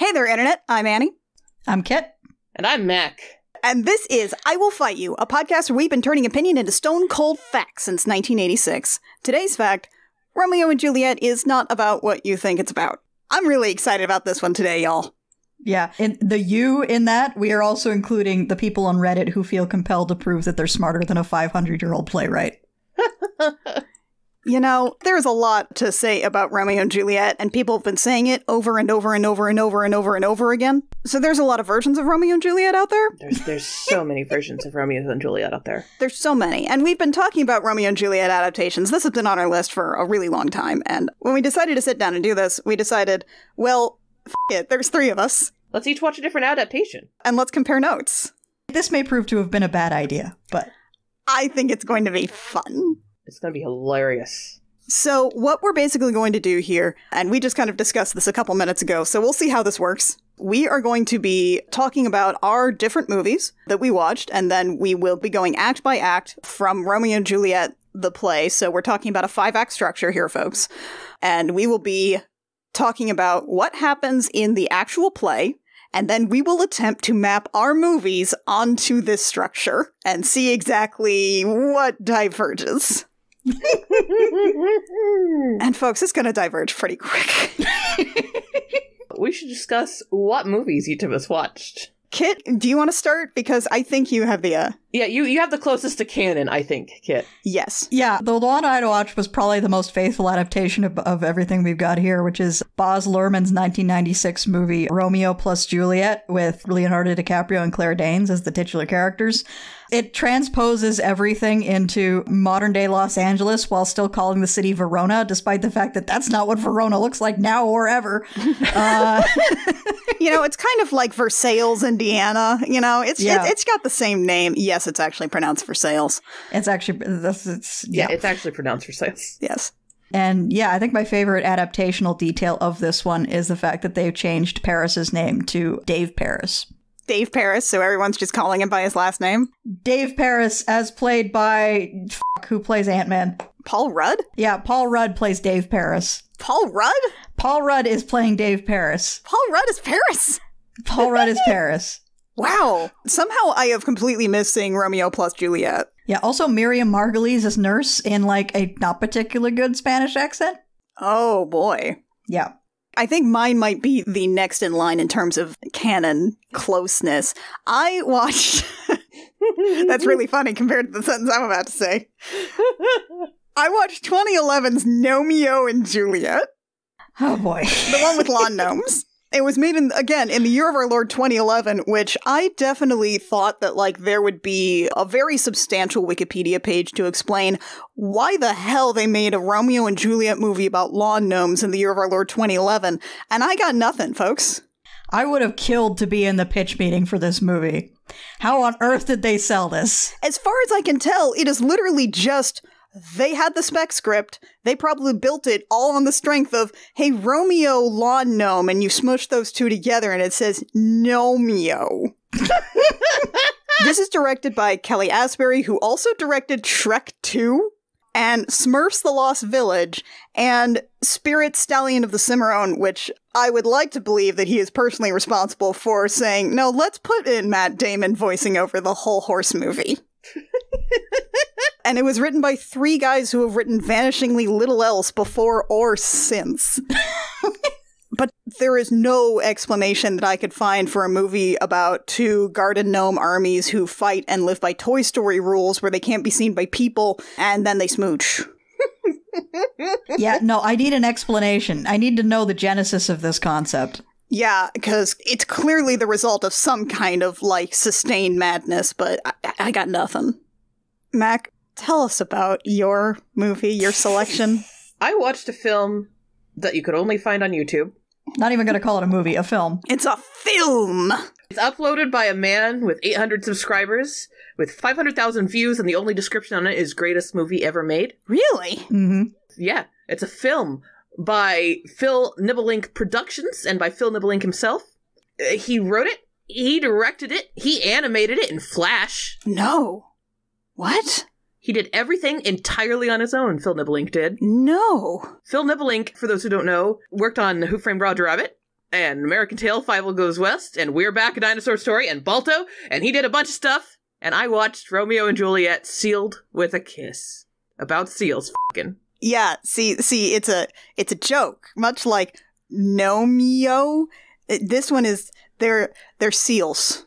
Hey there, Internet. I'm Annie. I'm Kit. And I'm Mac. And this is I Will Fight You, a podcast where we've been turning opinion into stone-cold facts since 1986. Today's fact, Romeo and Juliet is not about what you think it's about. I'm really excited about this one today, y'all. Yeah, in the you in that, we are also including the people on Reddit who feel compelled to prove that they're smarter than a 500-year-old playwright. You know, there's a lot to say about Romeo and Juliet, and people have been saying it over and over and over and over and over and over again. So there's a lot of versions of Romeo and Juliet out there. There's so many versions of Romeo and Juliet out there. There's so many. And we've been talking about Romeo and Juliet adaptations. This has been on our list for a really long time. And when we decided to sit down and do this, we decided, well, it, there's three of us. Let's each watch a different adaptation. And let's compare notes. This may prove to have been a bad idea, but I think it's going to be fun. It's going to be hilarious. So what we're basically going to do here, and we just kind of discussed this a couple minutes ago, so we'll see how this works. We are going to be talking about our different movies that we watched, and then we will be going act by act from Romeo and Juliet, the play. So we're talking about a 5-act structure here, folks. And we will be talking about what happens in the actual play, and then we will attempt to map our movies onto this structure and see exactly what diverges. And folks, it's going to diverge pretty quick. We should discuss what movies each of us watched. Kit, do you want to start? Because I think you have the, Yeah, you have the closest to canon, I think, Kit. Yes. yeah, the one I watched was probably the most faithful adaptation of everything we've got here, which is Baz Luhrmann's 1996 movie Romeo plus Juliet with Leonardo DiCaprio and Claire Danes as the titular characters. It transposes everything into modern-day Los Angeles while still calling the city Verona, despite the fact that that's not what Verona looks like now or ever. You know, it's kind of like Versailles, Indiana. You know, it's got the same name. Yes, it's actually pronounced Versailles. It's actually, It's actually pronounced Versailles. Yes. And yeah, I think my favorite adaptational detail of this one is the fact that they've changed Paris's name to Dave Paris. Dave Paris, so everyone's just calling him by his last name. Dave Paris, as played by who plays Ant-Man. Paul Rudd? Yeah, Paul Rudd plays Dave Paris. Paul Rudd? Paul Rudd is playing Dave Paris. Paul Rudd is Paris? Paul Rudd is Paris. Wow. Somehow I have completely missed seeing Romeo plus Juliet. Yeah, also Miriam Margolyes as Nurse in like a not particularly good Spanish accent. Oh boy. Yeah. I think mine might be the next in line in terms of canon closeness. I watched... That's really funny compared to the sentence I'm about to say. I watched 2011's Gnomeo and Juliet. Oh boy. The one with lawn gnomes. It was made in the year of our Lord 2011, which I definitely thought that, like, there would be a very substantial Wikipedia page to explain why the hell they made a Romeo and Juliet movie about lawn gnomes in the year of our Lord 2011. And I got nothing, folks. I would have killed to be in the pitch meeting for this movie. How on earth did they sell this? As far as I can tell, it is literally just... They had the spec script. They probably built it all on the strength of, hey, Romeo, lawn gnome, and you smush those two together and it says Gnomeo. This is directed by Kelly Asbury, who also directed Shrek 2 and Smurfs the Lost Village and Spirit Stallion of the Cimarron, which I would like to believe that he is personally responsible for saying, no, let's put in Matt Damon voicing over the whole horse movie. And it was written by 3 guys who have written vanishingly little else before or since. But there is no explanation that I could find for a movie about 2 garden gnome armies who fight and live by Toy Story rules where they can't be seen by people and then they smooch. Yeah, no, I need an explanation. I need to know the genesis of this concept. Yeah, because it's clearly the result of some kind of, like, sustained madness, but I got nothing. Mac, tell us about your movie, your selection. I watched a film that you could only find on YouTube. Not even going to call it a movie, a film. It's a film! It's uploaded by a man with 800 subscribers, with 500,000 views, and the only description on it is greatest movie ever made. Really? Mm-hmm. Yeah, it's a film by Phil Nibelink Productions and by Phil Nibelink himself. He wrote it, he directed it, he animated it in Flash. No. What? He did everything entirely on his own, Phil Nibelink did. No. Phil Nibelink, for those who don't know, worked on Who Framed Roger Rabbit. and American Tail, Five Will Goes West, and We're Back, A Dinosaur Story, and Balto, and he did a bunch of stuff, and I watched Romeo and Juliet Sealed with a Kiss. About seals, f***ing. Yeah, see, it's a joke, much like Gnomeo. This one is, they're seals.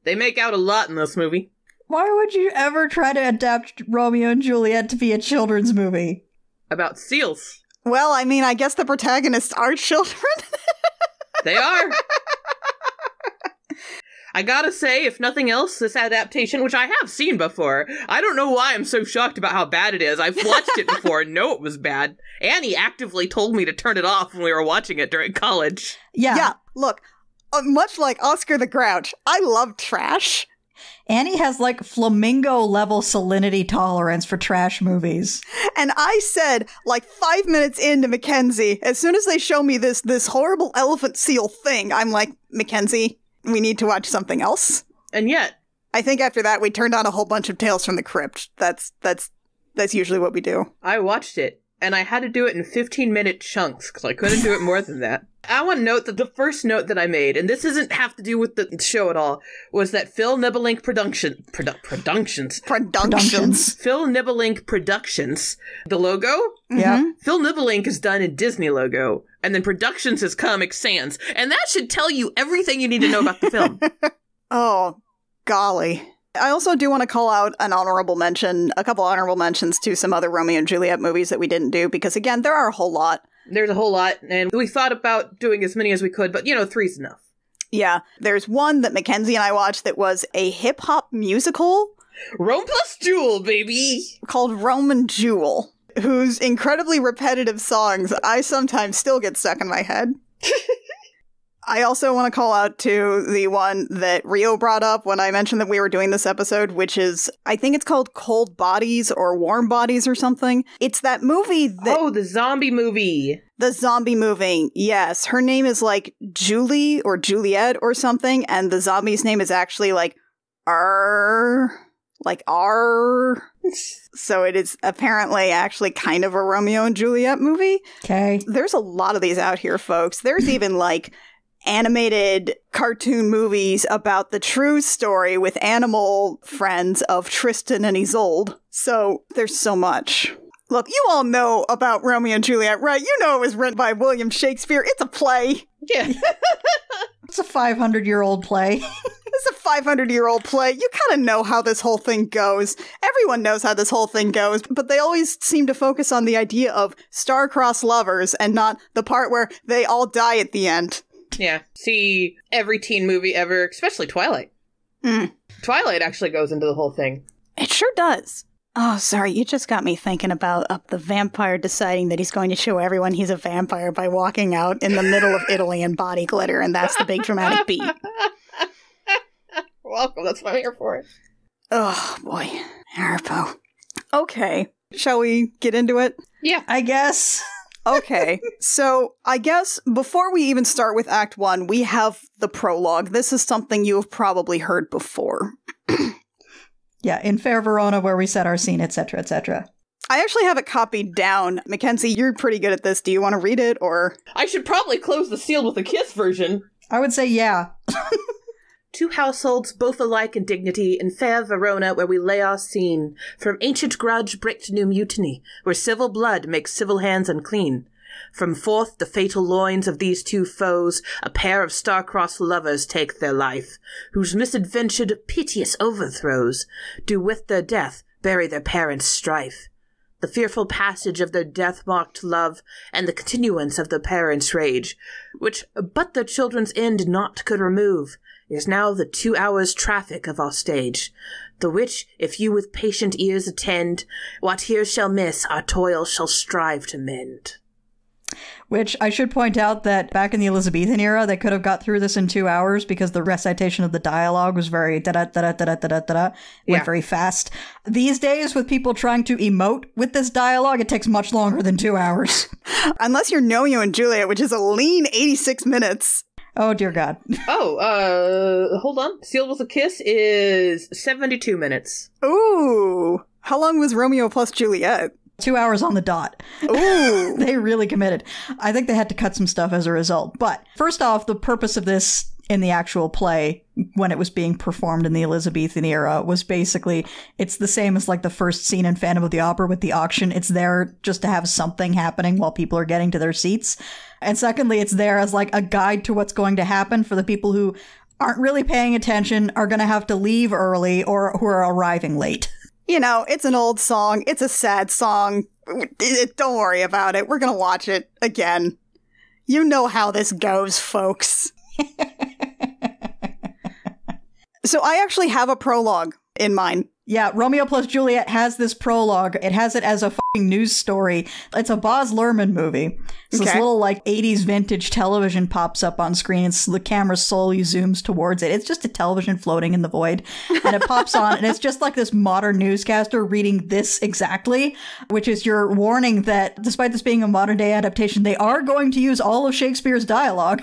They make out a lot in this movie. Why would you ever try to adapt Romeo and Juliet to be a children's movie? About seals. Well, I mean, I guess the protagonists are children. They are. I gotta say, if nothing else, this adaptation, which I have seen before, I don't know why I'm so shocked about how bad it is. I've watched it before and know it was bad. Annie actively told me to turn it off when we were watching it during college. Yeah, look, much like Oscar the Grouch, I love trash. Annie has like flamingo-level salinity tolerance for trash movies. And I said, like 5 minutes into Mackenzie, as soon as they show me this horrible elephant seal thing, I'm like, Mackenzie, we need to watch something else. And yet, I think after that we turned on a whole bunch of Tales from the Crypt. That's usually what we do. I watched it, and I had to do it in 15-minute chunks, because I couldn't do it more than that. I want to note that the first note that I made, and this doesn't have to do with the show at all, was that Phil Nibelink Productions. Phil Nibelink Productions. The logo? Yeah. Phil Nibelink is done in Disney logo, and then Productions is Comic Sans. And that should tell you everything you need to know about the film. Oh, golly. I also do want to call out a couple honorable mentions to some other Romeo and Juliet movies that we didn't do, because again, there are a whole lot. There's a whole lot, and we thought about doing as many as we could, but, 3's enough. Yeah, there's one that Mackenzie and I watched that was a hip-hop musical. Rome plus Jewel, baby! Called Romeo and Juliet, whose incredibly repetitive songs I sometimes still get stuck in my head. I also want to call out to the one that Rio brought up when I mentioned that we were doing this episode, which is, I think it's called Cold Bodies or Warm Bodies or something. It's that movie that... Oh, the zombie movie. The zombie movie, yes. Her name is like Julie or Juliet or something, and the zombie's name is actually like R. So it is apparently actually kind of a Romeo and Juliet movie. Okay. There's a lot of these out here, folks. There's even like animated cartoon movies about the true story with animal friends of Tristan and Isolde. So there's so much. Look, you all know about Romeo and Juliet, right? You know it was written by William Shakespeare. It's a play. Yeah. It's a 500-year-old play. It's a 500-year-old play. You kind of know how this whole thing goes. Everyone knows how this whole thing goes, but they always seem to focus on the idea of star-crossed lovers and not the part where they all die at the end. Yeah. See, every teen movie ever, especially Twilight. Twilight actually goes into the whole thing. It sure does. Oh, sorry, you just got me thinking about the vampire deciding that he's going to show everyone he's a vampire by walking out in the middle of Italy in body glitter, and that's the big dramatic beat. Welcome, that's what I'm here for. Oh, boy. Harpo. Okay, shall we get into it? Yeah. I guess. Okay, so I guess before we even start with Act 1, we have the prologue. This is something you have probably heard before. Yeah, in Fair Verona, where we set our scene, etc., etc. I actually have it copied down. Mackenzie, you're pretty good at this. Do you want to read it, or...? I should probably close the Sealed with a Kiss version. I would say yeah. Two households, both alike in dignity, in fair Verona, where we lay our scene. From ancient grudge break to new mutiny, where civil blood makes civil hands unclean. From forth the fatal loins of these two foes, a pair of star-crossed lovers take their life, whose misadventured, piteous overthrows do with their death bury their parents' strife. The fearful passage of their death-marked love, and the continuance of their parents' rage, which but their children's end naught could remove, is now the 2 hours' traffic of our stage, the which, if you with patient ears attend, what here shall miss, our toil shall strive to mend. Which I should point out that back in the Elizabethan era, they could have got through this in 2 hours because the recitation of the dialogue was very da-da-da-da-da-da-da-da, went very fast. These days, with people trying to emote with this dialogue, it takes much longer than 2 hours. Unless you're Romeo and Juliet, which is a lean 86 minutes. Oh, dear God. Hold on. Sealed with a Kiss is 72 minutes. Ooh. How long was Romeo plus Juliet? 2 hours on the dot. Ooh. They really committed. I think they had to cut some stuff as a result. But first off, the purpose of this in the actual play, when it was being performed in the Elizabethan era, was basically, it's the same as like the first scene in Phantom of the Opera with the auction. It's there just to have something happening while people are getting to their seats. And secondly, it's there as like a guide to what's going to happen for the people who aren't really paying attention, are going to have to leave early, or who are arriving late. You know, it's an old song. It's a sad song. Don't worry about it. We're going to watch it again. You know how this goes, folks. So I actually have a prologue in mind. Yeah, Romeo plus Juliet has this prologue. It has it as a fucking news story. It's a Baz Luhrmann movie. So this little, like, 80s vintage television pops up on screen. It's, the camera slowly zooms towards it. It's just a television floating in the void. And it pops on, and it's just like this modern newscaster reading this exactly, which is your warning that, despite this being a modern-day adaptation, they are going to use all of Shakespeare's dialogue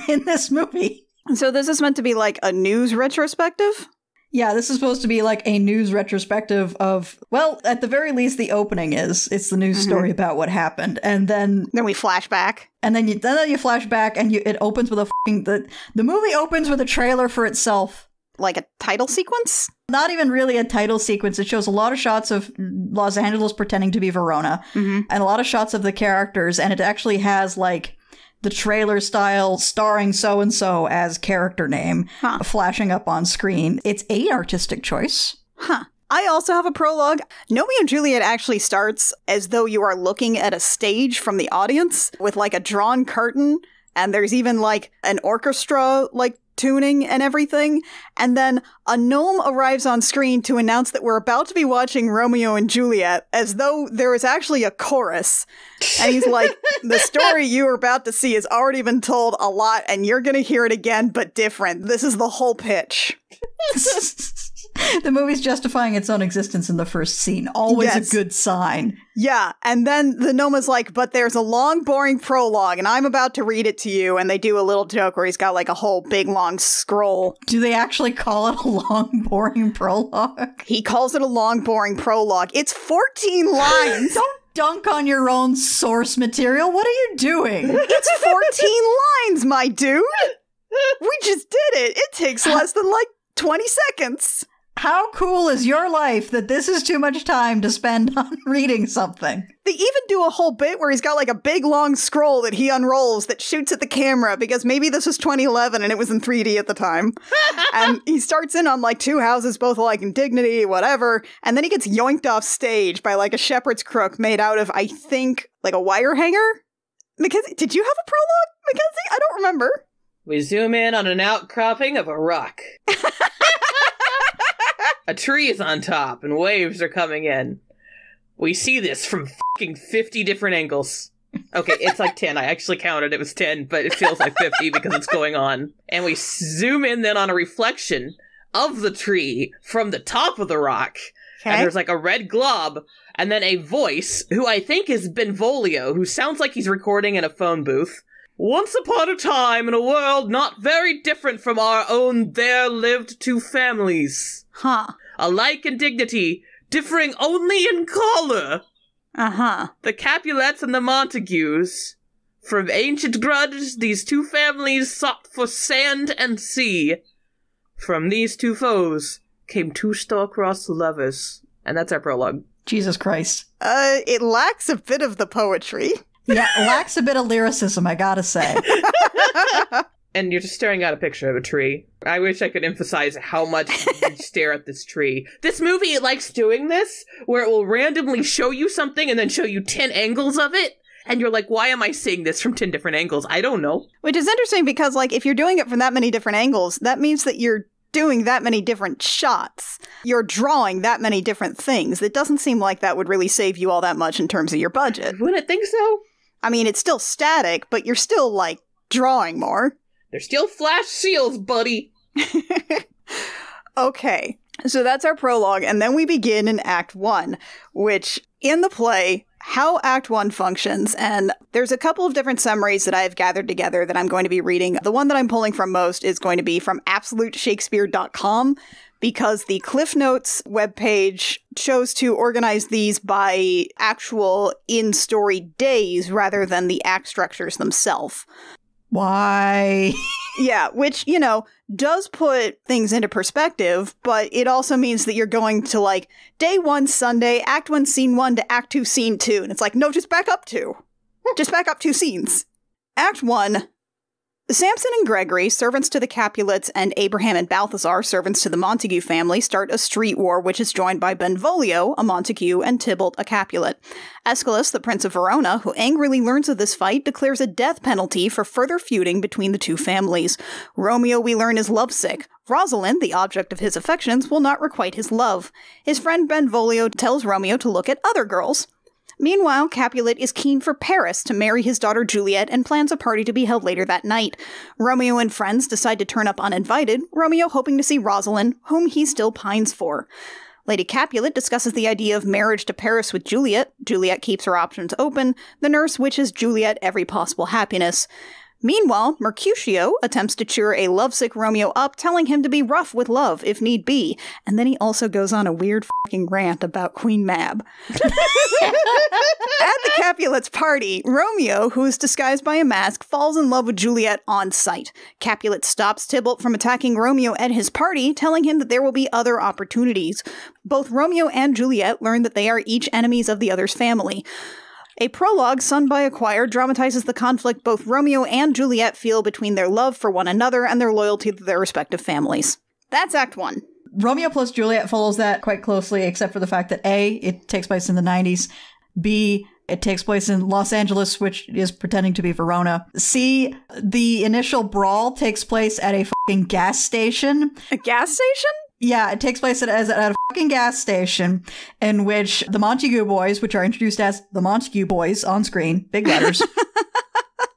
in this movie. So this is meant to be like a news retrospective? Yeah, this is supposed to be like a news retrospective of, well, at the very least, the opening is. It's the news story about what happened. And then we flash back. And then you flash back, and it opens with a fucking, the movie opens with a trailer for itself. Like a title sequence? Not even really a title sequence. It shows a lot of shots of Los Angeles pretending to be Verona, and a lot of shots of the characters, and it actually has, like, the trailer style starring so-and-so as character name flashing up on screen. It's an artistic choice. Huh. I also have a prologue. Gnomeo and Juliet actually starts as though you are looking at a stage from the audience with like a drawn curtain, and there's even like an orchestra like tuning and everything. And then a gnome arrives on screen to announce that we're about to be watching Romeo and Juliet, as though there is actually a chorus. And he's like, the story you are about to see has already been told a lot, and you're going to hear it again, but different. This is the whole pitch. The movie's justifying its own existence in the first scene. Always a good sign. Yeah, and then the gnome is like, but there's a long, boring prologue, and I'm about to read it to you. And they do a little joke where he's got like a whole big, long scroll. Do they actually call it a long, boring prologue? He calls it a long, boring prologue. It's 14 lines. Don't dunk on your own source material. What are you doing? It's 14 lines, my dude. We just did it. It takes less than like 20 seconds. How cool is your life that this is too much time to spend on reading something? They even do a whole bit where he's got like a big long scroll that he unrolls that shoots at the camera, because maybe this was 2011 and it was in 3D at the time. And he starts in on like two houses, both alike in dignity, whatever. And then he gets yoinked off stage by like a shepherd's crook made out of, I think, like a wire hanger. Mackenzie, did you have a prologue, Mackenzie? I don't remember. We zoom in on an outcropping of a rock. A tree is on top, and waves are coming in. We see this from fucking 50 different angles. Okay, it's like 10. I actually counted. It was 10, but it feels like 50 because it's going on. And we zoom in then on a reflection of the tree from the top of the rock. Okay. And there's like a red glob, and then a voice, who I think is Benvolio, who sounds like he's recording in a phone booth. Once upon a time, in a world not very different from our own, there lived two families. Huh. Alike in dignity, differing only in color. Uh-huh. The Capulets and the Montagues. From ancient grudge, these two families sought for sand and sea. From these two foes came two star-crossed lovers. And that's our prologue. Jesus Christ. It lacks a bit of the poetry. Yeah, it lacks a bit of lyricism, I gotta say. And you're just staring at a picture of a tree. I wish I could emphasize how much you stare at this tree. This movie, it likes doing this, where it will randomly show you something and then show you 10 angles of it. And you're like, why am I seeing this from 10 different angles? I don't know. Which is interesting because, like, if you're doing it from that many different angles, that means that you're doing that many different shots. You're drawing that many different things. It doesn't seem like that would really save you all that much in terms of your budget. Wouldn't think so? I mean, it's still static, but you're still, like, drawing more. They're still flash seals, buddy. Okay, so that's our prologue, and then we begin in Act 1, which, in the play, how Act 1 functions, and there's a couple of different summaries that I've gathered together that I'm going to be reading. The one that I'm pulling from most is going to be from absoluteshakespeare.com, because the Cliff Notes webpage chose to organize these by actual in-story days rather than the act structures themselves. Why? Yeah, which, you know, does put things into perspective, but it also means that you're going to, like, day 1, Sunday, Act 1, Scene 1 to Act 2, Scene 2. And it's like, no, just back up 2. Just back up 2 scenes. Act 1, Samson and Gregory, servants to the Capulets, and Abraham and Balthazar, servants to the Montague family, start a street war which is joined by Benvolio, a Montague, and Tybalt, a Capulet. Aeschylus, the Prince of Verona, who angrily learns of this fight, declares a death penalty for further feuding between the two families. Romeo, we learn, is lovesick. Rosalind, the object of his affections, will not requite his love. His friend Benvolio tells Romeo to look at other girls. Meanwhile, Capulet is keen for Paris to marry his daughter Juliet and plans a party to be held later that night. Romeo and friends decide to turn up uninvited, Romeo hoping to see Rosalind, whom he still pines for. Lady Capulet discusses the idea of marriage to Paris with Juliet. Juliet keeps her options open. The nurse wishes Juliet every possible happiness. Meanwhile, Mercutio attempts to cheer a lovesick Romeo up, telling him to be rough with love, if need be. And then he also goes on a weird fucking rant about Queen Mab. At the Capulets' party, Romeo, who is disguised by a mask, falls in love with Juliet on sight. Capulet stops Tybalt from attacking Romeo at his party, telling him that there will be other opportunities. Both Romeo and Juliet learn that they are each enemies of the other's family. A prologue sung by a choir dramatizes the conflict both Romeo and Juliet feel between their love for one another and their loyalty to their respective families. That's Act 1. Romeo plus Juliet follows that quite closely, except for the fact that A, it takes place in the 90s, B, it takes place in Los Angeles, which is pretending to be Verona, C, the initial brawl takes place at a fucking gas station. A gas station? Yeah, it takes place at a fucking gas station in which the Montague boys, which are introduced as the Montague boys on screen, big letters,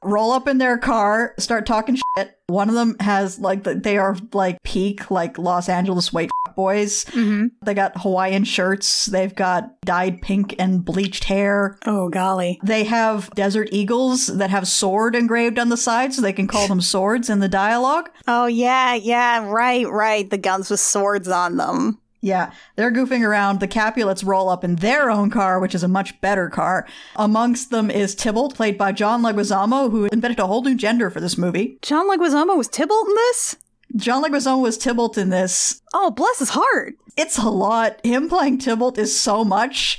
roll up in their car, start talking shit. One of them has, like, they are, like, peak, like, Los Angeles white boys. Mm-hmm. They got Hawaiian shirts. They've got dyed pink and bleached hair. Oh, golly. They have desert eagles that have sword engraved on the side, so they can call them swords in the dialogue. Oh, yeah, right. The guns with swords on them. Yeah, they're goofing around. The Capulets roll up in their own car, which is a much better car. Amongst them is Tybalt, played by John Leguizamo, who invented a whole new gender for this movie. John Leguizamo was Tybalt in this? John Leguizamo was Tybalt in this. Oh, bless his heart. It's a lot. Him playing Tybalt is so much.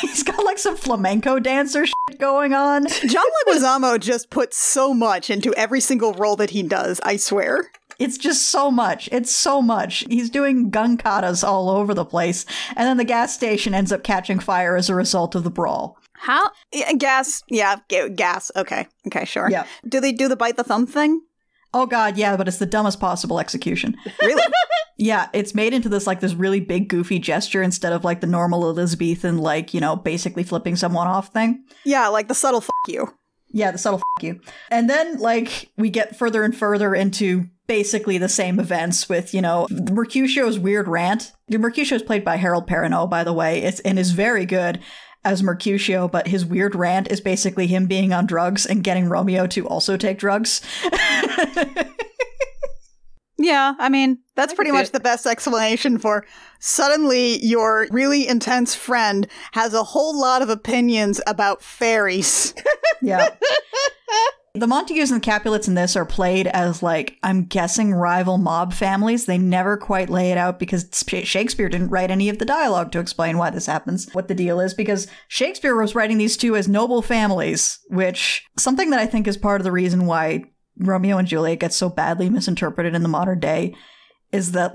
He's got like some flamenco dancer shit going on. John Leguizamo just puts so much into every single role that he does, I swear. It's just so much. It's so much. He's doing gun katas all over the place. And then the gas station ends up catching fire as a result of the brawl. How? Gas. Yeah, gas. Okay, sure. Yeah. Do they do the bite the thumb thing? Oh god, yeah, but it's the dumbest possible execution. Really? Yeah, it's made into this really big goofy gesture instead of like the normal Elizabethan, basically flipping someone off thing. Yeah, like the subtle fuck you. Yeah, the subtle fuck you. And then we get further and further into basically the same events with, Mercutio's weird rant. Mercutio is played by Harold Perrineau, by the way, and is very good as Mercutio, but his weird rant is basically him being on drugs and getting Romeo to also take drugs. Yeah, I mean, that's pretty much the best explanation for suddenly your really intense friend has a whole lot of opinions about fairies. Yeah. The Montagues and the Capulets in this are played as, I'm guessing rival mob families. They never quite lay it out because Shakespeare didn't write any of the dialogue to explain why this happens, what the deal is, because Shakespeare was writing these two as noble families, which something that I think is part of the reason why Romeo and Juliet gets so badly misinterpreted in the modern day is that,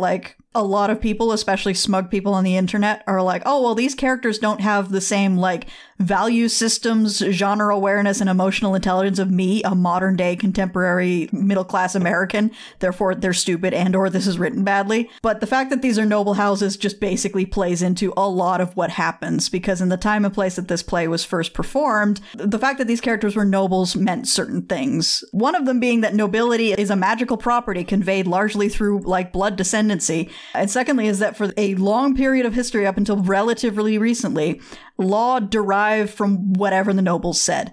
a lot of people, especially smug people on the internet, are like, oh, well, these characters don't have the same, value systems, genre awareness, and emotional intelligence of me, a modern-day contemporary middle-class American. Therefore, they're stupid and/or this is written badly. But the fact that these are noble houses just basically plays into a lot of what happens, because in the time and place that this play was first performed, the fact that these characters were nobles meant certain things. One of them being that nobility is a magical property conveyed largely through, blood descendancy. And secondly is that for a long period of history up until relatively recently, law derived from whatever the nobles said.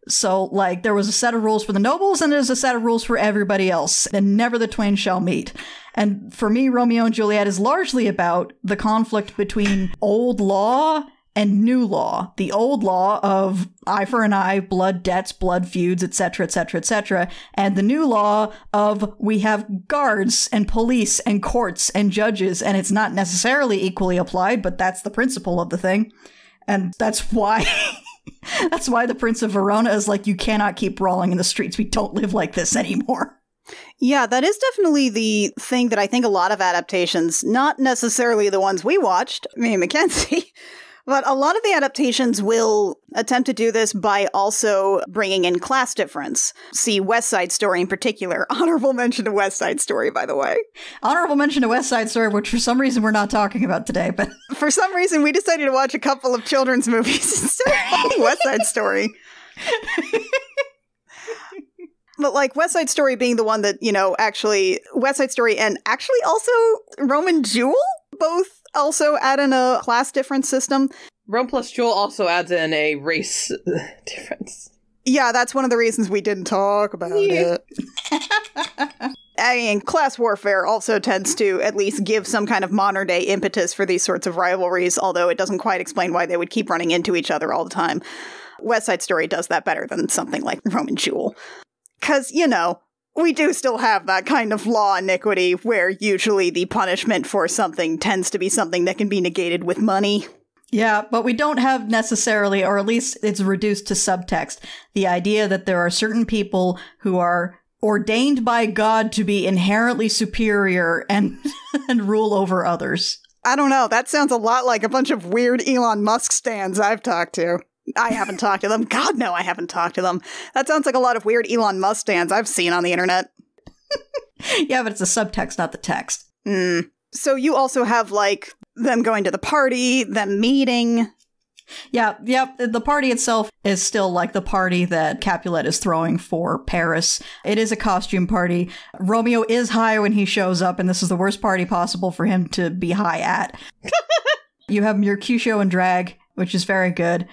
So, like, there was a set of rules for the nobles, and there's a set of rules for everybody else, and never the twain shall meet. And for me, Romeo and Juliet is largely about the conflict between old law and new law. The old law of eye for an eye, blood debts, blood feuds, etc., etc., etc., and the new law of we have guards and police and courts and judges, and it's not necessarily equally applied, but that's the principle of the thing. And that's why... That's why the Prince of Verona is like, you cannot keep brawling in the streets. We don't live like this anymore. Yeah, that is definitely the thing that I think a lot of adaptations, not necessarily the ones we watched, me and Mackenzie, but a lot of the adaptations will attempt to do this by also bringing in class difference. See West Side Story in particular. Honorable mention to West Side Story, by the way. Honorable mention to West Side Story, which for some reason we're not talking about today, but... For some reason, we decided to watch a couple of children's movies instead of West Side Story. But, like, West Side Story being the one that, you know, actually... West Side Story and actually also Romeo and Juliet both also add in a class difference system. Rome plus Jewel also adds in a race difference. Yeah, that's one of the reasons we didn't talk about it. I mean, class warfare also tends to at least give some kind of modern-day impetus for these sorts of rivalries, although it doesn't quite explain why they would keep running into each other all the time. West Side Story does that better than something like Rome and Juliet. Because, you know, we do still have that kind of law iniquity where usually the punishment for something tends to be something that can be negated with money. Yeah, but we don't have necessarily, or at least it's reduced to subtext, the idea that there are certain people who are ordained by God to be inherently superior and and rule over others. I don't know. That sounds a lot like a bunch of weird Elon Musk stans I've talked to. I haven't talked to them. God, no, I haven't talked to them. That sounds like a lot of weird Elon Musk stans I've seen on the internet. Yeah, but it's the subtext, not the text. So you also have, like, them going to the party, them meeting. Yeah, the party itself is still like the party that Capulet is throwing for Paris. It is a costume party. Romeo is high when he shows up, and this is the worst party possible for him to be high at. You have Mercutio and drag, which is very good.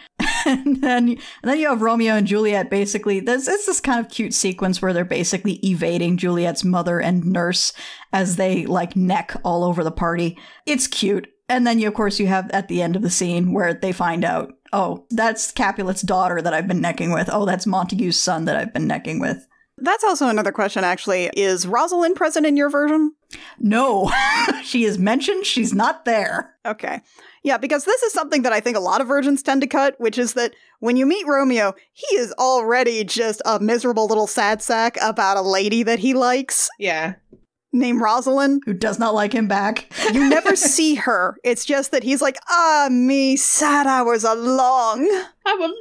and then you have Romeo and Juliet, basically. It's this kind of cute sequence where they're basically evading Juliet's mother and nurse as they, like, neck all over the party. It's cute. And then, of course, you have at the end of the scene where they find out, oh, that's Capulet's daughter that I've been necking with. Oh, that's Montague's son that I've been necking with. That's also another question, actually. Is Rosalind present in your version? No. She is mentioned. She's not there. Okay. Yeah, because this is something that I think a lot of versions tend to cut, which is that when you meet Romeo, he is already just a miserable little sad sack about a lady that he likes. Yeah. Named Rosalind. Who does not like him back. You never see her. It's just that he's like, me, sad hours are long. I will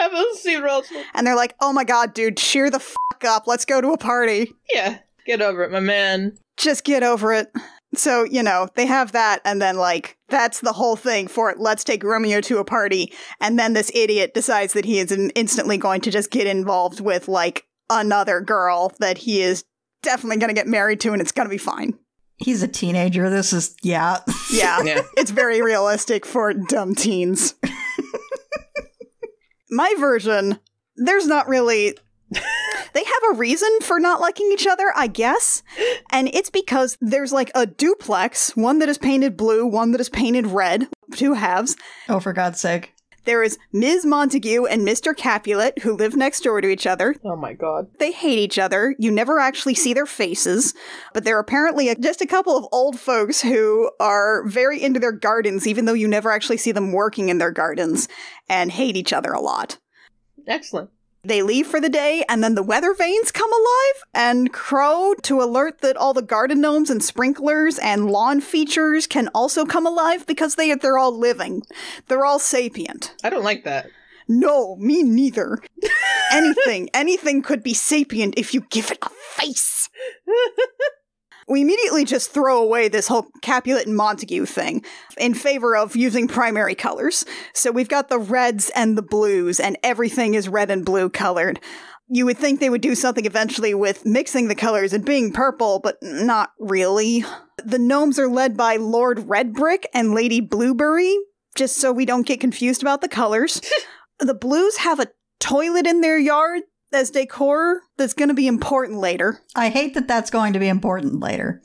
never see Rosalind. And they're like, oh my god, dude, cheer the fuck up. Let's go to a party. Yeah, get over it, my man. Just get over it. So, you know, they have that, and then, like, that's the whole thing for it. Let's take Romeo to a party. And then this idiot decides that he is instantly going to just get involved with, like, another girl that he is definitely going to get married to, and it's going to be fine. He's a teenager. This is, yeah. Yeah. It's very realistic for dumb teens. My version, there's not really... They have a reason for not liking each other, I guess. And it's because there's like a duplex, one that is painted blue, one that is painted red, two halves. Oh, for God's sake. There is Ms. Montague and Mr. Capulet, who live next door to each other. Oh my god. They hate each other. You never actually see their faces. But they're apparently just a couple of old folks who are very into their gardens, even though you never actually see them working in their gardens, and hate each other a lot. Excellent. They leave for the day, and then the weather vanes come alive and crow to alert that all the garden gnomes and sprinklers and lawn features can also come alive because they're all living. They're all sapient. I don't like that. No, me neither. Anything could be sapient if you give it a face. We immediately just throw away this whole Capulet and Montague thing in favor of using primary colors. So we've got the reds and the blues, and everything is red and blue colored. You would think they would do something eventually with mixing the colors and being purple, but not really. The gnomes are led by Lord Redbrick and Lady Blueberry, just so we don't get confused about the colors. The blues have a toilet in their yard as decor that's going to be important later. I hate that that's going to be important later.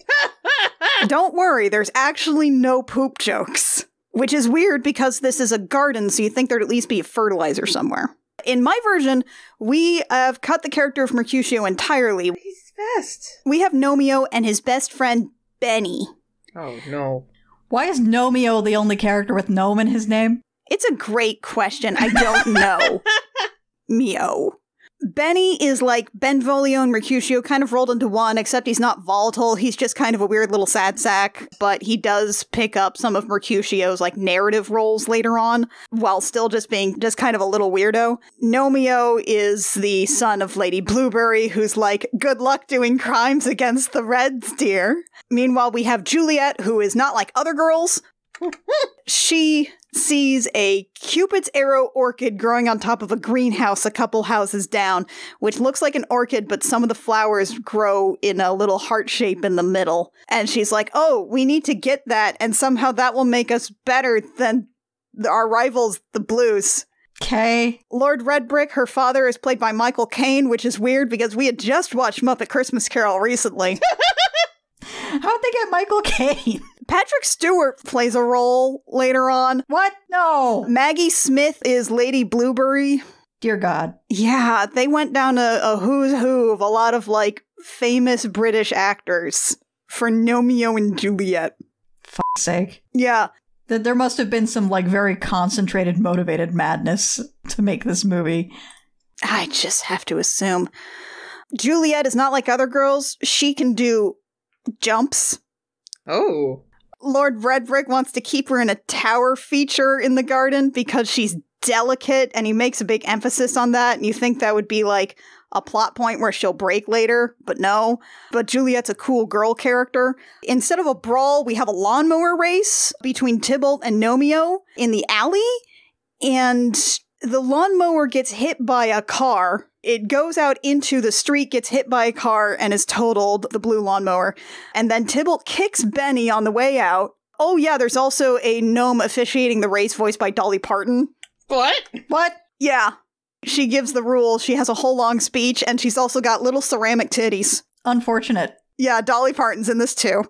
Don't worry, there's actually no poop jokes. Which is weird because this is a garden, so you think there'd at least be a fertilizer somewhere. In my version, we have cut the character of Mercutio entirely. He's best. We have Gnomeo and his best friend, Benny. Oh, no. Why is Gnomeo the only character with gnome in his name? It's a great question. I don't know. Mio. Benny is like Benvolio and Mercutio kind of rolled into one, except he's not volatile. He's just kind of a weird little sad sack, but he does pick up some of Mercutio's like narrative roles later on, while still just being just kind of a little weirdo. Gnomeo is the son of Lady Blueberry, who's like, good luck doing crimes against the Reds, dear. Meanwhile, we have Juliet, who is not like other girls. She sees a Cupid's arrow orchid growing on top of a greenhouse a couple houses down, which looks like an orchid, but some of the flowers grow in a little heart shape in the middle. And she's like, oh, we need to get that, and somehow that will make us better than our rivals, the Blues. Okay. Lord Redbrick, her father, is played by Michael Caine, which is weird because we had just watched Muppet Christmas Carol recently. How'd they get Michael Caine? Patrick Stewart plays a role later on. What? No. Maggie Smith is Lady Blueberry. Dear God. Yeah, they went down a who's who of a lot of, like, famous British actors for Romeo and Juliet. Fuck's sake. Yeah. There must have been some, like, very concentrated, motivated madness to make this movie. I just have to assume. Juliet is not like other girls. She can do jumps. Oh. Lord Redbrick wants to keep her in a tower feature in the garden because she's delicate, and he makes a big emphasis on that, and you think that would be like a plot point where she'll break later, but no. But Juliet's a cool girl character. Instead of a brawl, we have a lawnmower race between Tybalt and Gnomeo in the alley, and the lawnmower gets hit by a car. It goes out into the street, gets hit by a car, and is totaled, the blue lawnmower. And then Tybalt kicks Benny on the way out. Oh yeah, there's also a gnome officiating the race voiced by Dolly Parton. What? What? Yeah. She gives the rules. She has a whole long speech, and she's also got little ceramic titties. Unfortunate. Yeah, Dolly Parton's in this too.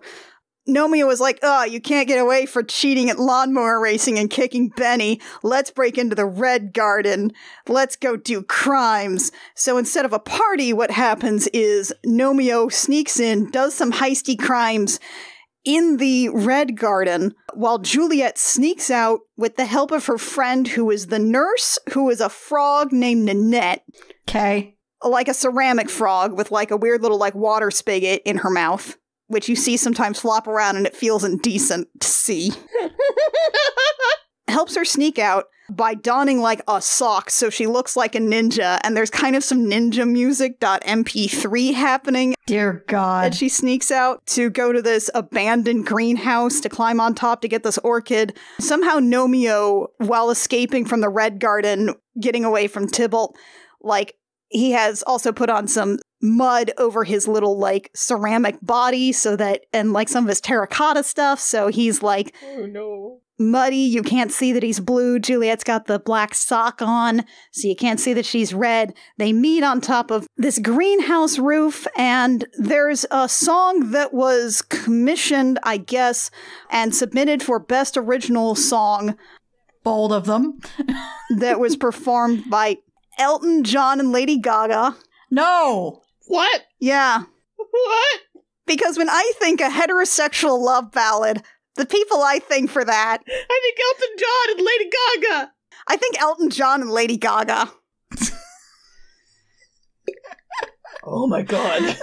Gnomeo was like, oh, you can't get away for cheating at lawnmower racing and kicking Benny. Let's break into the Red Garden. Let's go do crimes. So instead of a party, what happens is Gnomeo sneaks in, does some heisty crimes in the Red Garden, while Juliet sneaks out with the help of her friend, who is the nurse, who is a frog named Nanette. Okay. Like a ceramic frog with like a weird little like water spigot in her mouth, which you see sometimes flop around and it feels indecent to see. Helps her sneak out by donning like a sock so she looks like a ninja, and there's kind of some ninja music.mp3 happening. Dear God. And she sneaks out to go to this abandoned greenhouse to climb on top to get this orchid. Somehow Gnomeo, while escaping from the Red Garden, getting away from Tybalt, like, he has also put on some mud over his little, like, ceramic body so that, and, like, some of his terracotta stuff, so he's, like, Oh, no. muddy. You can't see that he's blue. Juliet's got the black sock on, so you can't see that she's red. They meet on top of this greenhouse roof, and there's a song that was commissioned, I guess, and submitted for Best Original Song. Bold of them. That was performed by Elton John and Lady Gaga. No! What? Yeah. What? Because when I think a heterosexual love ballad, the people I think for that, I think Elton John and Lady Gaga. I think Elton John and Lady Gaga. Oh my God.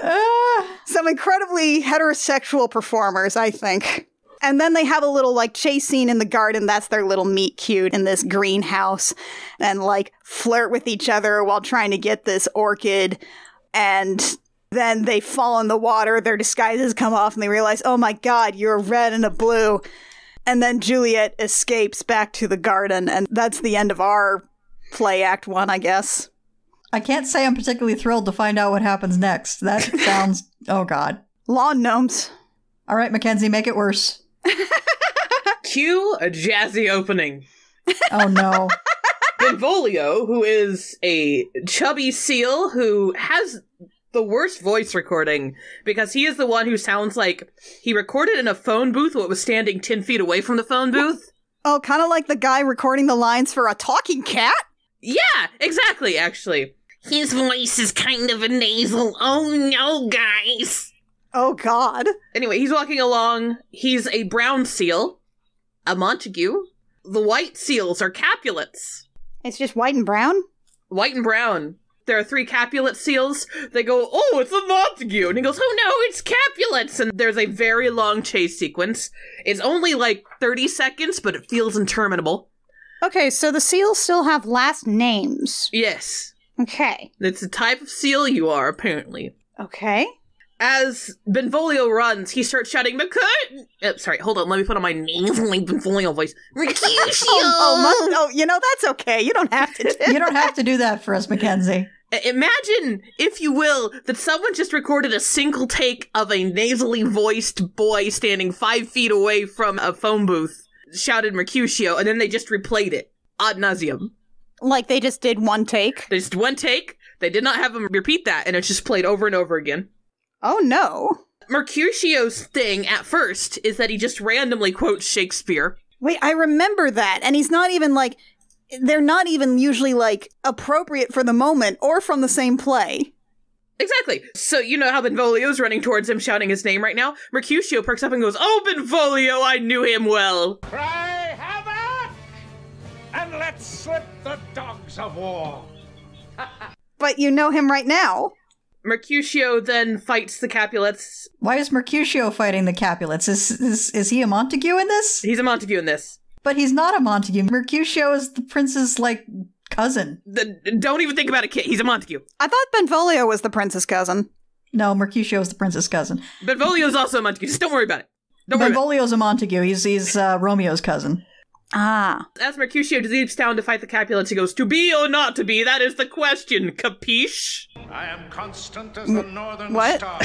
Some incredibly heterosexual performers, I think. And then they have a little, like, chase scene in the garden. That's their little meet cute in this greenhouse. And, like, flirt with each other while trying to get this orchid. And then they fall in the water. Their disguises come off and they realize, oh my God, you're a red and a blue. And then Juliet escapes back to the garden. And that's the end of our play, Act 1, I guess. I can't say I'm particularly thrilled to find out what happens next. That sounds... oh God. Lawn gnomes. All right, Mackenzie, make it worse. Cue a jazzy opening. Oh no. Benvolio, who is a chubby seal who has the worst voice recording, because he is the one who sounds like he recorded in a phone booth but was standing 10 feet away from the phone booth. Oh, kind of like the guy recording the lines for a talking cat? Yeah, exactly, actually. His voice is kind of a nasal. Oh no, guys. Oh god. Anyway, he's walking along. He's a brown seal, a Montague. The white seals are Capulets. It's just white and brown? White and brown. There are 3 Capulet seals. They go, oh, it's a Montague. And he goes, oh no, it's Capulets. And there's a very long chase sequence. It's only like 30 seconds, but it feels interminable. Okay, so the seals still have last names. Yes. Okay. It's the type of seal you are, apparently. Okay. As Benvolio runs, he starts shouting, sorry, hold on, let me put on my nasally Benvolio voice. Mercutio! You know, that's okay. You don't have to. You don't have to do that for us, Mackenzie. Imagine, if you will, that someone just recorded a single take of a nasally voiced boy standing 5 feet away from a phone booth, shouted Mercutio, and then they just replayed it ad nauseum. Like they just did one take? They just one take. They did not have him repeat that, and it's just played over and over again. Oh no. Mercutio's thing at first is that he just randomly quotes Shakespeare. Wait, I remember that. And he's not even like, they're not even usually like appropriate for the moment or from the same play. Exactly. So you know how Benvolio's running towards him shouting his name right now? Mercutio perks up and goes, oh, Benvolio, I knew him well. Cry havoc! And let's slip the dogs of war. But you know him right now. Mercutio then fights the Capulets. Why is Mercutio fighting the Capulets? Is he a Montague in this? He's a Montague in this. But he's not a Montague. Mercutio is the prince's, like, cousin. Don't even think about it, kid. He's a Montague. I thought Benvolio was the prince's cousin. No, Mercutio is the prince's cousin. Benvolio's also a Montague. Just don't worry about it. Benvolio's a Montague. He's Romeo's cousin. Ah. As Mercutio leaps down to fight the Capulets, he goes, to be or not to be, that is the question, capiche? I am constant as the northern star.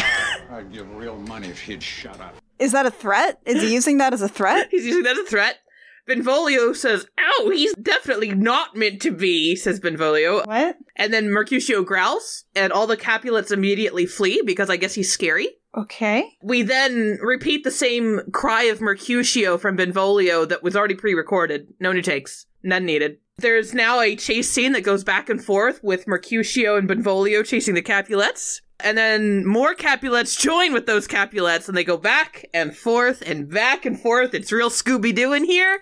I'd give real money if he'd shut up. Is that a threat? Is he using that as a threat? He's using that as a threat. Benvolio says, ow, he's definitely not meant to be, says Benvolio. What? And then Mercutio growls, and all the Capulets immediately flee, because I guess he's scary. Okay. We then repeat the same cry of Mercutio from Benvolio that was already pre-recorded. No new takes. None needed. There's now a chase scene that goes back and forth with Mercutio and Benvolio chasing the Capulets. And then more Capulets join with those Capulets, and they go back and forth and back and forth. It's real Scooby-Doo in here.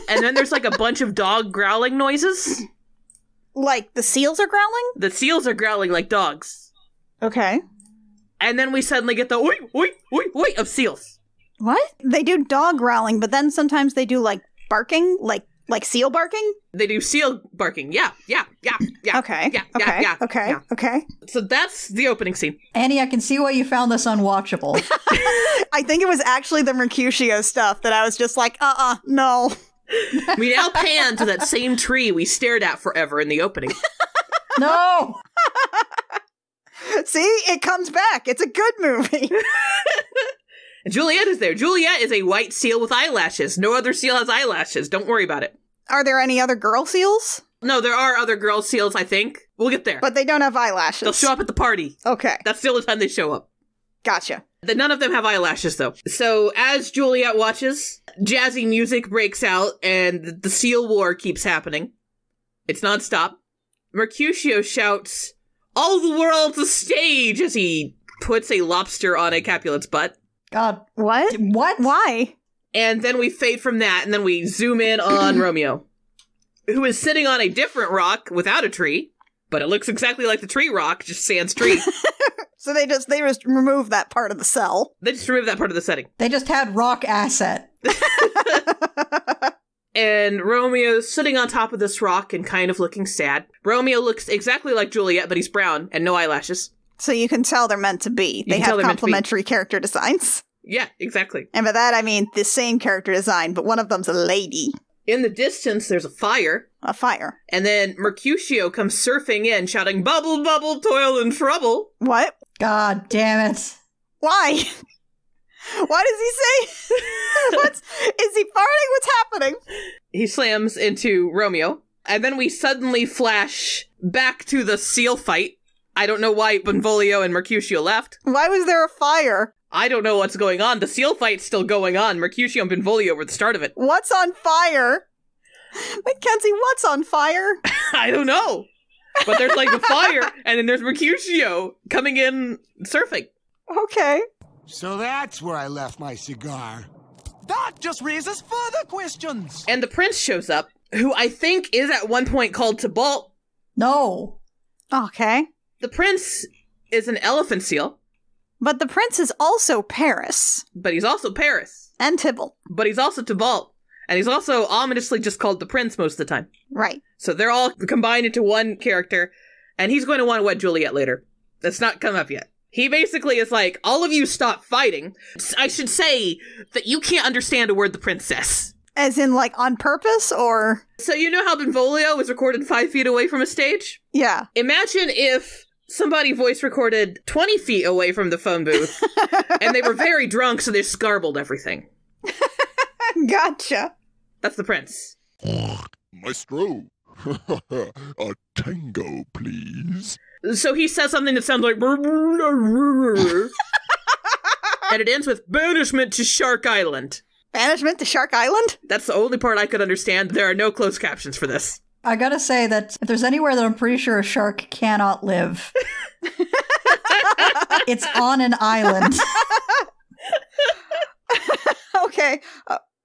And then there's like a bunch of dog growling noises. Like the seals are growling? The seals are growling like dogs. Okay. And then we suddenly get the oi, oi, oi, oi of seals. What? They do dog growling, but then sometimes they do like barking, like seal barking? They do seal barking. Yeah. Okay. Okay. So that's the opening scene. Annie, I can see why you found this unwatchable. I think it was actually the Mercutio stuff that I was just like, no. We now pan to that same tree we stared at forever in the opening. No! See? It comes back. It's a good movie. And Juliet is there. Juliet is a white seal with eyelashes. No other seal has eyelashes. Don't worry about it. Are there any other girl seals? No, there are other girl seals, I think. We'll get there. But they don't have eyelashes. They'll show up at the party. Okay. That's the only time they show up. Gotcha. None of them have eyelashes, though. So, as Juliet watches, jazzy music breaks out, and the seal war keeps happening. It's nonstop. Mercutio shouts, all the world's a stage, as he puts a lobster on a Capulet's butt. God. What? What? Why? And then we fade from that, and then we zoom in on Romeo, who is sitting on a different rock without a tree, but it looks exactly like the tree rock, just sans tree. So they just remove that part of the cell. They just removed that part of the setting. They just had rock asset. And Romeo's sitting on top of this rock and kind of looking sad. Romeo looks exactly like Juliet, but he's brown and no eyelashes. So you can tell they're meant to be. They have complementary character designs. Yeah, exactly. And by that, I mean the same character design, but one of them's a lady. In the distance, there's a fire. A fire. And then Mercutio comes surfing in, shouting, bubble, bubble, toil and trouble. What? God damn it. Why? What does he say? Is he farting? What's happening? He slams into Romeo, and then we suddenly flash back to the seal fight. I don't know why Benvolio and Mercutio left. Why was there a fire? I don't know what's going on. The seal fight's still going on. Mercutio and Benvolio were the start of it. What's on fire? Mackenzie, what's on fire? I don't know. But there's like a fire, and then there's Mercutio coming in surfing. Okay. So that's where I left my cigar. That just raises further questions. And the prince shows up, who I think is at one point called Tybalt. No. Okay. The prince is an elephant seal. But the prince is also Paris. But he's also Paris. And Tybalt. But he's also Tybalt. And he's also ominously just called the prince most of the time. Right. So they're all combined into one character, and he's going to want to wed Juliet later. That's not come up yet. He basically is like, all of you stop fighting. I should say that you can't understand a word the prince says. As in, like, on purpose, or? So you know how Benvolio was recorded 5 feet away from a stage? Yeah. Imagine if somebody voice recorded 20 feet away from the phone booth, and they were very drunk, so they scarbled everything. Gotcha. That's the prince. Maestro, a tango, please. So he says something that sounds like... and it ends with banishment to Shark Island. Banishment to Shark Island? That's the only part I could understand. There are no closed captions for this. I gotta say that if there's anywhere that I'm pretty sure a shark cannot live, it's on an island. Okay.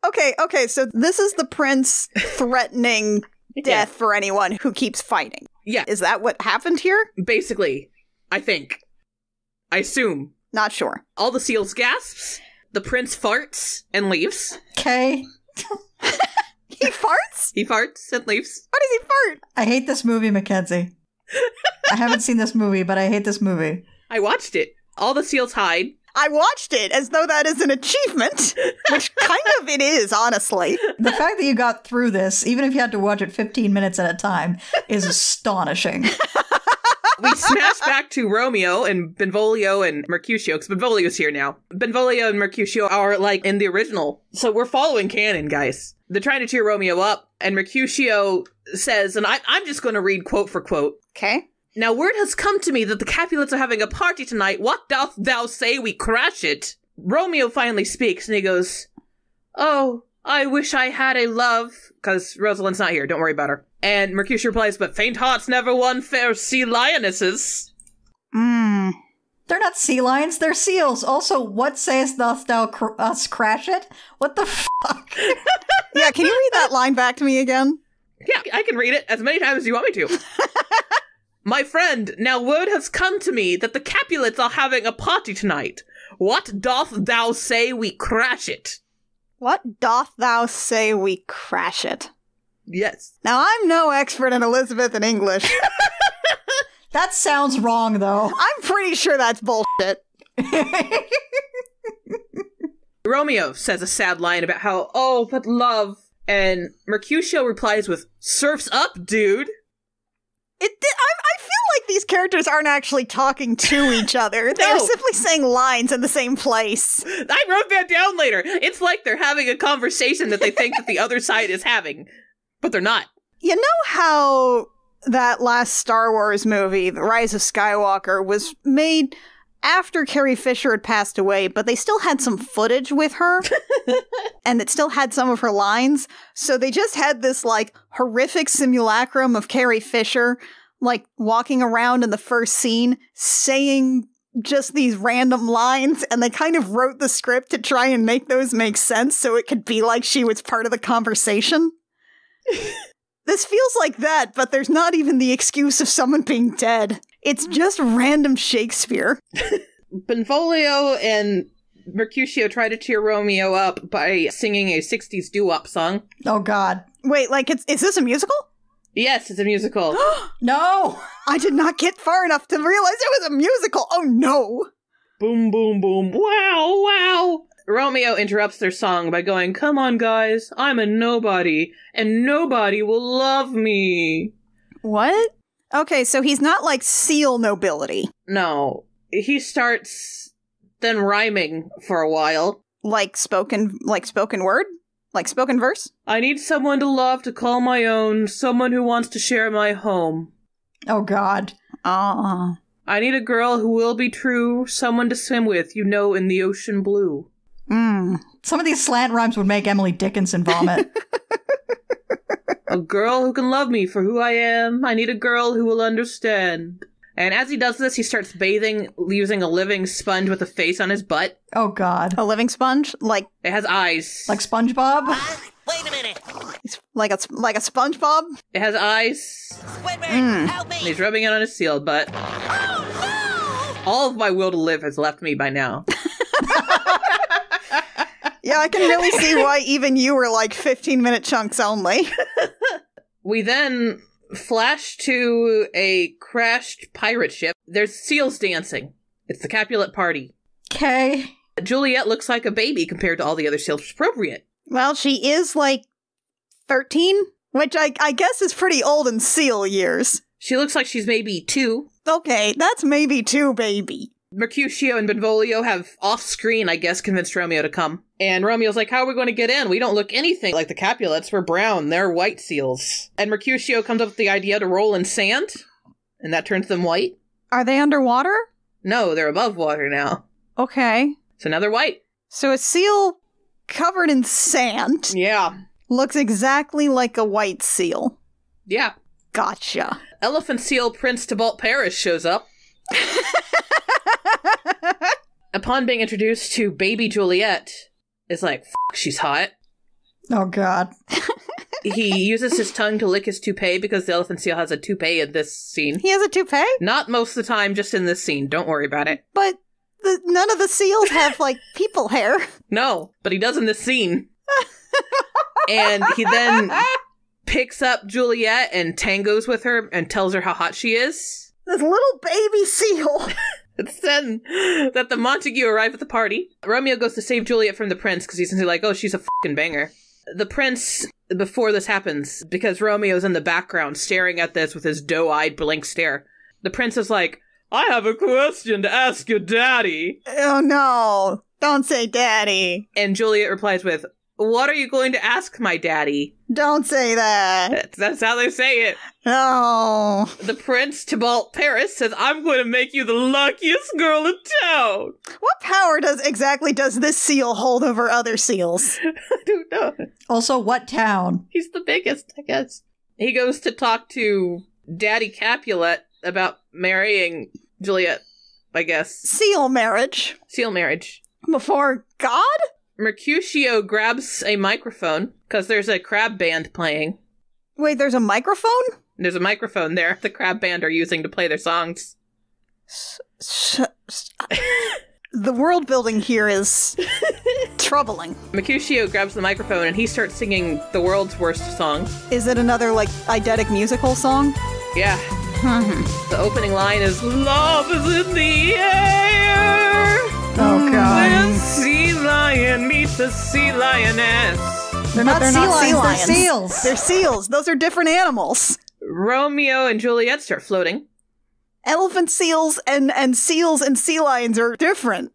Okay, so this is the prince threatening death for anyone who keeps fighting. Yeah. Is that what happened here? Basically, I think. I assume. Not sure. All the seals gasps, the prince farts and leaves. Okay. He farts? He farts and leaves. Why does he fart? I hate this movie, Mackenzie. I haven't seen this movie, but I hate this movie. I watched it. All the seals hide. I watched it as though that is an achievement, which kind of it is, honestly. The fact that you got through this, even if you had to watch it 15 minutes at a time, is astonishing. We smash back to Romeo and Benvolio and Mercutio, because Benvolio's here now. Benvolio and Mercutio are, like, in the original. So we're following canon, guys. They're trying to cheer Romeo up, and Mercutio says, and I'm just going to read quote for quote. Okay. Now word has come to me that the Capulets are having a party tonight. What doth thou say we crash it? Romeo finally speaks, and he goes, oh, I wish I had a love, because Rosalind's not here, don't worry about her. And Mercutio replies, but faint hearts never won fair sea lionesses. They're not sea lions, they're seals. Also, what sayest doth thou us crash it? What the fuck? Yeah, can you read that line back to me again? Yeah, I can read it as many times as you want me to. My friend, now word has come to me that the Capulets are having a party tonight. What doth thou say we crash it? What doth thou say we crash it? Yes. Now, I'm no expert in Elizabethan English. That sounds wrong, though. I'm pretty sure that's bullshit. Romeo says a sad line about how, oh, but love. And Mercutio replies with, surf's up, dude. I feel like these characters aren't actually talking to each other. They're simply saying lines in the same place. I wrote that down later. It's like they're having a conversation that they think that the other side is having, but they're not. You know how that last Star Wars movie, The Rise of Skywalker, was made after Carrie Fisher had passed away, but they still had some footage with her, and it still had some of her lines. So they just had this, like, horrific simulacrum of Carrie Fisher, like, walking around in the first scene, saying just these random lines, and they kind of wrote the script to try and make those make sense so it could be like she was part of the conversation. This feels like that, but there's not even the excuse of someone being dead. It's just random Shakespeare. Benvolio and Mercutio try to cheer Romeo up by singing a 60s doo-wop song. Oh, God. Wait, like, is this a musical? Yes, it's a musical. No! I did not get far enough to realize it was a musical. Oh, no. Boom, boom, boom. Wow, wow. Romeo interrupts their song by going, come on, guys. I'm a nobody, and nobody will love me. What? Okay, so he's not like seal nobility. No. He starts then rhyming for a while. Like spoken word? Like spoken verse? I need someone to love, to call my own, someone who wants to share my home. Oh, God. Aw. I need a girl who will be true, someone to swim with, in the ocean blue. Some of these slant rhymes would make Emily Dickinson vomit. A girl who can love me for who I am. I need a girl who will understand. And as he does this, he starts bathing using a living sponge with a face on his butt. Oh, God. A living sponge? Like... It has eyes. Like SpongeBob? Wait a minute. It's like a SpongeBob? It has eyes. Squidward, help me. And he's rubbing it on his sealed butt. Oh, no! All of my will to live has left me by now. Yeah, I can really see why even you were like 15-minute chunks only. We then flash to a crashed pirate ship. There's seals dancing. It's the Capulet party. Okay. Juliet looks like a baby compared to all the other seals, which is appropriate. Well, she is like 13, which I guess is pretty old in seal years. She looks like she's maybe 2. Okay, that's maybe 2, baby. Mercutio and Benvolio have off-screen, I guess, convinced Romeo to come. And Romeo's like, how are we going to get in? We don't look anything like the Capulets. We're brown. They're white seals. And Mercutio comes up with the idea to roll in sand, and that turns them white. Are they underwater? No, they're above water now. Okay. So now they're white. So a seal covered in sand Yeah. looks exactly like a white seal. Yeah. Gotcha. Elephant seal Prince Tybalt Paris shows up. Upon being introduced to baby Juliet, is like, f***, she's hot. Oh, God. He uses his tongue to lick his toupee because the elephant seal has a toupee in this scene. He has a toupee? Not most of the time, just in this scene. Don't worry about it. But none of the seals have, like, people hair. No, but he does in this scene. And he then picks up Juliet and tangos with her and tells her how hot she is. This little baby seal. It's then that the Montague arrive at the party. Romeo goes to save Juliet from the prince because he's like, oh, she's a fucking banger. The prince, before this happens, because Romeo's in the background staring at this with his doe-eyed blank stare, the prince is like, I have a question to ask your daddy. Oh no, don't say daddy. And Juliet replies with, what are you going to ask my daddy? Don't say that. That's how they say it. No. The Prince Tybalt Paris says, I'm going to make you the luckiest girl in town. What power exactly does this seal hold over other seals? I don't know. Also, what town? He's the biggest, I guess. He goes to talk to Daddy Capulet about marrying Juliet, I guess. Seal marriage. Seal marriage. Before God? Mercutio grabs a microphone, because there's a crab band playing. Wait, there's a microphone? There's a microphone there the crab band are using to play their songs. The world building here is troubling. Mercutio grabs the microphone and he starts singing the world's worst song. Is it another, like, eidetic musical song? Yeah. The opening line is, love is in the air. Oh, God. When sea lion meets a sea lioness. They're not sea lions, they're seals. They're seals. Those are different animals. Romeo and Juliet start floating. Elephant seals and seals and sea lions are different.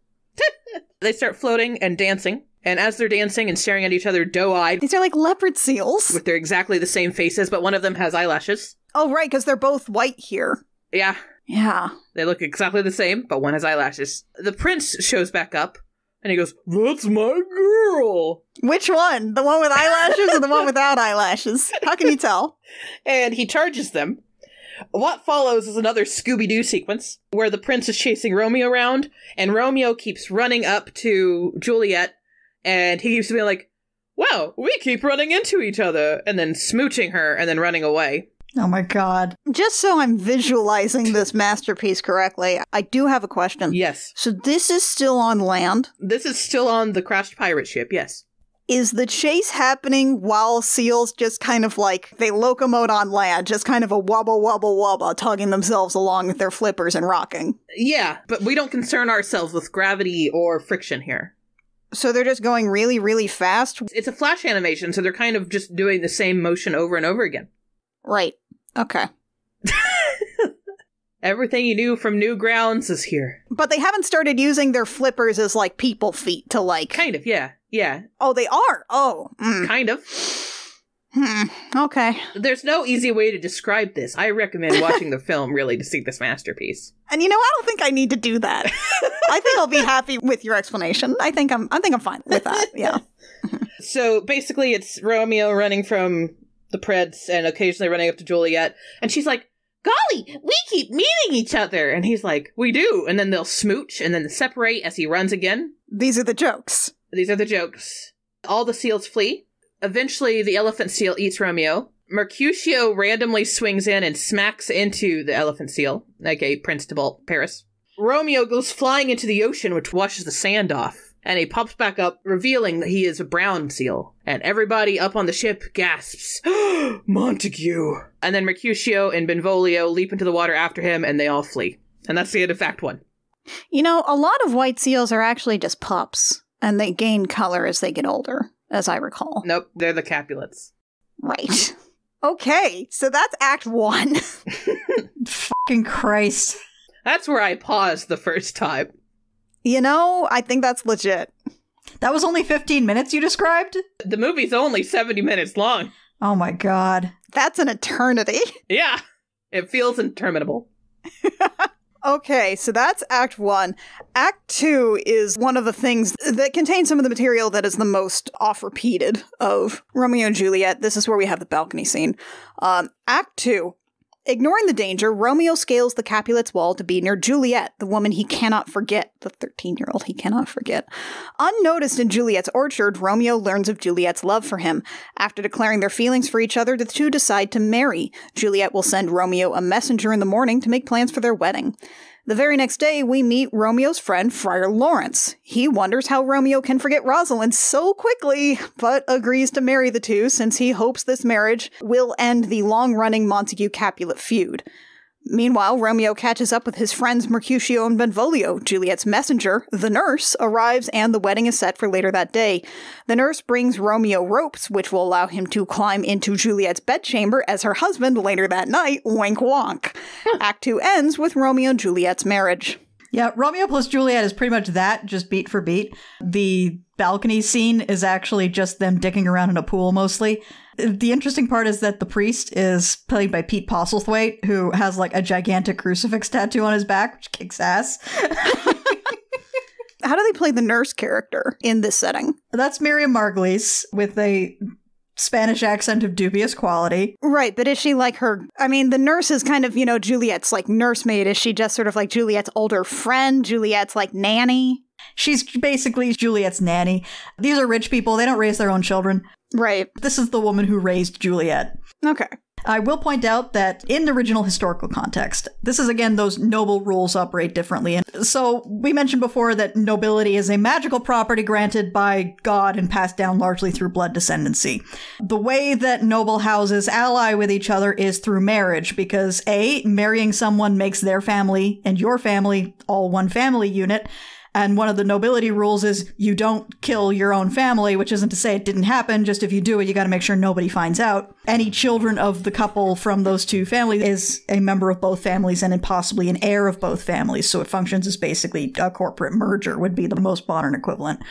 They start floating and dancing. And as they're dancing and staring at each other doe-eyed, These are like leopard seals. with their exactly the same faces, but one of them has eyelashes. Oh, right, because they're both white here. Yeah. Yeah. They look exactly the same, but one has eyelashes. The prince shows back up, and he goes, that's my girl! Which one? The one with eyelashes or the one without eyelashes? How can you tell? And he charges them. What follows is another Scooby-Doo sequence, where the prince is chasing Romeo around, and Romeo keeps running up to Juliet, and he keeps being like, wow, we keep running into each other, and then smooching her, and then running away. Oh, my God. Just so I'm visualizing this masterpiece correctly, I do have a question. Yes. So this is still on land? This is still on the crashed pirate ship, yes. Is the chase happening while seals just kind of like, they locomote on land, just kind of a wubba wubba wubba, tugging themselves along with their flippers and rocking? Yeah, but we don't concern ourselves with gravity or friction here. So they're just going really, really fast? It's a flash animation, so they're kind of just doing the same motion over and over again. Right. Okay. Everything you knew from Newgrounds is here. But they haven't started using their flippers as, like, people feet to, like... Kind of, yeah. Yeah. Oh, they are? Oh. Kind of. Okay. There's no easy way to describe this. I recommend watching the film, really, to see this masterpiece. And I don't think I need to do that. I think I'll be happy with your explanation. I think I'm fine with that, yeah. So, basically, it's Romeo running from the Preds and occasionally running up to Juliet. And she's like, golly, we keep meeting each other. And he's like, we do. And then they'll smooch and then separate as he runs again. These are the jokes. These are the jokes. All the seals flee. Eventually, the elephant seal eats Romeo. Mercutio randomly swings in and smacks into the elephant seal, aka Prince Tybalt Paris. Romeo goes flying into the ocean, which washes the sand off. And he pops back up, revealing that he is a brown seal. And everybody up on the ship gasps, Montague! And then Mercutio and Benvolio leap into the water after him, and they all flee. And that's the end of Act 1. A lot of white seals are actually just pups, and they gain color as they get older, as I recall. Nope, they're the Capulets. Right. Okay, so that's Act 1. Fucking Christ. That's where I paused the first time. I think that's legit. That was only 15 minutes you described? The movie's only 70 minutes long. Oh my god. That's an eternity. Yeah, it feels interminable. Okay, so that's Act 1. Act 2 is one of the things that contains some of the material that is the most off-repeated of Romeo and Juliet. This is where we have the balcony scene. Act 2. Ignoring the danger, Romeo scales the Capulet's wall to be near Juliet, the woman he cannot forget, the 13-year-old he cannot forget. Unnoticed in Juliet's orchard, Romeo learns of Juliet's love for him. After declaring their feelings for each other, the two decide to marry. Juliet will send Romeo a messenger in the morning to make plans for their wedding. The very next day, we meet Romeo's friend, Friar Lawrence. He wonders how Romeo can forget Rosalind so quickly, but agrees to marry the two since he hopes this marriage will end the long-running Montague-Capulet feud. Meanwhile, Romeo catches up with his friends Mercutio and Benvolio. Juliet's messenger, the nurse, arrives and the wedding is set for later that day. The nurse brings Romeo ropes, which will allow him to climb into Juliet's bedchamber as her husband later that night, wink wonk. Act 2 ends with Romeo and Juliet's marriage. Yeah, Romeo plus Juliet is pretty much that, just beat for beat. The balcony scene is actually just them dicking around in a pool mostly. The interesting part is that the priest is played by Pete Postlethwaite, who has like a gigantic crucifix tattoo on his back, which kicks ass. How do they play the nurse character in this setting? That's Miriam Margolyes with a Spanish accent of dubious quality. Right, but is she like her... I mean, the nurse is kind of, Juliet's like nursemaid. Is she just sort of like Juliet's older friend? Juliet's like nanny? She's basically Juliet's nanny. These are rich people. They don't raise their own children. Right. This is the woman who raised Juliet. Okay. I will point out that in the original historical context, this is again, those noble rules operate differently. And so we mentioned before that nobility is a magical property granted by God and passed down largely through blood descendancy. The way that noble houses ally with each other is through marriage, because A, marrying someone makes their family and your family all one family unit. And one of the nobility rules is you don't kill your own family, which isn't to say it didn't happen, just if you do it, you got to make sure nobody finds out. Any children of the couple from those two families is a member of both families and possibly an heir of both families. So it functions as basically a corporate merger would be the most modern equivalent.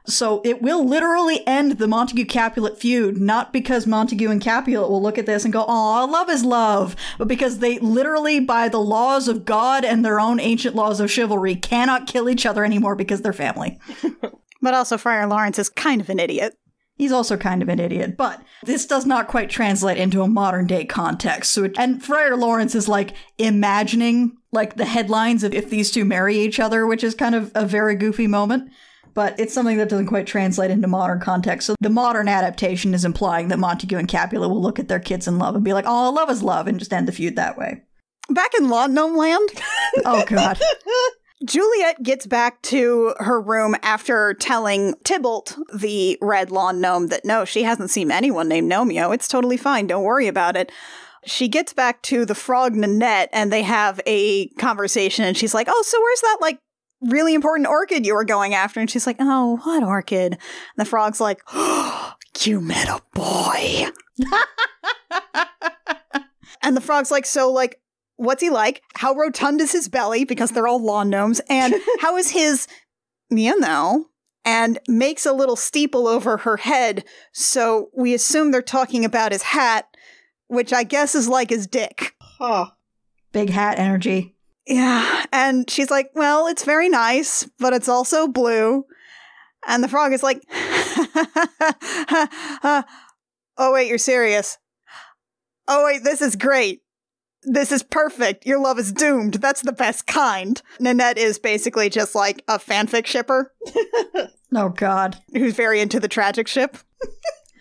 So it will literally end the Montague-Capulet feud, not because Montague and Capulet will look at this and go, aw, love is love, but because they literally, by the laws of God and their own ancient laws of chivalry, cannot kill each other anymore because they're family. But also Friar Lawrence is kind of an idiot. He's also kind of an idiot, but this does not quite translate into a modern day context. And Friar Lawrence is like imagining like the headlines of if these two marry each other, which is kind of a very goofy moment. But it's something that doesn't quite translate into modern context. So the modern adaptation is implying that Montague and Capulet will look at their kids in love and be like, oh, love is love, and just end the feud that way. Back in Lawn Gnome Land? Oh, God. Juliet gets back to her room after telling Tybalt, the red lawn gnome, that no, she hasn't seen anyone named Gnomeo. It's totally fine. Don't worry about it. She gets back to the frog Nanette, and they have a conversation, and she's like, oh, so where's that, like, really important orchid you were going after? And she's like, oh, what orchid? And the frog's like, oh, you met a boy. And the frog's like, so, like, what's he like? How rotund is his belly? Because they're all lawn gnomes. And how is his, and makes a little steeple over her head. So we assume they're talking about his hat, which I guess is like his dick. Huh. Big hat energy. Yeah. And she's like, well, it's very nice, but it's also blue. And the frog is like, oh, wait, you're serious. Oh, wait, this is great. This is perfect. Your love is doomed. That's the best kind. Nanette is basically just like a fanfic shipper. Oh, God. Who's very into the tragic ship.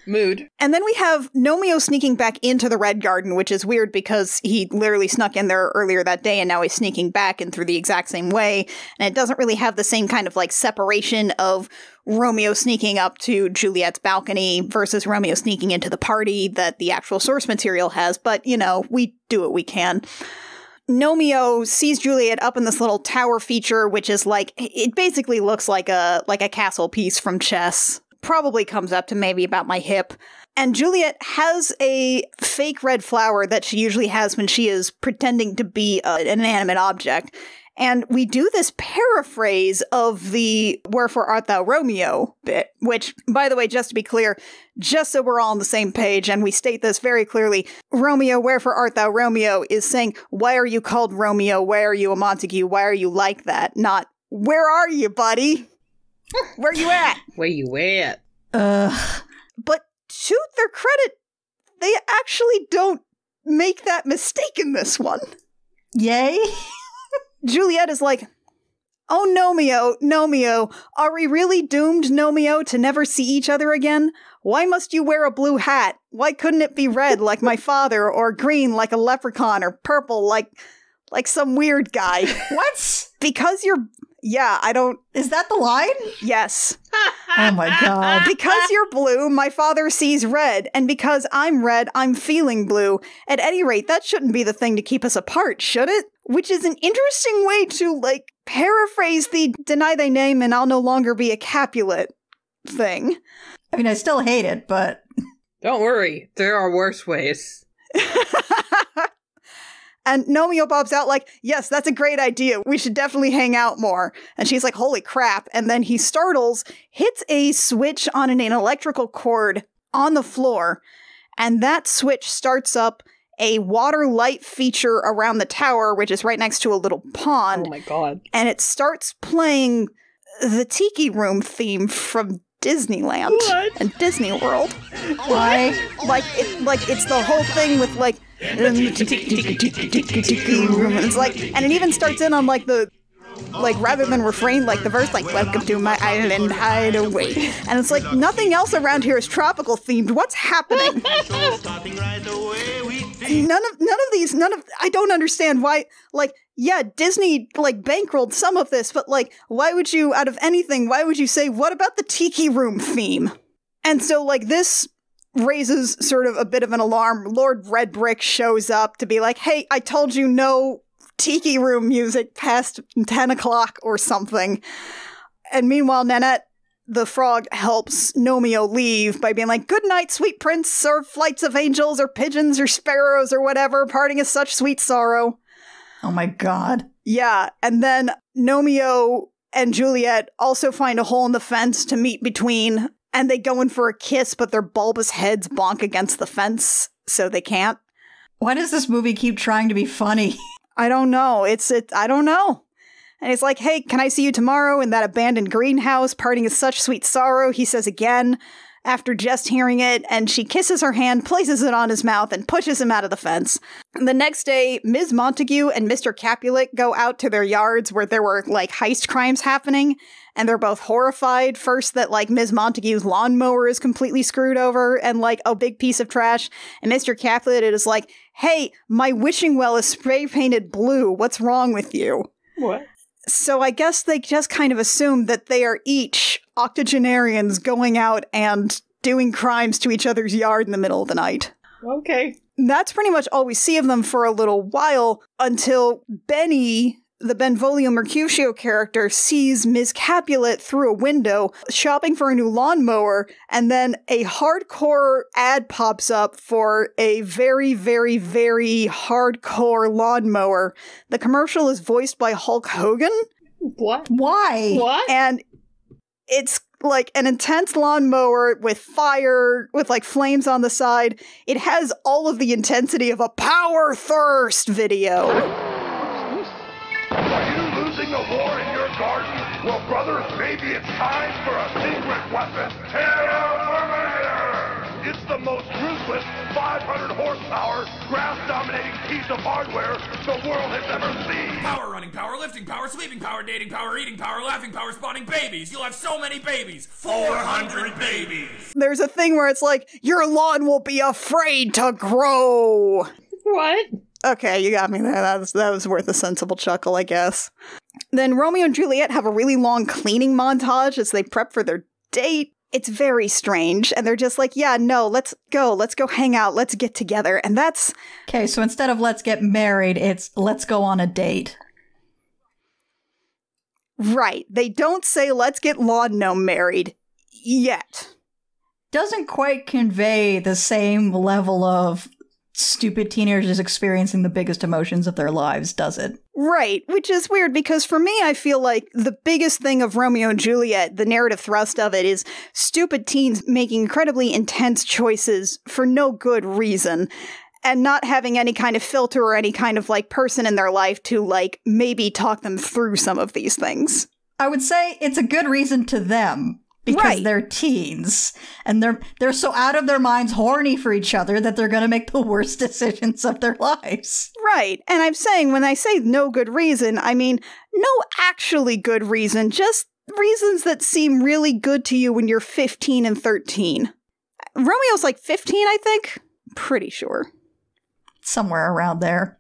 Mood. And then we have Gnomeo sneaking back into the Red Garden, which is weird because he literally snuck in there earlier that day and now he's sneaking back in through the exact same way. And it doesn't really have the same kind of like separation of Romeo sneaking up to Juliet's balcony versus Romeo sneaking into the party that the actual source material has. But, we do what we can. Gnomeo sees Juliet up in this little tower feature, which is like, it basically looks like a castle piece from chess. Probably comes up to maybe about my hip. And Juliet has a fake red flower that she usually has when she is pretending to be an inanimate object. And we do this paraphrase of the Wherefore Art Thou Romeo bit, which, by the way, just to be clear, just so we're all on the same page, and we state this very clearly, Romeo, wherefore art thou Romeo, is saying, why are you called Romeo? Why are you a Montague? Why are you like that? Not, where are you, buddy? Where you at? Where you at? But to their credit, they actually don't make that mistake in this one. Yay? Juliet is like, oh, Gnomeo, are we really doomed, Gnomeo, to never see each other again? Why must you wear a blue hat? Why couldn't it be red like my father, or green like a leprechaun, or purple like some weird guy? What? Because you're... Yeah, I don't... Is that the line? Yes. Oh my God. Because you're blue, my father sees red, and because I'm red, I'm feeling blue. At any rate, that shouldn't be the thing to keep us apart, should it? Which is an interesting way to, paraphrase the deny thy name and I'll no longer be a Capulet thing. I mean, I still hate it, but... Don't worry, there are worse ways. And Gnomeo bobs out like, yes, that's a great idea. We should definitely hang out more. And she's like, holy crap. And then he startles, hits a switch on an electrical cord on the floor. And that switch starts up a water light feature around the tower, which is right next to a little pond. Oh my God. And it starts playing the Tiki Room theme from Disneyland and Disney World. Why? It's the whole thing with and it's and it even starts in on rather than refrain, the verse, welcome to my island hideaway. And it's nothing else around here is tropical themed. What's happening? I don't understand why, yeah, Disney, bankrolled some of this, but, why would you, out of anything, why would you say, what about the Tiki Room theme? And so, this raises sort of a bit of an alarm. Lord Redbrick shows up to be like, hey, I told you no Tiki Room music past 10 o'clock or something. And meanwhile, Nanette, the frog, helps Gnomeo leave by being like, good night, sweet prince, or flights of angels, or pigeons, or sparrows, or whatever. Parting is such sweet sorrow. Oh my God. Yeah, and then Gnomeo and Juliet also find a hole in the fence to meet between, and they go in for a kiss, but their bulbous heads bonk against the fence, so they can't. Why does this movie keep trying to be funny? I don't know. I don't know. And he's like, hey, can I see you tomorrow in that abandoned greenhouse? Parting is such sweet sorrow, he says again, after just hearing it, and she kisses her hand, places it on his mouth, and pushes him out of the fence. The next day, Ms. Montague and Mr. Capulet go out to their yards where there were, heist crimes happening, and they're both horrified, first that, Ms. Montague's lawnmower is completely screwed over, and, a big piece of trash, and Mr. Capulet is like, hey, my wishing well is spray-painted blue, what's wrong with you? What? So I guess they just kind of assume that they are each octogenarians going out and doing crimes to each other's yard in the middle of the night. Okay. That's pretty much all we see of them for a little while until Benny the Benvolio Mercutio character sees Ms. Capulet through a window shopping for a new lawnmower, and then a hardcore ad pops up for a very, very, very hardcore lawnmower. The commercial is voiced by Hulk Hogan. What? Why? What? And it's like an intense lawnmower with fire, with like flames on the side. It has all of the intensity of a power thirst video. Are you losing a war in your garden? Well, brother, maybe it's time for a secret weapon. Terminator! It's the most ruthless 500 horsepower, grass-dominating piece of hardware the world has ever seen. Power, running power, lifting power, sleeping power, dating power, eating power, laughing power, spawning babies. You'll have so many babies. 400 babies. There's a thing where it's like, your lawn will be afraid to grow. What? Okay, you got me there. That was worth a sensible chuckle, I guess. Then Romeo and Juliet have a really long cleaning montage as they prep for their date. It's very strange, and they're just like, yeah, no, let's go hang out, let's get together, and that's... Okay, so instead of let's get married, it's let's go on a date. Right. They don't say let's get lawn gnome married yet. Doesn't quite convey the same level of stupid teenagers experiencing the biggest emotions of their lives, does it? Right, which is weird because for me, I feel like the biggest thing of Romeo and Juliet, the narrative thrust of it, is stupid teens making incredibly intense choices for no good reason and not having any kind of filter or any kind of like person in their life to like maybe talk them through some of these things. I would say it's a good reason to them. Because they're teens, and they're so out of their minds horny for each other that they're going to make the worst decisions of their lives. Right. And I'm saying, when I say no good reason, I mean no actually good reason, just reasons that seem really good to you when you're 15 and 13. Romeo's like 15, I think. Pretty sure. Somewhere around there.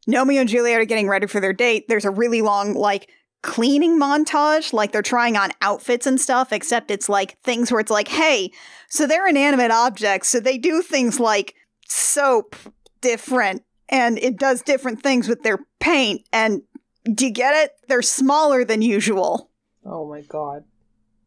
Gnomeo and Juliet are getting ready for their date. There's a really long, like, cleaning montage, like they're trying on outfits and stuff, except it's like things where it's like, hey, so they're inanimate objects, so they do things like soap different, and it does different things with their paint, and do you get it? They're smaller than usual. Oh my god.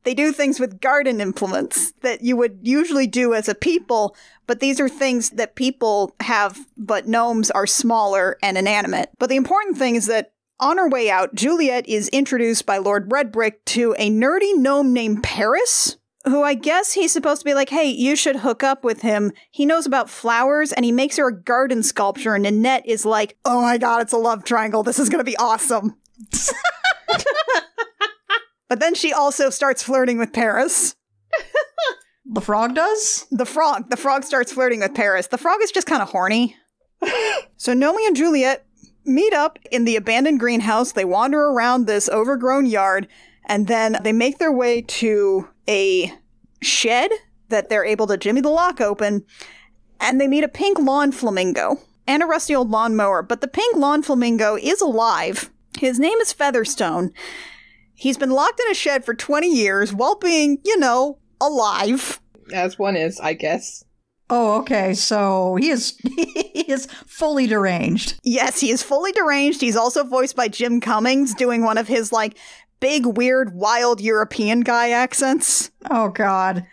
They do things with garden implements that you would usually do as a people, but these are things that people have, but gnomes are smaller and inanimate. But the important thing is that on her way out, Juliet is introduced by Lord Redbrick to a nerdy gnome named Paris, who I guess he's supposed to be like, hey, you should hook up with him. He knows about flowers, and he makes her a garden sculpture, and Nanette is like, oh my god, it's a love triangle. This is going to be awesome. But then she also starts flirting with Paris. The frog does? The frog starts flirting with Paris. The frog is just kind of horny. So Gnomeo and Juliet meet up in the abandoned greenhouse. They wander around this overgrown yard, and then they make their way to a shed that they're able to jimmy the lock open, and they meet a pink lawn flamingo and a rusty old lawnmower. But the pink lawn flamingo is alive. His name is Featherstone. He's been locked in a shed for 20 years while being, alive. As one is, I guess. Oh, okay, so he is fully deranged. Yes, he is fully deranged. He's also voiced by Jim Cummings, doing one of his, big, weird, wild European guy accents. Oh, God.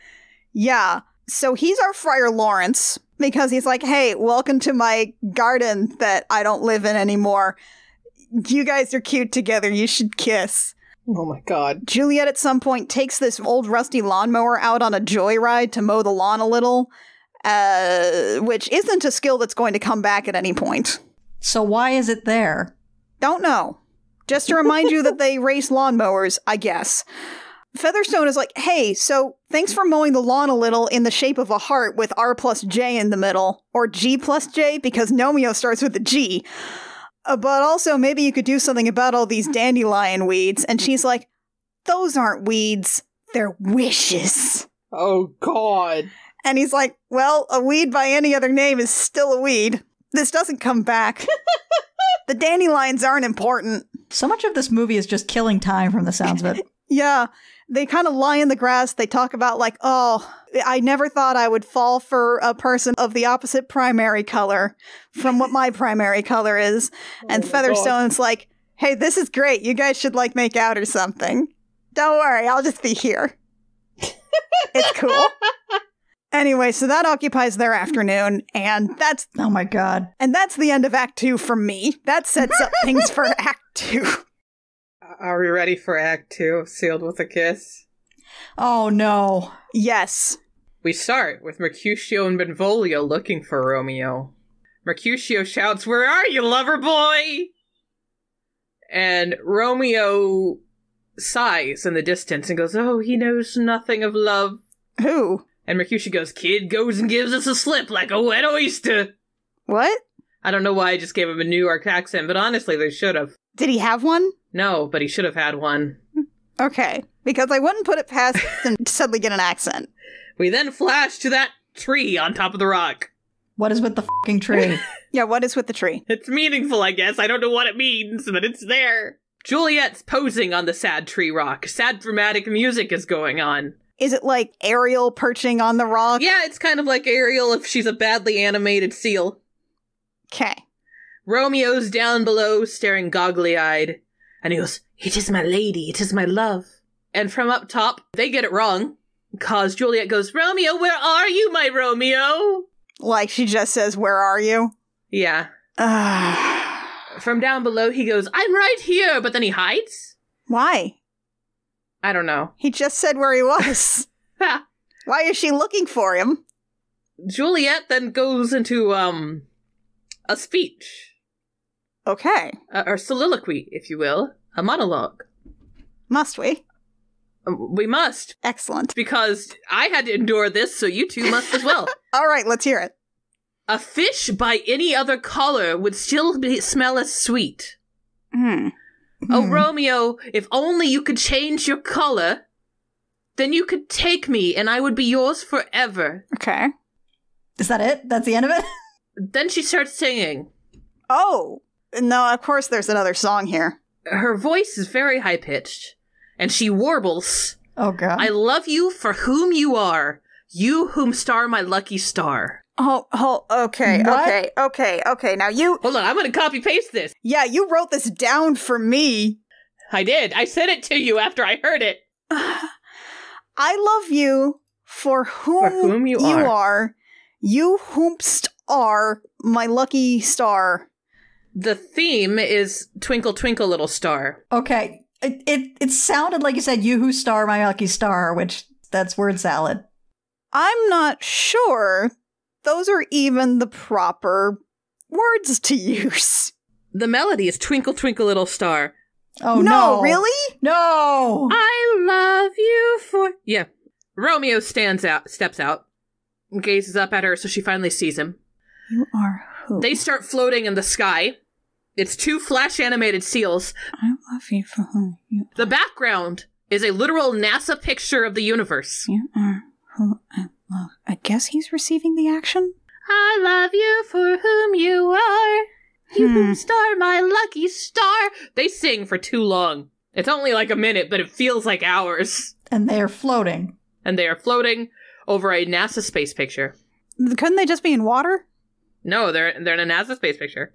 Yeah. So he's our Friar Lawrence, because he's like, hey, welcome to my garden that I don't live in anymore. You guys are cute together. You should kiss. Oh my god. Juliet at some point takes this old rusty lawnmower out on a joyride to mow the lawn a little. Which isn't a skill that's going to come back at any point. So why is it there? Don't know. Just to remind you that they race lawnmowers, I guess. Featherstone is like, hey, so thanks for mowing the lawn a little in the shape of a heart with R plus J in the middle. Or G plus J, because Gnomeo starts with a G. But also, maybe you could do something about all these dandelion weeds. And she's like, those aren't weeds. They're wishes. Oh, God. And he's like, well, a weed by any other name is still a weed. This doesn't come back. The dandelions aren't important. So much of this movie is just killing time from the sounds of it. Yeah. They kind of lie in the grass. They talk about oh, I never thought I would fall for a person of the opposite primary color from what my primary color is. And Featherstone's like, Hey, this is great. You guys should, like, make out or something. Don't worry, I'll just be here. It's cool. Anyway, so that occupies their afternoon, and that's... Oh my god. And that's the end of Act 2 for me. That sets up things for Act 2. Are we ready for Act 2, Sealed with a Kiss? Oh no. Yes. We start with Mercutio and Benvolio looking for Romeo. Mercutio shouts, "Where are you, lover boy?" And Romeo sighs in the distance and goes, "Oh, he knows nothing of love." Who? And Mercutio goes, "Kid goes and gives us a slip like a wet oyster." What? I don't know why I just gave him a New York accent, but honestly, they should have. Did he have one? No, but he should have had one. Okay, because I wouldn't put it past him to suddenly get an accent. We then flash to that tree on top of the rock. What is with the fucking tree? Yeah, what is with the tree? It's meaningful, I guess. I don't know what it means, but it's there. Juliet's posing on the sad tree rock. Sad dramatic music is going on. Is it like Ariel perching on the rock? Yeah, it's kind of like Ariel if she's a badly animated seal. Okay. Romeo's down below, staring goggly-eyed, and he goes, "It is my lady, it is my love." And from up top, they get it wrong, because Juliet goes, "Romeo, where are you, my Romeo?" Like she just says, "Where are you?" Yeah. From down below, he goes, "I'm right here," but then he hides? Why? I don't know. He just said where he was. Why is she looking for him? Juliet then goes into, a speech. Okay. Or soliloquy, if you will. A monologue. Must we? We must. Excellent. Because I had to endure this, so you two must as well. All right, let's hear it. "A fish by any other color would still smell as sweet. Oh, Romeo, if only you could change your color, then you could take me and I would be yours forever." Okay. Is that it? That's the end of it? Then she starts singing. Oh. No, of course there's another song here. Her voice is very high-pitched, and she warbles, Oh god. "I love you for whom you are, you whom star my lucky star." Okay, What? okay. Now you... Hold on, I'm gonna copy-paste this. Yeah, you wrote this down for me. I did. I sent it to you after I heard it. I love you for whom you are. You whomst are my lucky star. The theme is Twinkle Twinkle Little Star. Okay. It sounded like you said, "You who star my lucky star," which that's word salad. I'm not sure those are even the proper words to use. The melody is Twinkle Twinkle Little Star. Oh No, no. really? No. I love you for... Yeah. Romeo steps out, and gazes up at her so she finally sees him. You are who? They start floating in the sky. It's two flash animated seals. I love you for whom you The background is a literal NASA picture of the universe. You are who I love. I guess he's receiving the action? I love you for whom you are. You whom star my lucky star. They sing for too long. It's only like a minute, but it feels like hours. And they are floating. And they are floating over a NASA space picture. Couldn't they just be in water? No, they're in a NASA space picture.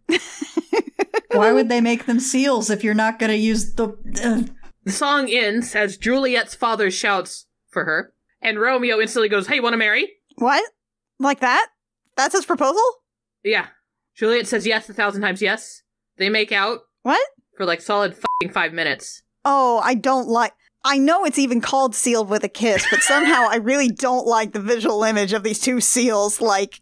Why would they make them seals if you're not going to use the... The song ends as Juliet's father shouts for her, and Romeo instantly goes, "Hey, want to marry?" What? Like that? That's his proposal? Yeah. Juliet says yes 1,000 times yes. They make out What? for like solid fucking 5 minutes. Oh, I don't like... I know it's even called Sealed with a Kiss, but somehow I really don't like the visual image of these two seals, like,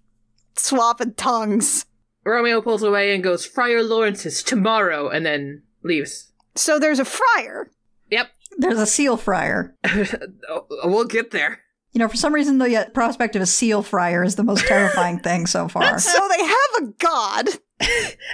swapping tongues. Romeo pulls away and goes, "Friar Lawrence's tomorrow," and then leaves. So there's a friar. Yep. There's a seal fryer. We'll get there. You know, for some reason, the prospect of a seal fryer is the most terrifying thing so far. So they have a god.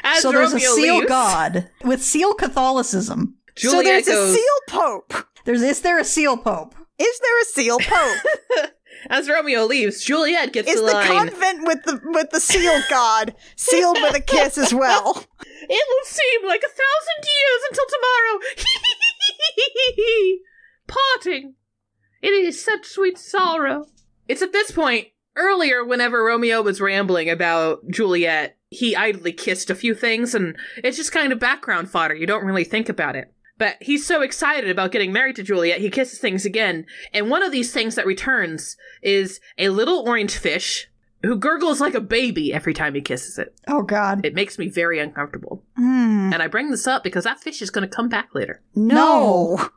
As So there's a Romeo seal leaves, god with seal Catholicism. So Juliet there's a goes, seal pope. Is there a seal pope? Is there a seal pope? as Romeo leaves, Juliet gets Is the the line, convent with the seal god sealed with a kiss as well? "It will seem like 1,000 years until tomorrow. Parting. It is such sweet sorrow." It's at this point, earlier whenever Romeo was rambling about Juliet He idly kissed a few things, and it's just kind of background fodder. You don't really think about it. But he's so excited about getting married to Juliet, he kisses things again. And one of these things that returns is a little orange fish who gurgles like a baby every time he kisses it. Oh, God. It makes me very uncomfortable. And I bring this up because that fish is going to come back later. No.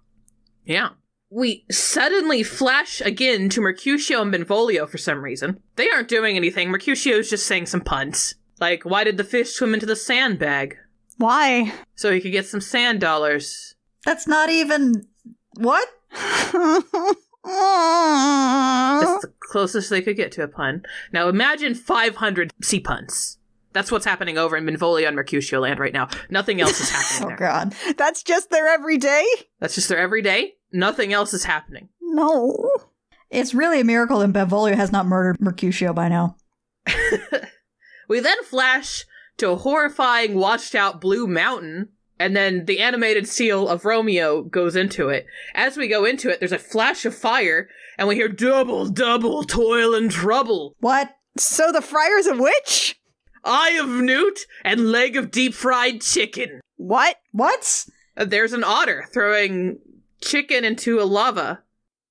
Yeah. We suddenly flash again to Mercutio and Benvolio for some reason. They aren't doing anything. Mercutio's just saying some puns. Like, why did the fish swim into the sandbag? Why? So he could get some sand dollars. That's not even... What? That's the closest they could get to a pun. Now imagine 500 sea puns. That's what's happening over in Benvolio and Mercutio land right now. Nothing else is happening there. God. That's just their everyday? That's just their everyday. Nothing else is happening. No. It's really a miracle that Benvolio has not murdered Mercutio by now. We then flash to a horrifying, washed-out blue mountain, and then the animated seal of Romeo goes into it. As we go into it, there's a flash of fire, and we hear double, double, toil and trouble. What? So the friar's a witch? Eye of newt and leg of deep-fried chicken. What? What? There's an otter throwing chicken into a lava.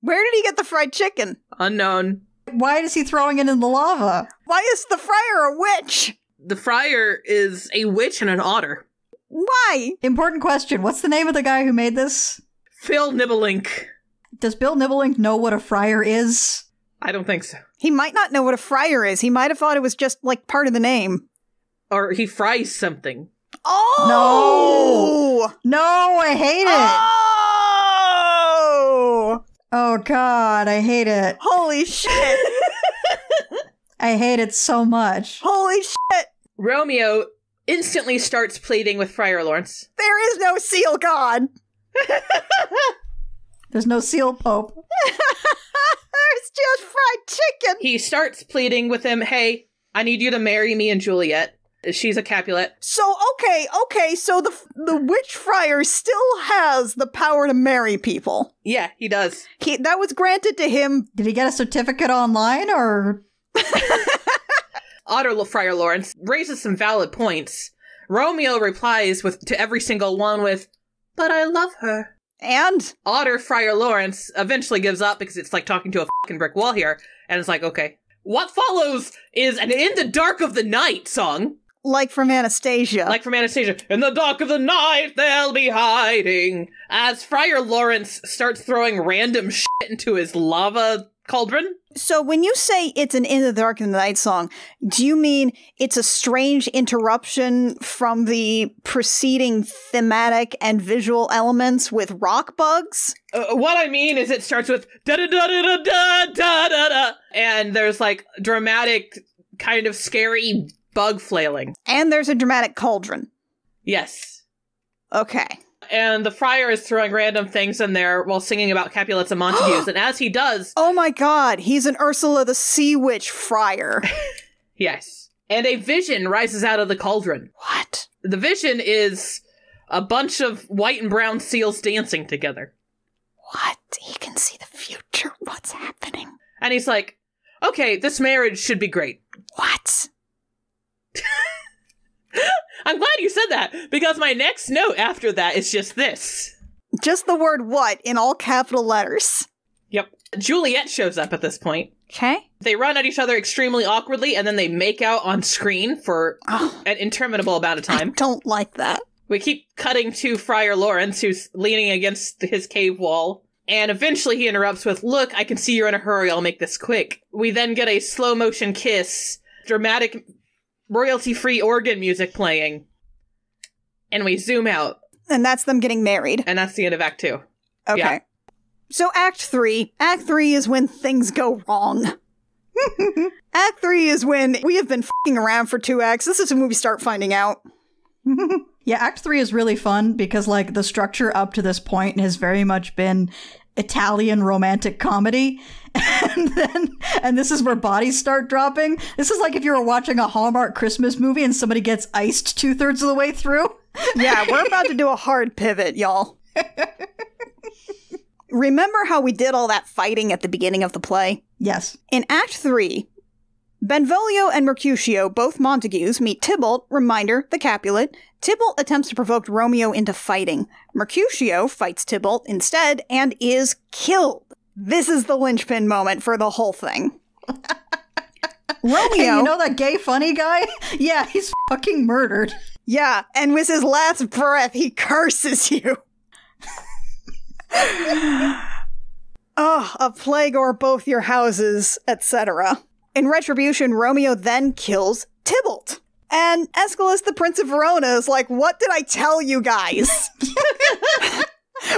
Where did he get the fried chicken? Unknown. Why is he throwing it in the lava? Why is the friar a witch? The friar is a witch and an otter. Why? Important question. What's the name of the guy who made this? Phil Nibblink. Does Bill Nibblink know what a friar is? I don't think so. He might not know what a friar is. He might have thought it was just, like, part of the name. Or he fries something. Oh! No, I hate it. Oh! Oh, God, I hate it. Holy shit! I hate it so much. Holy shit! Romeo instantly starts pleading with Friar Lawrence. There is no seal god! There's no seal pope. There's just fried chicken! He starts pleading with him, hey, I need you to marry me and Juliet. She's a Capulet. So, okay, so the witch friar still has the power to marry people. Yeah, he does. That was granted to him. Did he get a certificate online, or...? Otter Friar Lawrence raises some valid points. Romeo replies to every single one with, but I love her. And? Otter Friar Lawrence eventually gives up because it's like talking to a fucking brick wall here, and it's like, okay. What follows is an In the Dark of the Night song. Like from Anastasia. Like from Anastasia. In the dark of the night, they'll be hiding. As Friar Lawrence starts throwing random shit into his lava cauldron. So when you say it's an In the Dark of the Night song, do you mean it's a strange interruption from the preceding thematic and visual elements with rock bugs? What I mean is it starts with da-da-da-da-da-da-da-da, and there's like dramatic, kind of scary bug flailing. And there's a dramatic cauldron. Yes. Okay. And the friar is throwing random things in there while singing about Capulets and Montagues, and as he does... Oh my god, he's an Ursula the Sea Witch friar. Yes. And a vision rises out of the cauldron. What? The vision is a bunch of white and brown seals dancing together. What? He can see the future. What's happening? And he's like, okay, this marriage should be great. What? I'm glad you said that, because my next note after that is just this. Just the word what in all capital letters. Yep. Juliet shows up at this point. Okay. They run at each other extremely awkwardly, and then they make out on screen for an interminable amount of time. I don't like that. We keep cutting to Friar Lawrence, who's leaning against his cave wall. And eventually he interrupts with, look, I can see you're in a hurry, I'll make this quick. We then get a slow motion kiss, dramatic royalty-free organ music playing, and we zoom out. And that's them getting married. And that's the end of Act 2. Okay. Yeah. So Act 3. Act 3 is when things go wrong. Act 3 is when we have been f***ing around for 2 acts. This is when we start finding out. Yeah, Act 3 is really fun because, like, the structure up to this point has very much been Italian romantic comedy. And this is where bodies start dropping. This is like if you were watching a Hallmark Christmas movie and somebody gets iced 2/3 of the way through. Yeah, we're about to do a hard pivot, y'all. Remember how we did all that fighting at the beginning of the play? Yes. In Act 3, Benvolio and Mercutio, both Montagues, meet Tybalt, reminder, the Capulet. Tybalt attempts to provoke Romeo into fighting. Mercutio fights Tybalt instead and is killed. This is the linchpin moment for the whole thing. Romeo... Hey, you know that gay funny guy? Yeah, he's fucking murdered. Yeah, and with his last breath, he curses you. Oh, a plague o'er both your houses, etc. In retribution, Romeo then kills Tybalt. And Aeschylus, the Prince of Verona, is like, what did I tell you guys?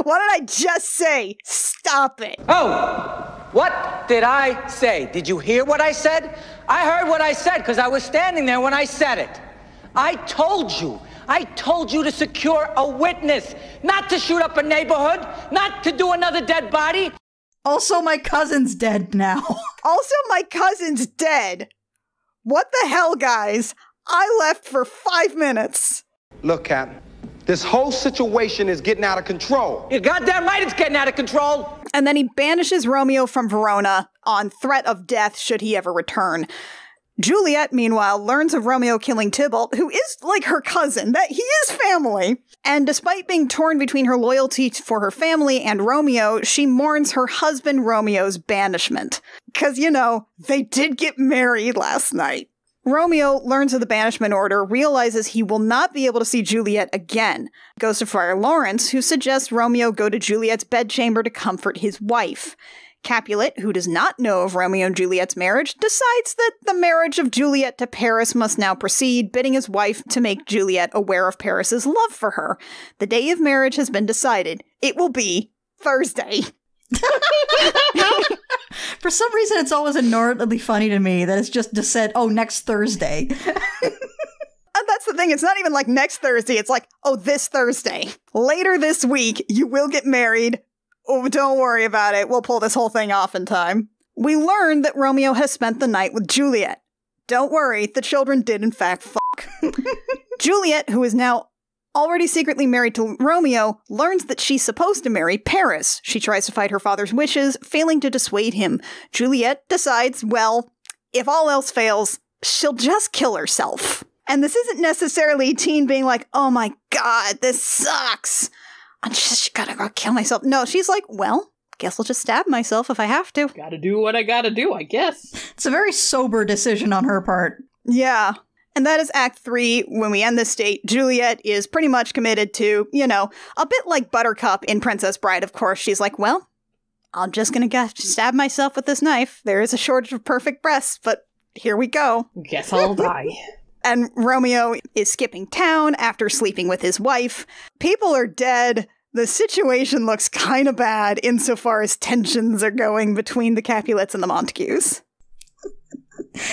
What did I just say? Stop it. Oh, what did I say? Did you hear what I said? I heard what I said because I was standing there when I said it. I told you to secure a witness, not to shoot up a neighborhood, not to do another dead body. Also, my cousin's dead now. Also, my cousin's dead. What the hell, guys? I left for 5 minutes. Look, Cap, this whole situation is getting out of control. You're goddamn right it's getting out of control. And then he banishes Romeo from Verona on threat of death should he ever return. Juliet, meanwhile, learns of Romeo killing Tybalt, who is like her cousin, that he is family. And despite being torn between her loyalty for her family and Romeo, she mourns her husband Romeo's banishment. Because, you know, they did get married last night. Romeo learns of the banishment order, realizes he will not be able to see Juliet again. Goes to Friar Lawrence, who suggests Romeo go to Juliet's bedchamber to comfort his wife. Capulet, who does not know of Romeo and Juliet's marriage, decides that the marriage of Juliet to Paris must now proceed, bidding his wife to make Juliet aware of Paris's love for her. The day of marriage has been decided. It will be Thursday. For some reason, it's always inordinately funny to me that it's just said, oh, next Thursday. And that's the thing, it's not even like next Thursday, it's like, oh, this Thursday. Later this week, you will get married. Oh, don't worry about it. We'll pull this whole thing off in time. We learn that Romeo has spent the night with Juliet. Don't worry, the children did in fact fuck. Juliet, who is now already secretly married to Romeo, learns that she's supposed to marry Paris. She tries to fight her father's wishes, failing to dissuade him. Juliet decides, well, if all else fails, she'll just kill herself. And this isn't necessarily a teen being like, oh my god, this sucks. I just gotta go kill myself. No, she's like, well, guess I'll just stab myself if I have to. Gotta do what I gotta do, I guess. It's a very sober decision on her part. Yeah. And that is Act 3. When we end this state, Juliet is pretty much committed to, you know, a bit like Buttercup in Princess Bride, of course. She's like, well, I'm just gonna stab myself with this knife. There is a shortage of perfect breasts, but here we go. Guess I'll die. And Romeo is skipping town after sleeping with his wife. People are dead. The situation looks kind of bad insofar as tensions are going between the Capulets and the Montagues.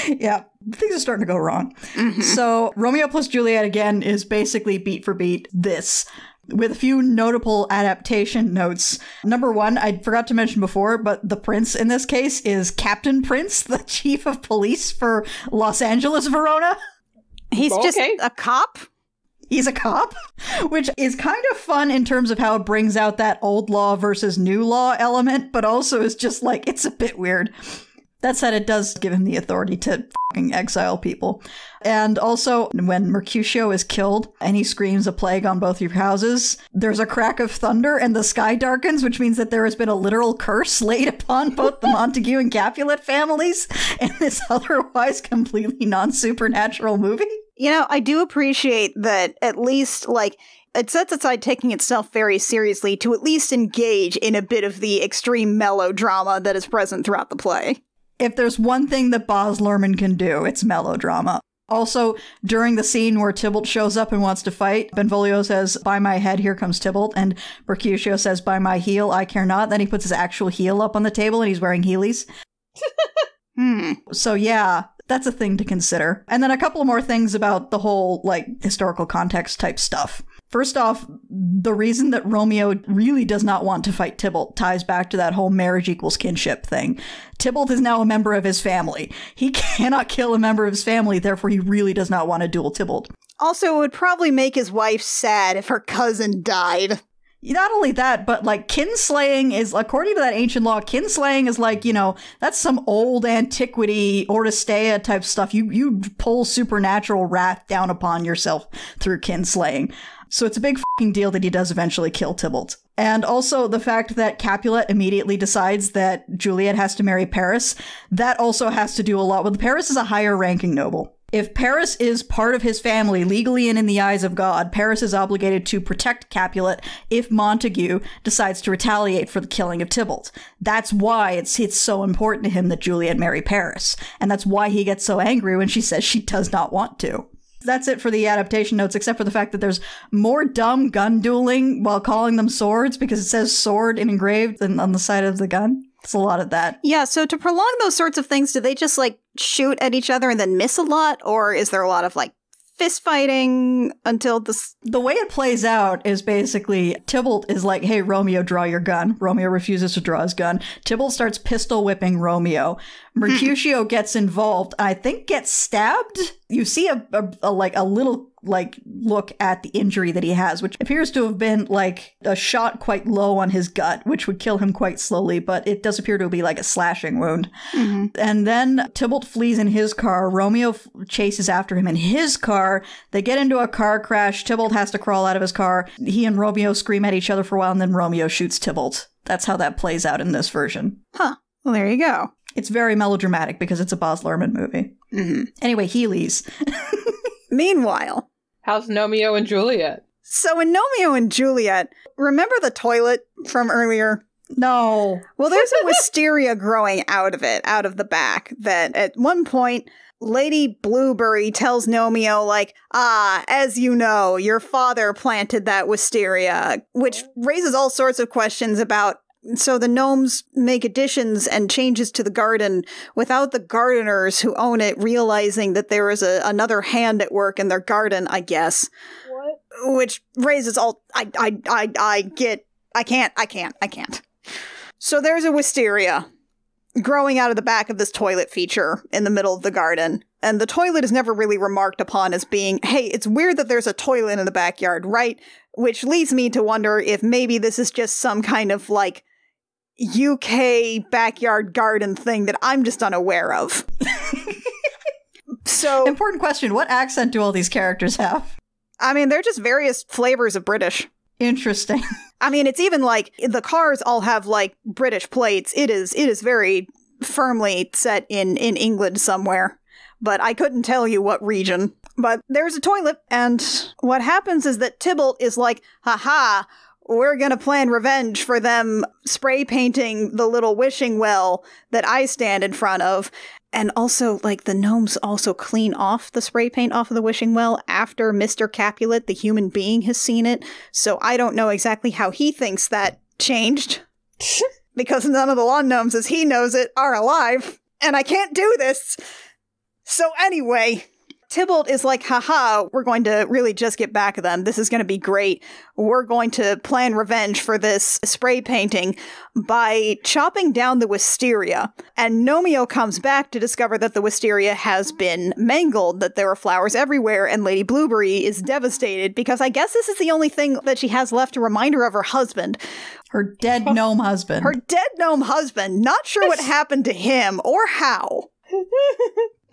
Yeah, things are starting to go wrong. Mm-hmm. So Romeo plus Juliet again is basically beat for beat this, with a few notable adaptation notes. Number one, I forgot to mention before, but the prince in this case is Captain Prince, the chief of police for Los Angeles, Verona. He's just a cop? He's a cop, which is kind of fun in terms of how it brings out that old law versus new law element, but also is just like, it's a bit weird. That said, it does give him the authority to fucking exile people. And also, when Mercutio is killed and he screams a plague on both your houses, there's a crack of thunder and the sky darkens, which means that there has been a literal curse laid upon both the Montague and Capulet families in this otherwise completely non-supernatural movie. You know, I do appreciate that at least, like, it sets aside taking itself very seriously to at least engage in a bit of the extreme melodrama that is present throughout the play. If there's one thing that Baz Luhrmann can do, it's melodrama. Also, during the scene where Tybalt shows up and wants to fight, Benvolio says, by my head, here comes Tybalt, and Mercutio says, by my heel, I care not. Then he puts his actual heel up on the table and he's wearing Heelys. So yeah, that's a thing to consider. And then a couple more things about the whole, like, historical context type stuff. First off, the reason that Romeo really does not want to fight Tybalt ties back to that whole marriage equals kinship thing. Tybalt is now a member of his family. He cannot kill a member of his family, therefore he really does not want to duel Tybalt. Also, it would probably make his wife sad if her cousin died. Not only that, but like kinslaying is, according to that ancient law, kinslaying is like, that's some old antiquity, Oresteia type stuff. You pull supernatural wrath down upon yourself through kinslaying. So it's a big fucking deal that he does eventually kill Tybalt. And also the fact that Capulet immediately decides that Juliet has to marry Paris, that also has to do a lot with Paris is a higher ranking noble. If Paris is part of his family, legally and in the eyes of God, Paris is obligated to protect Capulet if Montague decides to retaliate for the killing of Tybalt. That's why it's so important to him that Juliet marry Paris. And that's why he gets so angry when she says she does not want to. That's it for the adaptation notes, except for the fact that there's more dumb gun dueling while calling them swords because it says sword engraved on the side of the gun. It's a lot of that. Yeah, so to prolong those sorts of things, do they just, like, shoot at each other and then miss a lot? Or is there a lot of, like, fist fighting until this? The way it plays out is basically Tybalt is like, hey, Romeo, draw your gun. Romeo refuses to draw his gun. Tybalt starts pistol whipping Romeo. Mercutio gets involved, I think gets stabbed. You see a little look at the injury that he has, which appears to have been like a shot quite low on his gut, which would kill him quite slowly, but it does appear to be like a slashing wound. Mm-hmm. And then Tybalt flees in his car. Romeo chases after him in his car. They get into a car crash. Tybalt has to crawl out of his car. He and Romeo scream at each other for a while, and then Romeo shoots Tybalt. That's how that plays out in this version. Huh. Well, there you go. It's very melodramatic because it's a Baz Luhrmann movie. Mm-hmm. Anyway, Heelys. Meanwhile, how's Gnomeo and Juliet? So in Gnomeo and Juliet, remember the toilet from earlier? No. Well, there's a wisteria growing out of it, out of the back, that at one point, Lady Blueberry tells Gnomeo, like, as you know, your father planted that wisteria, which raises all sorts of questions about, so the gnomes make additions and changes to the garden without the gardeners who own it realizing that there is another hand at work in their garden, I guess. What? Which raises all, I can't. So there's a wisteria growing out of the back of this toilet feature in the middle of the garden. And the toilet is never really remarked upon as being, hey, it's weird that there's a toilet in the backyard, right? Which leads me to wonder if maybe this is just some kind of, like, UK backyard garden thing that I'm just unaware of. So, important question. What accent do all these characters have? I mean, they're just various flavors of British. Interesting. I mean, it's even like the cars all have like British plates. It is very firmly set in England somewhere, but I couldn't tell you what region. But there's a toilet, and what happens is that Tybalt is like, haha, we're gonna plan revenge for them spray painting the little wishing well that I stand in front of. And also, like, the gnomes also clean off the spray paint off of the wishing well after Mr. Capulet, the human being, has seen it. So I don't know exactly how he thinks that changed. Because none of the lawn gnomes, as he knows it, are alive. And I can't do this. So anyway, Tybalt is like, haha, we're going to really just get back at them. This is going to be great. We're going to plan revenge for this spray painting by chopping down the wisteria. And Gnomeo comes back to discover that the wisteria has been mangled, that there are flowers everywhere, and Lady Blueberry is devastated because I guess this is the only thing that she has left to remind her of her husband. Her dead gnome husband. Her dead gnome husband. Not sure what happened to him or how.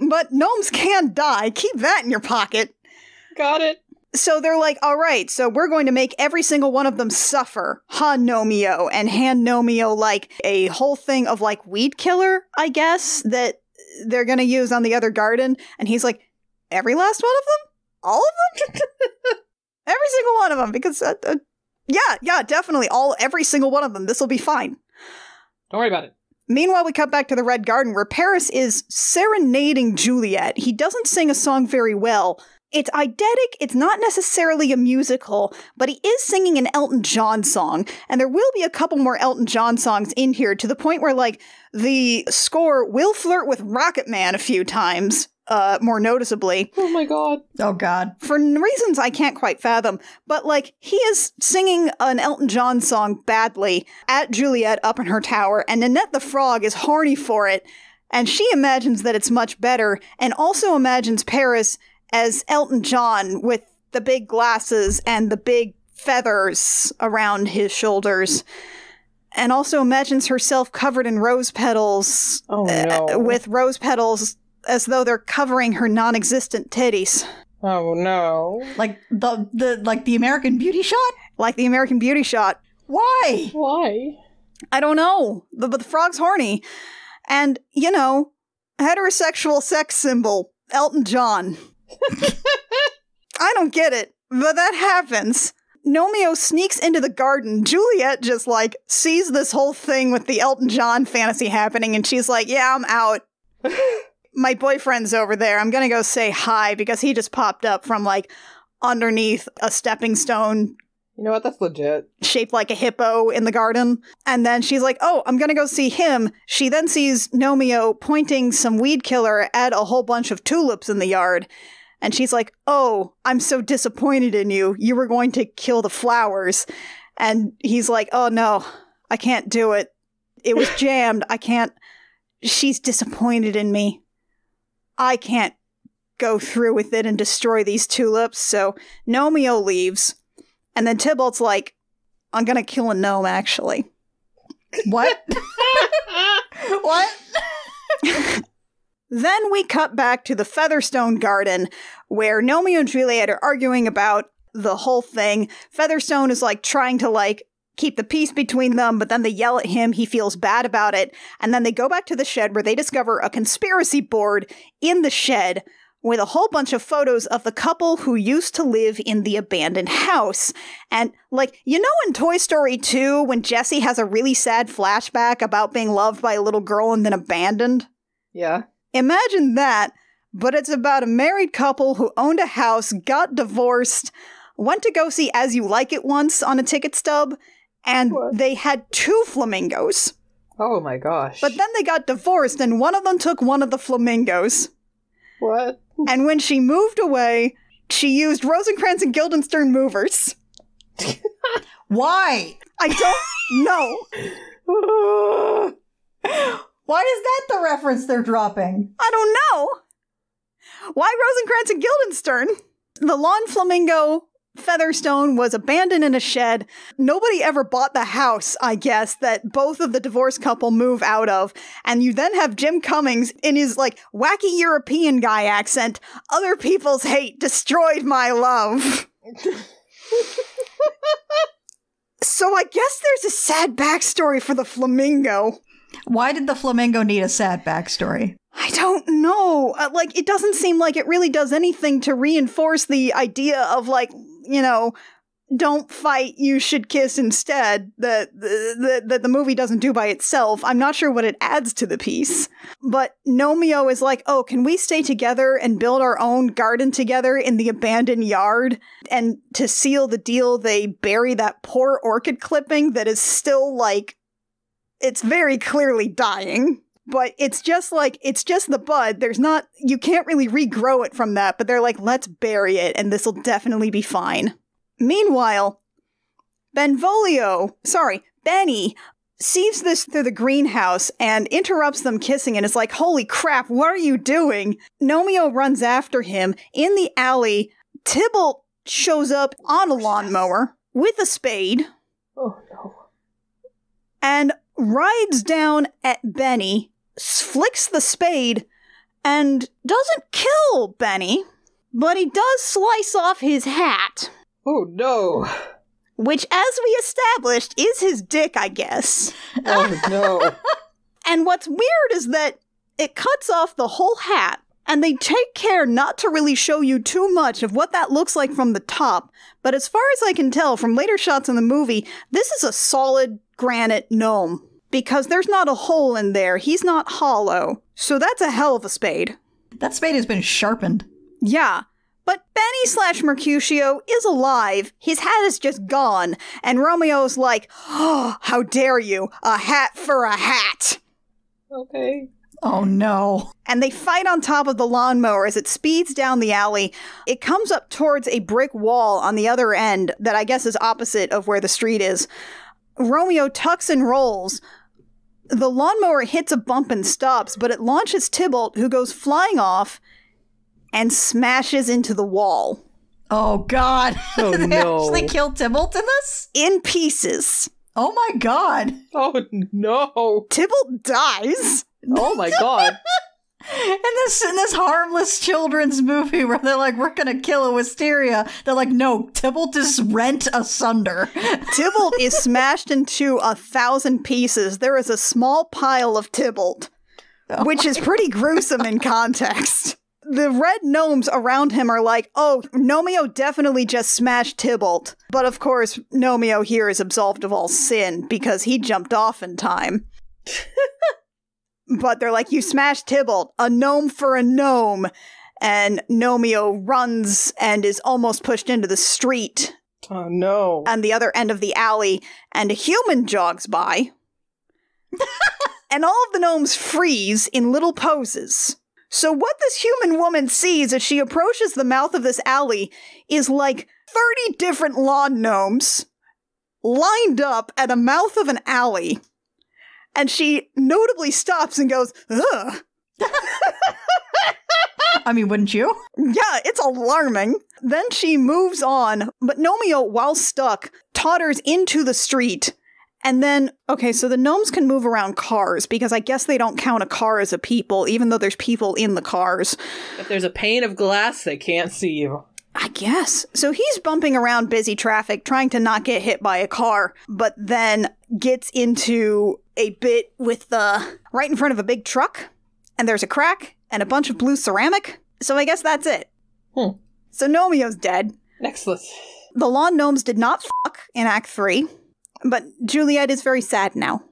But gnomes can die. Keep that in your pocket. Got it. So they're like, all right, so we're going to make every single one of them suffer, Gnomeo, and hand Gnomeo, like, a whole thing of, like, weed killer, I guess, that they're going to use on the other garden. And he's like, every last one of them? All of them? Every single one of them, because, yeah, definitely, every single one of them. This will be fine. Don't worry about it. Meanwhile, we cut back to the Red Garden, where Paris is serenading Juliet. He doesn't sing a song very well. It's eidetic, it's not necessarily a musical, but he is singing an Elton John song, and there will be a couple more Elton John songs in here, to the point where, like, the score will flirt with Rocket Man a few times, more noticeably. Oh my god. Oh god. For reasons I can't quite fathom, but, like, he is singing an Elton John song badly at Juliet up in her tower, and Nanette the Frog is horny for it, and she imagines that it's much better, and also imagines Paris as Elton John with the big glasses and the big feathers around his shoulders, and also imagines herself covered in rose petals. Oh, no. With rose petals as though they're covering her non-existent titties. Oh, no. Like the American Beauty shot? Like the American Beauty shot. Why? Why? I don't know. But the frog's horny. And, you know, heterosexual sex symbol, Elton John. I don't get it, but that happens. Gnomeo sneaks into the garden. Juliet just, like, sees this whole thing with the Elton John fantasy happening, and she's like, yeah, I'm out. My boyfriend's over there. I'm gonna go say hi, because he just popped up from, like, underneath a stepping stone. You know what? That's legit. Shaped like a hippo in the garden. And then she's like, oh, I'm gonna go see him. She then sees Gnomeo pointing some weed killer at a whole bunch of tulips in the yard. And she's like, oh, I'm so disappointed in you. You were going to kill the flowers. And he's like, oh no, I can't do it. It was jammed. I can't. She's disappointed in me. I can't go through with it and destroy these tulips. So Gnomeo leaves. And then Tybalt's like, I'm gonna kill a gnome, actually. What? What? Then we cut back to the Featherstone Garden, where Romeo and Juliet are arguing about the whole thing. Featherstone is, like, trying to, like, keep the peace between them, but then they yell at him. He feels bad about it. And then they go back to the shed, where they discover a conspiracy board in the shed with a whole bunch of photos of the couple who used to live in the abandoned house. And, like, you know in Toy Story 2, when Jessie has a really sad flashback about being loved by a little girl and then abandoned? Yeah. Imagine that, but it's about a married couple who owned a house, got divorced, went to go see As You Like It once on a ticket stub, and they had 2 flamingos. Oh my gosh. But then they got divorced, and one of them took one of the flamingos. What? And when she moved away, she used Rosencrantz and Guildenstern movers. Why? I don't know. Why is that the reference they're dropping? I don't know. Why Rosencrantz and Guildenstern? The lawn flamingo Featherstone was abandoned in a shed. Nobody ever bought the house, I guess, that both of the divorced couple move out of. And you then have Jim Cummings in his, like, wacky European guy accent. Other people's hate destroyed my love. So I guess there's a sad backstory for the flamingo. Why did the flamingo need a sad backstory? I don't know. Like, it doesn't seem like it really does anything to reinforce the idea of, like, you know, don't fight, you should kiss instead, that the movie doesn't do by itself. I'm not sure what it adds to the piece. But Gnomeo is like, oh, can we stay together and build our own garden together in the abandoned yard? And to seal the deal, they bury that poor orchid clipping that is still, like, it's very clearly dying. But it's just the bud. There's not, you can't really regrow it from that, but they're like, let's bury it, and this'll definitely be fine. Meanwhile, Benny sees this through the greenhouse and interrupts them kissing and is like, holy crap, what are you doing? Gnomeo runs after him. In the alley, Tybalt shows up on a lawnmower with a spade. Oh no. And rides down at Benny, flicks the spade, and doesn't kill Benny, but he does slice off his hat. Oh no. Which, as we established, is his dick, I guess. Oh no. And what's weird is that it cuts off the whole hat, and they take care not to really show you too much of what that looks like from the top. But as far as I can tell from later shots in the movie, this is a solid granite gnome. Because there's not a hole in there. He's not hollow. So that's a hell of a spade. That spade has been sharpened. Yeah. But Benny / Mercutio is alive. His hat is just gone. And Romeo's like, oh, how dare you? A hat for a hat. Okay. Oh no. And they fight on top of the lawnmower as it speeds down the alley. It comes up towards a brick wall on the other end that I guess is opposite of where the street is. Romeo tucks and rolls. The lawnmower hits a bump and stops, but it launches Tybalt, who goes flying off and smashes into the wall. Oh, God. Oh, they no. actually killed Tybalt in this? In pieces. Oh, my God. Oh, no. Tybalt dies. Oh, my God. In this harmless children's movie where they're like, we're gonna kill a wisteria, they're like, no, Tybalt is rent asunder. Tybalt is smashed into 1,000 pieces. There is a small pile of Tybalt, which is pretty gruesome in context. The red gnomes around him are like, oh, Gnomeo definitely just smashed Tybalt. But of course, Gnomeo here is absolved of all sin because he jumped off in time. But they're like, you smashed Tybalt, a gnome for a gnome. And Gnomeo runs and is almost pushed into the street. Oh, no. On the other end of the alley, and a human jogs by. And all of the gnomes freeze in little poses. So what this human woman sees as she approaches the mouth of this alley is like 30 different lawn gnomes lined up at the mouth of an alley. And she notably stops and goes, ugh. I mean, wouldn't you? Yeah, it's alarming. Then she moves on, but Gnomeo, while stuck, totters into the street. And then, okay, so the gnomes can move around cars, because I guess they don't count a car as a people, even though there's people in the cars. If there's a pane of glass, they can't see you. I guess. So he's bumping around busy traffic, trying to not get hit by a car, but then gets into a bit with right in front of a big truck, and there's a crack and a bunch of blue ceramic. So I guess that's it. So Gnomeo's dead. Excellent. The lawn gnomes did not fuck in Act 3, but Juliet is very sad now.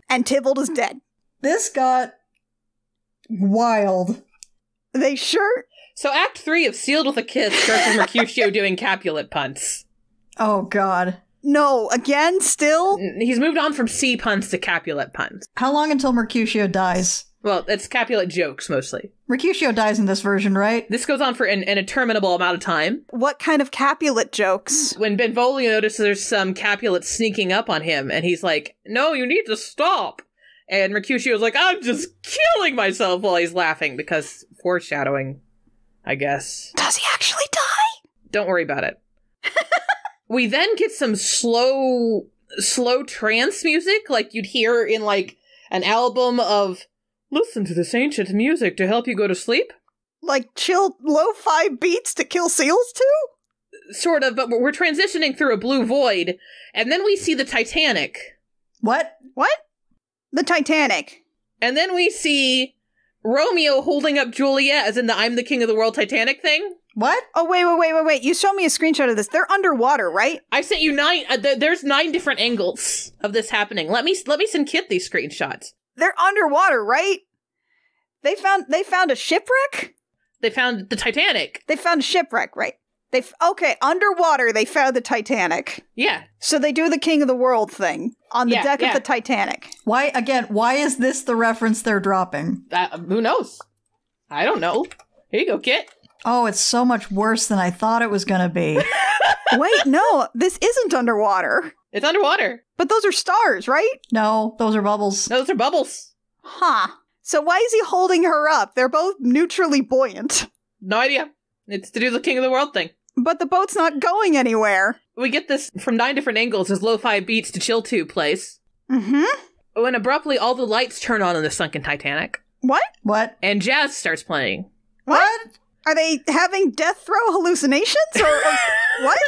And Tybalt is dead. This got wild. They sure... So Act 3 of Sealed with a Kiss starts with Mercutio doing Capulet punts. Oh, God. No, again, still? He's moved on from C puns to Capulet puns. How long until Mercutio dies? Well, it's Capulet jokes, mostly. Mercutio dies in this version, right? This goes on for an interminable amount of time. What kind of Capulet jokes? When Benvolio notices there's some Capulet sneaking up on him, and he's like, no, you need to stop. And Mercutio's like, I'm just killing myself while he's laughing, because foreshadowing, I guess. Does he actually die? Don't worry about it. We then get some slow trance music, like you'd hear in, like, an album of, listen to this ancient music to help you go to sleep. Like chill lo-fi beats to kill seals to? Sort of, but we're transitioning through a blue void, and then we see the Titanic. What? What? The Titanic. And then we see Romeo holding up Juliet, as in the I'm the King of the World Titanic thing. What? Oh, wait. You showed me a screenshot of this. They're underwater, right? I sent you 9, there's 9 different angles of this happening. Let me send Kit these screenshots. They're underwater, right? They found a shipwreck? They found the Titanic. They found a shipwreck, right? Okay, underwater, they found the Titanic. Yeah. So they do the King of the World thing on the deck of the Titanic. Why is this the reference they're dropping? Who knows? I don't know. Here you go, Kit. Oh, it's so much worse than I thought it was gonna be. Wait, no, this isn't underwater. It's underwater. But those are stars, right? No, those are bubbles. No, those are bubbles. Huh. So why is he holding her up? They're both neutrally buoyant. No idea. It's to do the King of the World thing. But the boat's not going anywhere. We get this from 9 different angles as lo-fi beats to chill to place. Mm-hmm. When abruptly all the lights turn on in the sunken Titanic. What? And jazz starts playing. What? Are they having death throw hallucinations? Or what?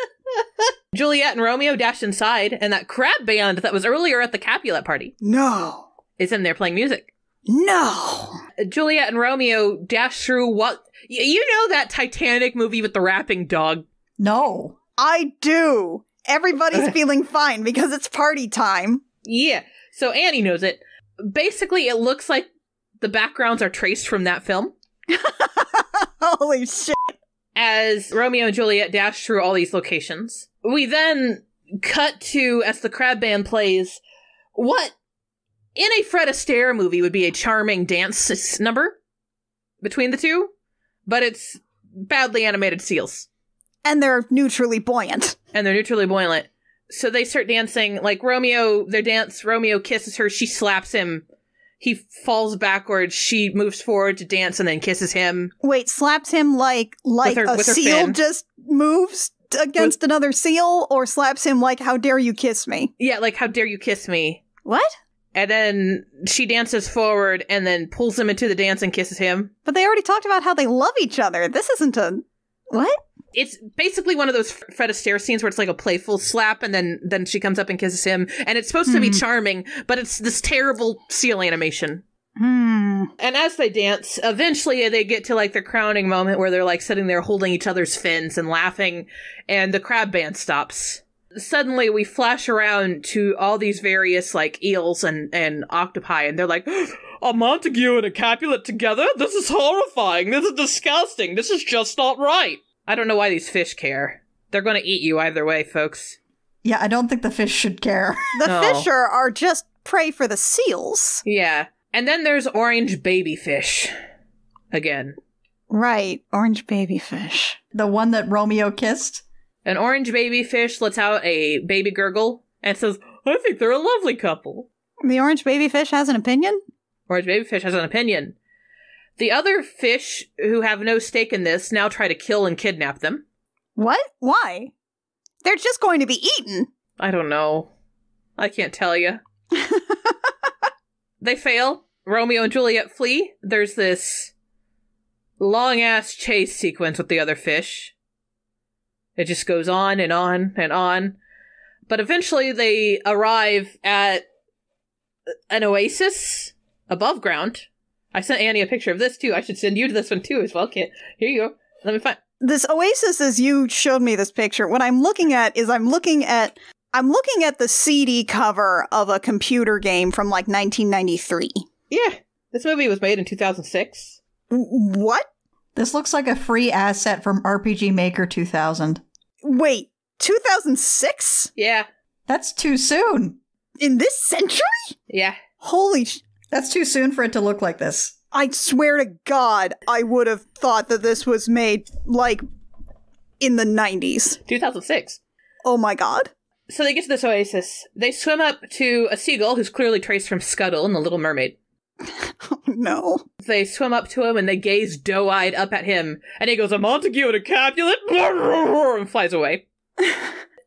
Juliet and Romeo dash inside, and that crab band that was earlier at the Capulet party. No. Is in there playing music. No. Juliet and Romeo dash through what... You know that Titanic movie with the rapping dog? No. I do. Everybody's feeling fine because it's party time. Yeah. So Annie knows it. Basically, it looks like the backgrounds are traced from that film. Holy shit. As Romeo and Juliet dash through all these locations. We then cut to, as the crab band plays, what in a Fred Astaire movie would be a charming dance number between the two, but it's badly animated seals. And they're neutrally buoyant. So they start dancing, like Romeo, their dance, Romeo kisses her, she slaps him. He falls backwards. She moves forward to dance and then kisses him. Wait, slaps him like a seal just moves against another seal, or slaps him like, how dare you kiss me? Yeah, like, how dare you kiss me? What? And then she dances forward and then pulls him into the dance and kisses him. But they already talked about how they love each other. This isn't a... What? It's basically one of those Fred Astaire scenes where it's like a playful slap and then she comes up and kisses him. And it's supposed to be charming, but it's this terrible seal animation. And as they dance, eventually they get to like their crowning moment where they're like sitting there holding each other's fins and laughing, and the crab band stops. Suddenly we flash around to all these various like eels and octopi, and they're like, a Montague and a Capulet together? This is horrifying. This is disgusting. This is just not right. I don't know why these fish care. They're going to eat you either way, folks. Yeah, I don't think the fish should care. The fish are just prey for the seals. Yeah. And then there's orange baby fish. Again. Right, orange baby fish. The one that Romeo kissed? An orange baby fish lets out a baby gurgle and says, I think they're a lovely couple. The orange baby fish has an opinion? Orange baby fish has an opinion. The other fish who have no stake in this now try to kill and kidnap them. What? Why? They're just going to be eaten. I don't know. I can't tell you. They fail. Romeo and Juliet flee. There's this long-ass chase sequence with the other fish. It just goes on and on and on. But eventually they arrive at an oasis above ground. I sent Annie a picture of this too. I should send you this one too as well, Kit. Here you go. Let me find... This oasis, as you showed me this picture, what I'm looking at is I'm looking at the CD cover of a computer game from like 1993. Yeah. This movie was made in 2006. What? This looks like a free asset from RPG Maker 2000. Wait, 2006? Yeah. That's too soon. In this century? Yeah. Holy That's too soon for it to look like this. I swear to God, I would have thought that this was made, like, in the 90s. 2006. Oh my God. So they get to this oasis. They swim up to a seagull who's clearly traced from Scuttle in The Little Mermaid. Oh no. They swim up to him and they gaze doe-eyed up at him. And he goes, a Montague and a Capulet, and flies away.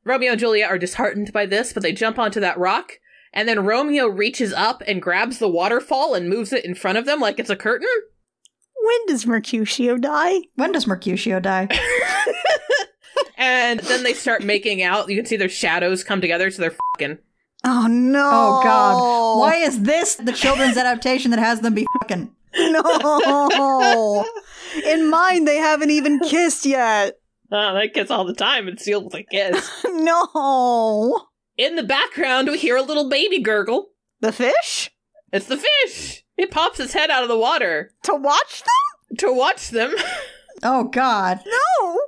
Romeo and Juliet are disheartened by this, but they jump onto that rock. And then Romeo reaches up and grabs the waterfall and moves it in front of them like it's a curtain. When does Mercutio die? When does Mercutio die? And then they start making out. You can see their shadows come together, so they're fucking. Oh no. Oh God. Why is this the children's adaptation that has them be fucking? No. In mine, they haven't even kissed yet. Oh, they kiss all the time and sealed with a kiss. No. In the background, we hear a little baby gurgle. The fish? It's the fish. It pops its head out of the water. To watch them? To watch them. Oh, God. No.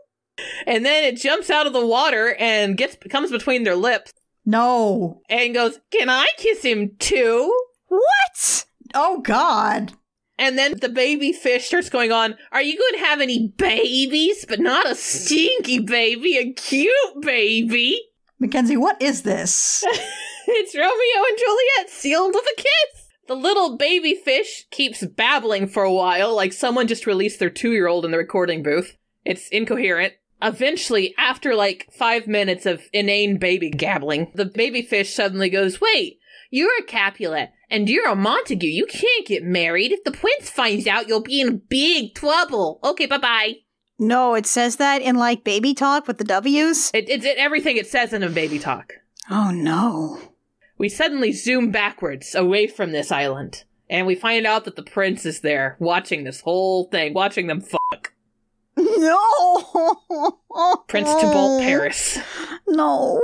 And then it jumps out of the water and comes between their lips. No. And goes, can I kiss him too? What? Oh, God. And then the baby fish starts going on, are you going to have any babies? But not a stinky baby, a cute baby. Mackenzie, what is this? It's Romeo and Juliet sealed with a kiss. The little baby fish keeps babbling for a while, like someone just released their 2-year-old in the recording booth. It's incoherent. Eventually, after like 5 minutes of inane baby gabbling, the baby fish suddenly goes, wait, you're a Capulet, and you're a Montague. You can't get married. If the prince finds out, you'll be in big trouble. Okay, bye-bye. No, it says that in, like, baby talk with the W's? It's everything it says in a baby talk. Oh, no. We suddenly zoom backwards, away from this island, and we find out that the prince is there, watching this whole thing, watching them fuck. No! Prince Tybalt Paris. No.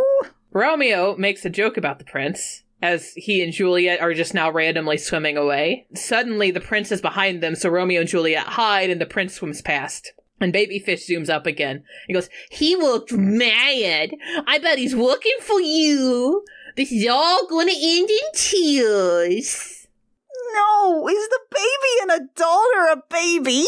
Romeo makes a joke about the prince, as he and Juliet are just now randomly swimming away. Suddenly, the prince is behind them, so Romeo and Juliet hide, and the prince swims past. And Babyfish zooms up again. He goes, he looked mad. I bet he's looking for you. This is all going to end in tears. No, is the baby an adult or a baby?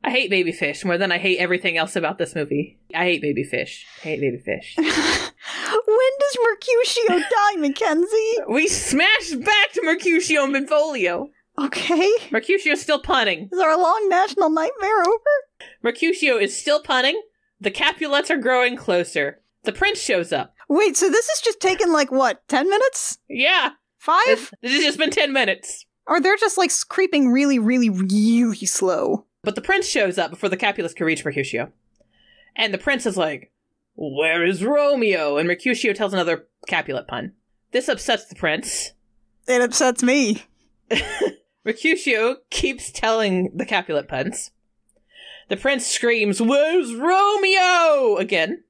I hate Babyfish more than I hate everything else about this movie. I hate Babyfish. I hate Babyfish. When does Mercutio die, Mackenzie? We smash back to Mercutio and Benvolio. Okay. Mercutio's still punning. Is our long national nightmare over? Mercutio is still punning. The Capulets are growing closer. The prince shows up. Wait, so this has just taken, like, what, 10 minutes? Yeah. 5? This has just been 10 minutes. Or they're just, like, creeping really, really, really slow. But the prince shows up before the Capulets can reach Mercutio. And the prince is like, where is Romeo? And Mercutio tells another Capulet pun. This upsets the prince. It upsets me. Mercutio keeps telling the Capulet puns. The prince screams, where's Romeo? Again.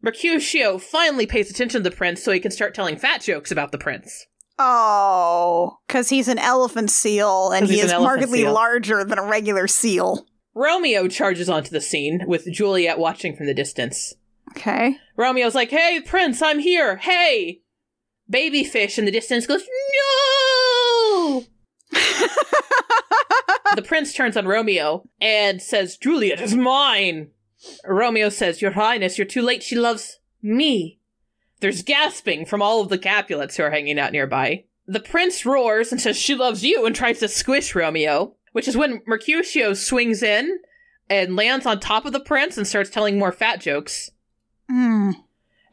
Mercutio finally pays attention to the prince so he can start telling fat jokes about the prince. Oh, because he's an elephant seal, and he is markedly larger than a regular seal. Romeo charges onto the scene, with Juliet watching from the distance. Okay. Romeo's like, hey, prince, I'm here. Hey! Babyfish in the distance goes, no! The prince turns on Romeo and says, Juliet is mine! Romeo says, Your Highness, you're too late. She loves me. There's gasping from all of the Capulets who are hanging out nearby. The prince roars and says, she loves you, and tries to squish Romeo, which is when Mercutio swings in and lands on top of the prince and starts telling more fat jokes. And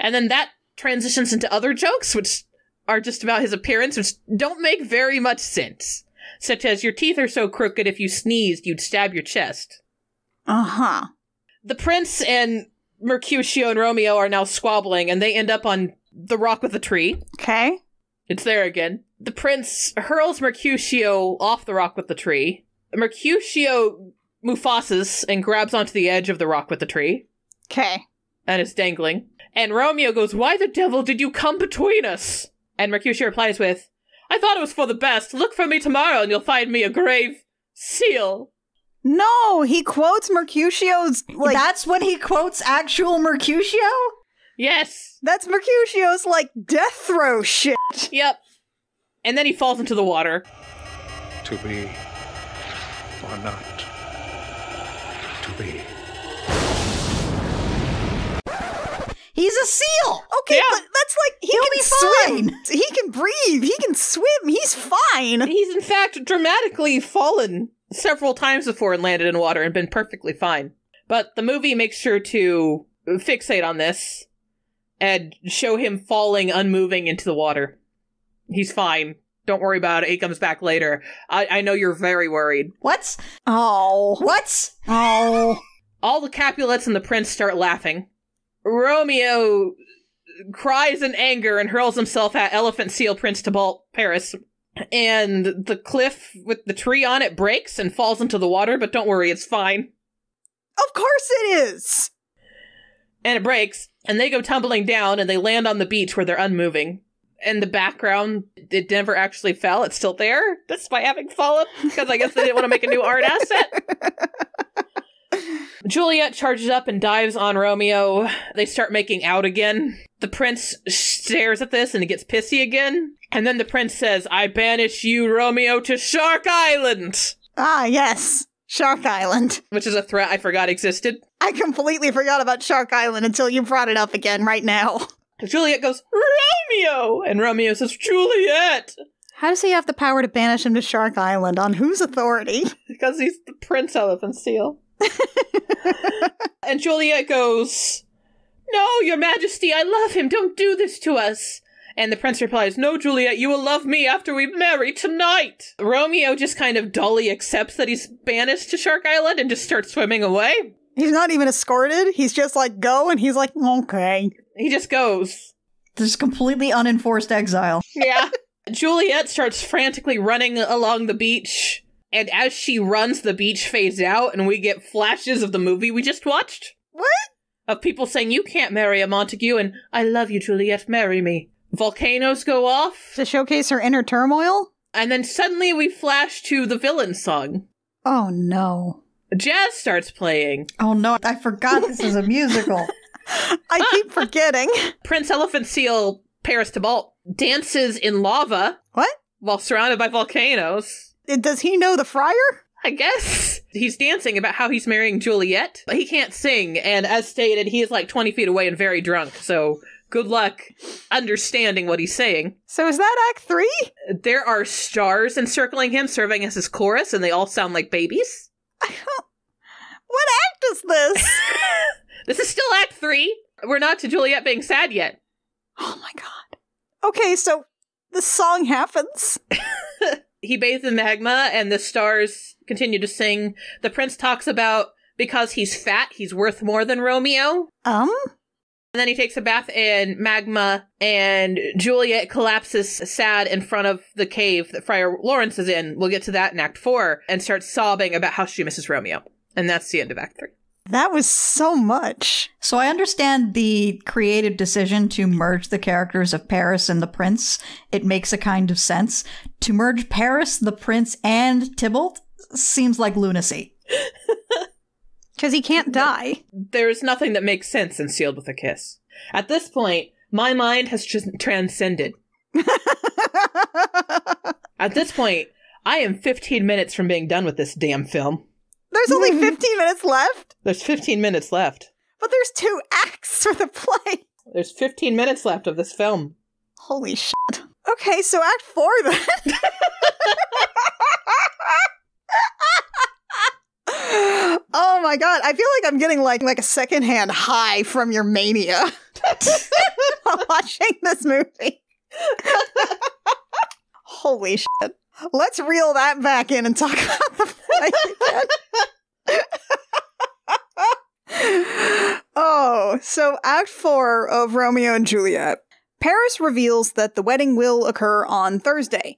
then that transitions into other jokes, which are just about his appearance, which don't make very much sense. Such as, your teeth are so crooked if you sneezed, you'd stab your chest. Uh-huh. The prince and Mercutio and Romeo are now squabbling, and they end up on the rock with the tree. Okay. It's there again. The prince hurls Mercutio off the rock with the tree. Mercutio Mufasa's and grabs onto the edge of the rock with the tree. Okay. And is dangling. And Romeo goes, why the devil did you come between us? And Mercutio replies with, I thought it was for the best. Look for me tomorrow and you'll find me a grave seal. No, he quotes Mercutio's, like... That's when he quotes actual Mercutio? Yes. That's Mercutio's, like, death throw shit. Yep. And then he falls into the water. To be or not to be. He's a seal! Okay, yeah. but that's like, he'll be fine. He can breathe, he can swim, he's fine. He's in fact dramatically fallen several times before and landed in water and been perfectly fine. But the movie makes sure to fixate on this and show him falling unmoving into the water. He's fine. Don't worry about it. He comes back later. I know you're very worried. What? Oh. What? Oh. All the Capulets and the prince start laughing. Romeo cries in anger and hurls himself at Elephant Seal Prince Tybalt Paris. And the cliff with the tree on it breaks and falls into the water, but don't worry, it's fine. Of course it is! And it breaks, and they go tumbling down, and they land on the beach where they're unmoving. In the background, it never actually fell. It's still there, despite having fallen, because I guess they didn't want to make a new art asset. Juliet charges up and dives on Romeo. They start making out again. The prince stares at this, and he gets pissy again. And then the prince says, I banish you, Romeo, to Shark Island! Ah, yes. Shark Island. Which is a threat I forgot existed. I completely forgot about Shark Island until you brought it up again right now. Juliet goes, Romeo! And Romeo says, Juliet! How does he have the power to banish him to Shark Island? On whose authority? Because he's the Prince Elephant Seal. And Juliet goes, No, your majesty, I love him. Don't do this to us. And the prince replies, No, Juliet, you will love me after we marry tonight. Romeo just kind of dully accepts that he's banished to Shark Island and just starts swimming away. He's not even escorted. He's just like, go, and he's like, okay. He just goes. This completely unenforced exile. Yeah. Juliet starts frantically running along the beach, and as she runs, the beach fades out, and we get flashes of the movie we just watched. What? Of people saying, you can't marry a Montague, and I love you, Juliet, marry me. Volcanoes go off. To showcase her inner turmoil? And then suddenly we flash to the villain song. Oh no. Jazz starts playing. Oh no, I forgot this is a musical. I keep forgetting. Prince Elephant Seal Paris Tybalt dances in lava. What? While surrounded by volcanoes. Does he know the friar? I guess. He's dancing about how he's marrying Juliet, but he can't sing, and as stated, he is like 20 feet away and very drunk, so Good luck understanding what he's saying. So is that Act 3? There are stars encircling him, serving as his chorus, and they all sound like babies. What act is this? This is still Act 3. We're not to Juliet being sad yet. Oh my god. Okay, so the song happens. He bathes in magma, and the stars continue to sing. The prince talks about because he's fat, he's worth more than Romeo. And then he takes a bath in magma, and Juliet collapses sad in front of the cave that Friar Lawrence is in. We'll get to that in Act 4, and starts sobbing about how she misses Romeo. And that's the end of Act 3. That was so much. So I understand the creative decision to merge the characters of Paris and the prince. It makes a kind of sense. To merge Paris, the prince, and Tybalt seems like lunacy. Because he can't die. There's nothing that makes sense in Sealed with a Kiss. At this point, my mind has just transcended. At this point, I am 15 minutes from being done with this damn film. There's only 15 minutes left? There's 15 minutes left. But there's 2 acts for the play. There's 15 minutes left of this film. Holy shit. Okay, so Act 4 then. Oh my god, I feel like I'm getting like a secondhand high from your mania while watching this movie. Holy shit. Let's reel that back in and talk about the play again. Oh, so Act 4 of Romeo and Juliet. Paris reveals that the wedding will occur on Thursday.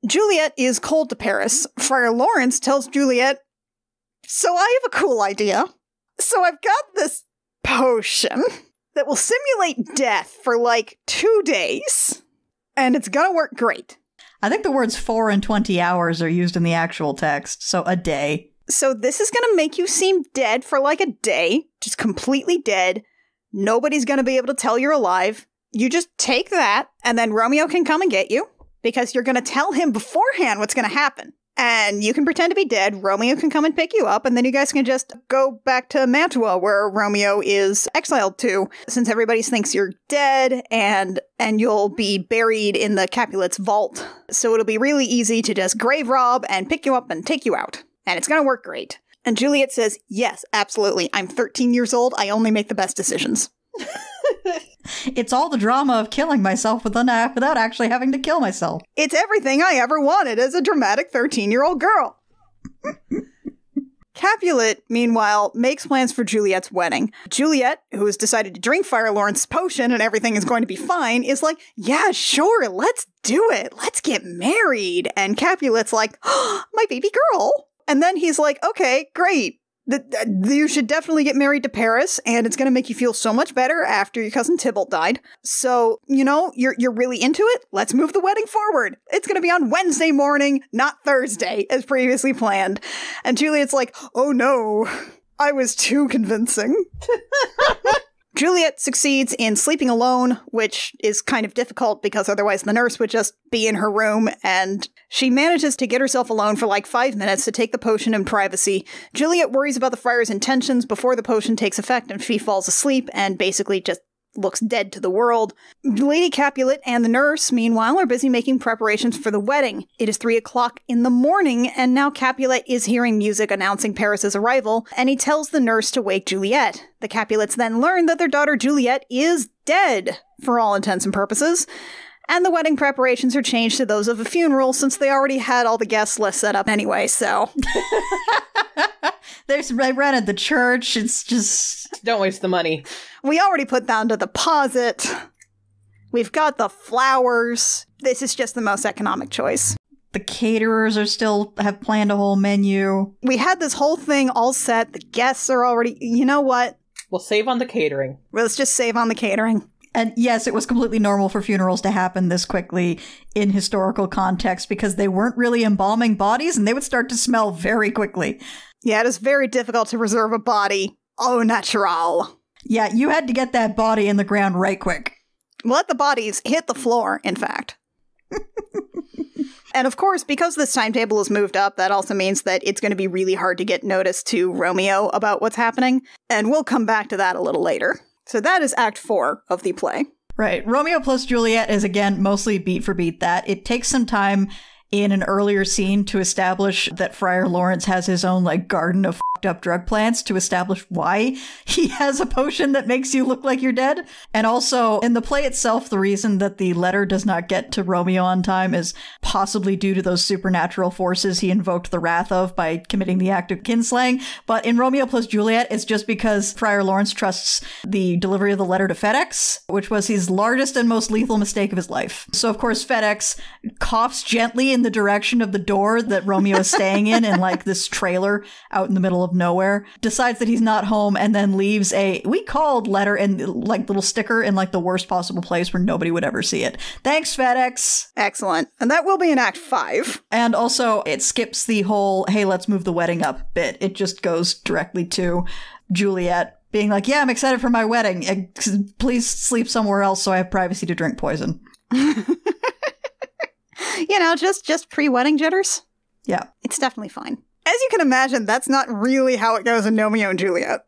Juliet is cold to Paris. Friar Lawrence tells Juliet, so I have a cool idea. So I've got this potion that will simulate death for like 2 days. And it's gonna work great. I think the words 4 and 20 hours are used in the actual text, so a day. So this is gonna make you seem dead for like a day, just completely dead. Nobody's gonna be able to tell you're alive. You just take that, and then Romeo can come and get you, because you're gonna tell him beforehand what's gonna happen. And you can pretend to be dead, Romeo can come and pick you up, and then you guys can just go back to Mantua, where Romeo is exiled to, since everybody thinks you're dead, and you'll be buried in the Capulets' vault. So it'll be really easy to just grave rob and pick you up and take you out. And it's gonna work great. And Juliet says, yes, absolutely, I'm 13 years old, I only make the best decisions. It's all the drama of killing myself without actually having to kill myself. It's everything I ever wanted as a dramatic 13-year-old girl. Capulet, meanwhile, makes plans for Juliet's wedding. Juliet, who has decided to drink Friar Lawrence's potion and everything is going to be fine, is like, yeah, sure, let's do it. Let's get married. And Capulet's like, oh, my baby girl. And then he's like, okay, great. You should definitely get married to Paris, and it's going to make you feel so much better after your cousin Tybalt died. So, you know, you're really into it? Let's move the wedding forward. It's going to be on Wednesday morning, not Thursday, as previously planned. And Juliet's like, oh no, I was too convincing. Juliet succeeds in sleeping alone, which is kind of difficult because otherwise the nurse would just be in her room, and she manages to get herself alone for like 5 minutes to take the potion in privacy. Juliet worries about the friar's intentions before the potion takes effect, and she falls asleep and basically just looks dead to the world. Lady Capulet and the nurse, meanwhile, are busy making preparations for the wedding. It is 3 o'clock in the morning, and now Capulet is hearing music announcing Paris's arrival, and he tells the nurse to wake Juliet. The Capulets then learn that their daughter Juliet is dead, for all intents and purposes, and the wedding preparations are changed to those of a funeral since they already had all the guest lists set up anyway, so... They rented the church, it's just... Don't waste the money. We already put down the deposit. We've got the flowers. This is just the most economic choice. The caterers have planned a whole menu. We had this whole thing all set. The guests are already... You know what? We'll save on the catering. Let's just save on the catering. And yes, it was completely normal for funerals to happen this quickly in historical context because they weren't really embalming bodies and they would start to smell very quickly. Yeah, it is very difficult to reserve a body au natural. Yeah, you had to get that body in the ground right quick. Let the bodies hit the floor, in fact. And of course, because this timetable is moved up, that also means that it's going to be really hard to get notice to Romeo about what's happening. And we'll come back to that a little later. So that is Act 4 of the play. Right. Romeo plus Juliet is, again, mostly beat for beat that. It takes some time in an earlier scene to establish that Friar Lawrence has his own, like, garden of fucked up drug plants to establish why he has a potion that makes you look like you're dead. And also, in the play itself, the reason that the letter does not get to Romeo on time is possibly due to those supernatural forces he invoked the wrath of by committing the act of kinslaying. But in Romeo plus Juliet, it's just because Friar Lawrence trusts the delivery of the letter to FedEx, which was his largest and most lethal mistake of his life. So, of course, FedEx coughs gently in the direction of the door that Romeo is staying in like this trailer out in the middle of nowhere, decides that he's not home, and then leaves a "we called" letter and like little sticker in like the worst possible place where nobody would ever see it. Thanks, FedEx. Excellent. And that will be in Act 5. And also it skips the whole "hey, let's move the wedding up" bit. It just goes directly to Juliet being like, "Yeah, I'm excited for my wedding. Please sleep somewhere else so I have privacy to drink poison." You know, just pre-wedding jitters. Yeah. It's definitely fine. As you can imagine, that's not really how it goes in Romeo and Juliet.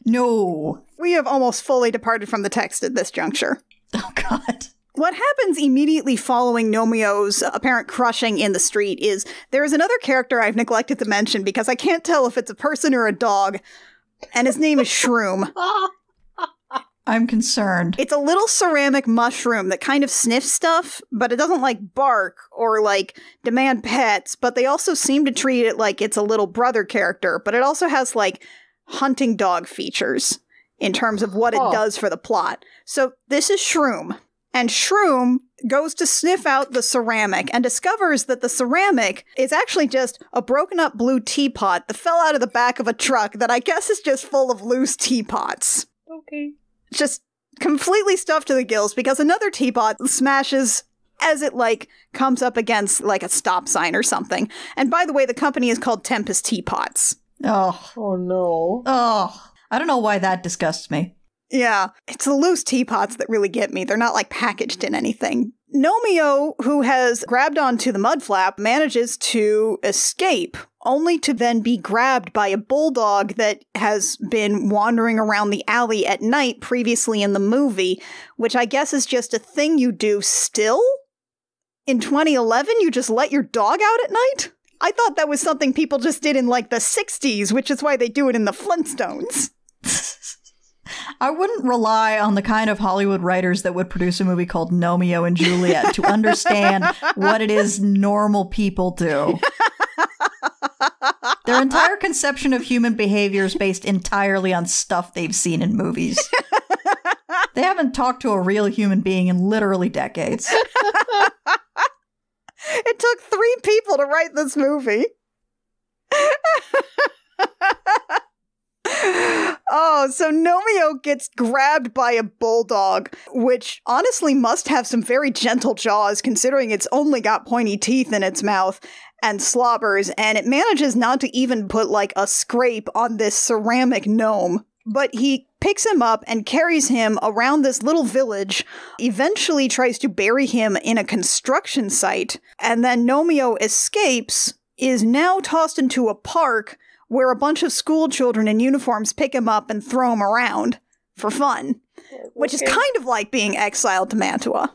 No. We have almost fully departed from the text at this juncture. Oh, God. What happens immediately following Gnomeo's apparent crushing in the street is there is another character I've neglected to mention because I can't tell if it's a person or a dog, and his name is Shroom. I'm concerned. It's a little ceramic mushroom that kind of sniffs stuff, but it doesn't like bark or like demand pets, but they also seem to treat it like it's a little brother character, but it also has like hunting dog features in terms of what it does for the plot. So this is Shroom, and Shroom goes to sniff out the ceramic and discovers that the ceramic is actually just a broken up blue teapot that fell out of the back of a truck that I guess is just full of loose teapots. Okay. Just completely stuffed to the gills because another teapot smashes as it, like, comes up against, like, a stop sign or something. And by the way, the company is called Tempest Teapots. Oh. Oh, no. Oh. I don't know why that disgusts me. Yeah. It's the loose teapots that really get me. They're not, like, packaged in anything. Gnomeo, who has grabbed onto the mud flap, manages to escape, only to then be grabbed by a bulldog that has been wandering around the alley at night previously in the movie, which I guess is just a thing you do still? In 2011, you just let your dog out at night? I thought that was something people just did in, like, the 60s, which is why they do it in the Flintstones. I wouldn't rely on the kind of Hollywood writers that would produce a movie called Romeo and Juliet to understand what it is normal people do. Their entire conception of human behavior is based entirely on stuff they've seen in movies. They haven't talked to a real human being in literally decades. It took 3 people to write this movie. Oh, so Gnomeo gets grabbed by a bulldog, which honestly must have some very gentle jaws considering it's only got pointy teeth in its mouth, and slobbers, and it manages not to even put like a scrape on this ceramic gnome. But he picks him up and carries him around this little village, eventually tries to bury him in a construction site, and then Gnomeo escapes, is now tossed into a park where a bunch of school children in uniforms pick him up and throw him around for fun, which is kind of like being exiled to Mantua.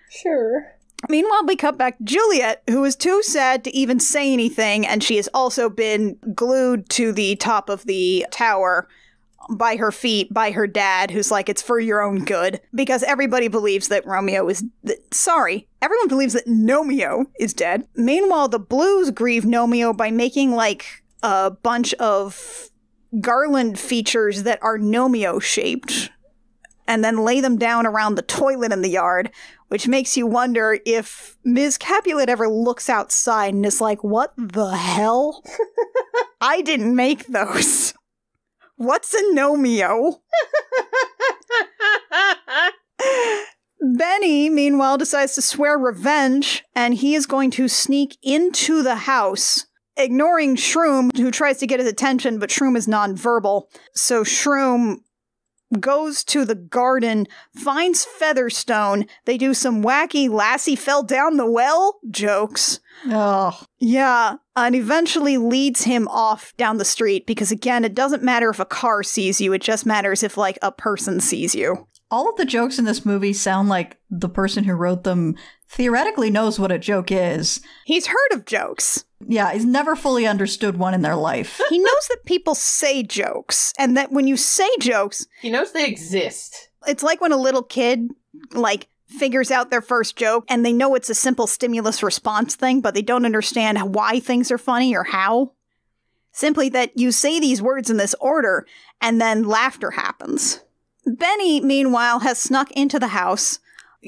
Sure. Meanwhile, we cut back to Juliet, who is too sad to even say anything, and she has also been glued to the top of the tower by her feet by her dad, who's like, it's for your own good, because everybody believes that Romeo is... everyone believes that Gnomeo is dead. Meanwhile, the Blues grieve Gnomeo by making, like, a bunch of garland features that are Gnomeo-shaped, and then lay them down around the toilet in the yard, which makes you wonder if Ms. Capulet ever looks outside and is like, what the hell? I didn't make those. What's a Gnomeo? Benny, meanwhile, decides to swear revenge, and he is going to sneak into the house, ignoring Shroom, who tries to get his attention, but Shroom is nonverbal. So Shroom goes to the garden, finds Featherstone, they do some wacky Lassie fell down the well jokes. Oh. Yeah, and eventually leads him off down the street, because again, it doesn't matter if a car sees you, it just matters if, like, a person sees you. All of the jokes in this movie sound like the person who wrote them theoretically knows what a joke is. He's heard of jokes. Yeah, he's never fully understood one in their life. He knows that people say jokes, and that when you say jokes... He knows they exist. It's like when a little kid, like, figures out their first joke, and they know it's a simple stimulus response thing, but they don't understand why things are funny or how. Simply that you say these words in this order, and then laughter happens. Benny, meanwhile, has snuck into the house,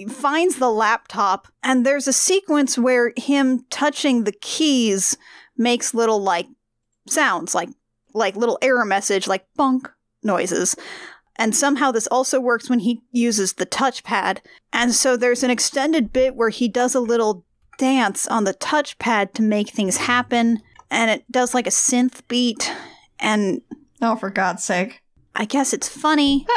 finds the laptop, and there's a sequence where him touching the keys makes little, like, sounds, like little error message, like bonk noises. And somehow this also works when he uses the touchpad. And so there's an extended bit where he does a little dance on the touchpad to make things happen, and it does like a synth beat, and... Oh, for God's sake. I guess it's funny.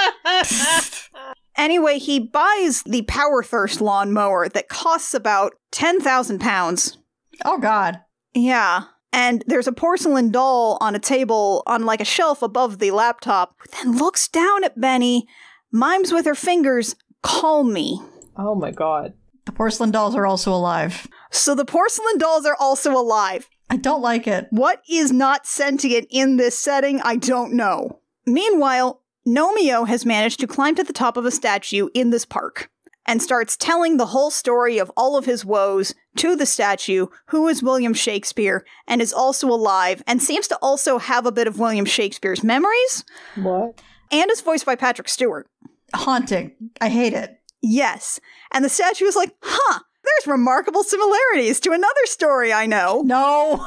Anyway, he buys the Power Thirst lawnmower that costs about 10,000 pounds. Oh, God. Yeah. And there's a porcelain doll on a table on like a shelf above the laptop, who then looks down at Benny, mimes with her fingers, "Call me." Oh my God. The porcelain dolls are also alive. So the porcelain dolls are also alive. I don't like it. What is not sentient in this setting? I don't know. Meanwhile, Gnomeo has managed to climb to the top of a statue in this park and starts telling the whole story of all of his woes to the statue, who is William Shakespeare and is also alive and seems to also have a bit of William Shakespeare's memories. What? And is voiced by Patrick Stewart. Haunting. I hate it. Yes. And the statue is like, there's remarkable similarities to another story I know. No.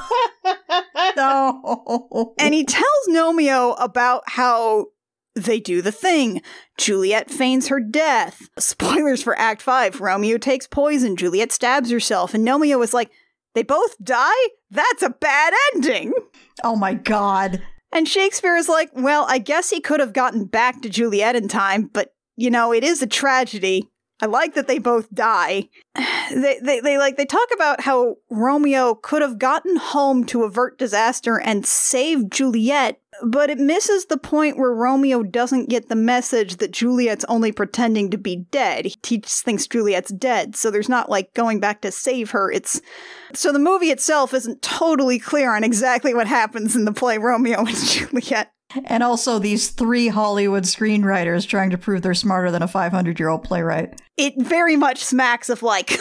No. And he tells Gnomeo about how they do the thing. Juliet feigns her death. Spoilers for Act 5. Romeo takes poison. Juliet stabs herself. And Gnomeo is like, they both die? That's a bad ending. Oh my God. And Shakespeare is like, well, I guess he could have gotten back to Juliet in time, but, you know, it is a tragedy. I like that they both die. They talk about how Romeo could have gotten home to avert disaster and save Juliet, but it misses the point where Romeo doesn't get the message that Juliet's only pretending to be dead. He just thinks Juliet's dead, so there's not like going back to save her. So the movie itself isn't totally clear on exactly what happens in the play Romeo and Juliet. And also these 3 Hollywood screenwriters trying to prove they're smarter than a 500-year-old playwright. It very much smacks of like,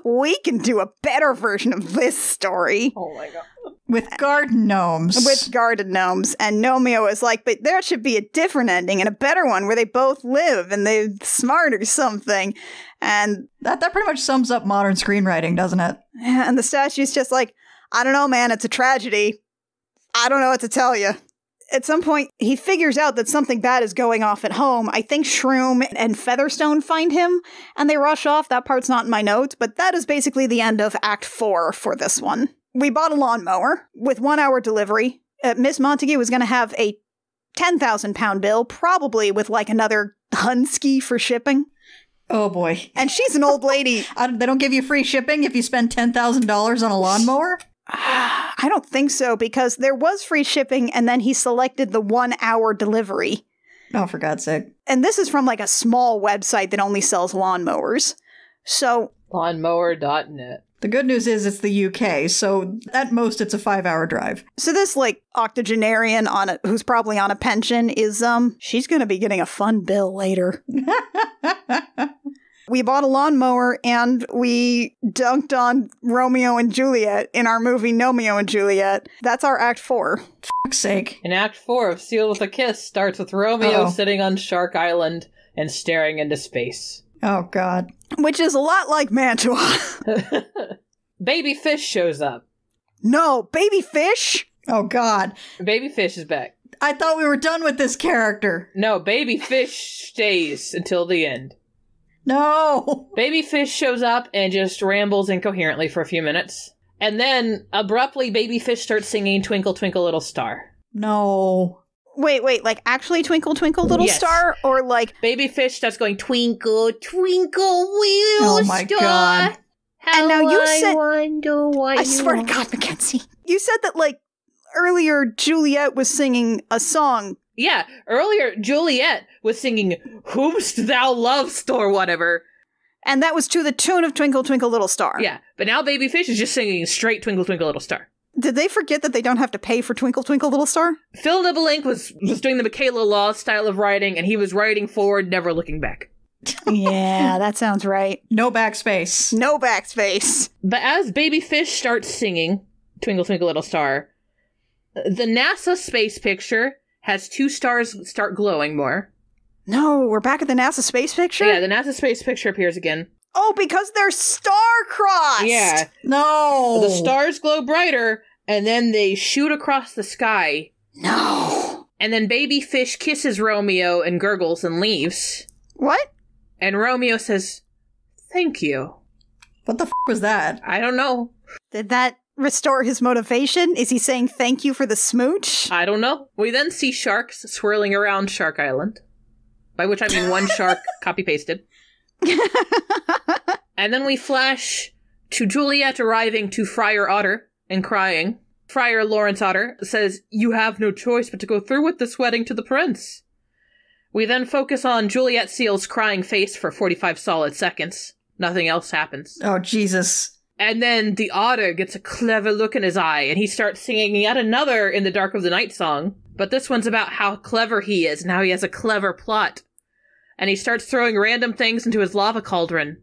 we can do a better version of this story. Oh my God. With garden gnomes. With garden gnomes. And Gnomeo is like, but there should be a different ending and a better one where they both live and they're smart or something. And that pretty much sums up modern screenwriting, doesn't it? And the statue's just like, I don't know, man, it's a tragedy. I don't know what to tell you. At some point, he figures out that something bad is going off at home. I think Shroom and Featherstone find him, and they rush off. That part's not in my notes, but that is basically the end of Act 4 for this one. We bought a lawnmower with 1 hour delivery. Miss Montague was going to have a 10,000 pound bill, probably with like another Hunsky for shipping. Oh boy. And she's an old lady. They don't give you free shipping if you spend $10,000 on a lawnmower? I don't think so, because there was free shipping and then he selected the 1 hour delivery. Oh, for God's sake. And this is from like a small website that only sells lawnmowers. So... Lawnmower.net. The good news is it's the UK, so at most it's a 5-hour drive. So this like octogenarian who's probably on a pension is she's gonna be getting a fun bill later. We bought a lawnmower and we dunked on Romeo and Juliet in our movie Gnomeo and Juliet. That's our Act 4. Fuck's sake. In Act 4 of Sealed with a Kiss starts with Romeo sitting on Shark Island and staring into space. Oh, God. Which is a lot like Mantua. Baby Fish shows up. No, Baby Fish? Oh, God. Baby Fish is back. I thought we were done with this character. No, Baby Fish stays until the end. No! Baby Fish shows up and just rambles incoherently for a few minutes. And then, abruptly, Baby Fish starts singing Twinkle Twinkle Little Star. No. Wait, like actually Twinkle Twinkle Little Star? Or like... Baby Fish starts going, Twinkle Twinkle Little Star. Oh my God. And now you said... wonder why I swear to God, Mackenzie. You said that, like, earlier Juliet was singing a song Yeah, earlier Juliet was singing Whomst Thou Lovest or whatever. And that was to the tune of Twinkle Twinkle Little Star. Yeah, but now Baby Fish is just singing straight Twinkle Twinkle Little Star. Did they forget that they don't have to pay for Twinkle Twinkle Little Star? Phil Nibelink was doing the Michaela Law style of writing, and he was writing forward, never looking back. Yeah, that sounds right. No backspace. No backspace. But as Baby Fish starts singing Twinkle Twinkle Little Star, the NASA space picture has 2 stars start glowing more. No, we're back at the NASA space picture? Yeah, the NASA space picture appears again. Oh, because they're star-crossed! Yeah. No! The stars glow brighter, and then they shoot across the sky. No! And then Baby Fish kisses Romeo and gurgles and leaves. What? And Romeo says, "Thank you." What the f*** was that? I don't know. Did that restore his motivation? Is he saying thank you for the smooch? I don't know. We then see sharks swirling around Shark Island. By which I mean one shark copy-pasted. And then we flash to Juliet arriving to Friar Otter and crying. Friar Lawrence Otter says, "You have no choice but to go through with this wedding to the prince." We then focus on Juliet Seal's crying face for 45 solid seconds. Nothing else happens. Oh, Jesus. And then the otter gets a clever look in his eye, and he starts singing yet another In the Dark of the Night song. But this one's about how clever he is, and how he has a clever plot. And he starts throwing random things into his lava cauldron.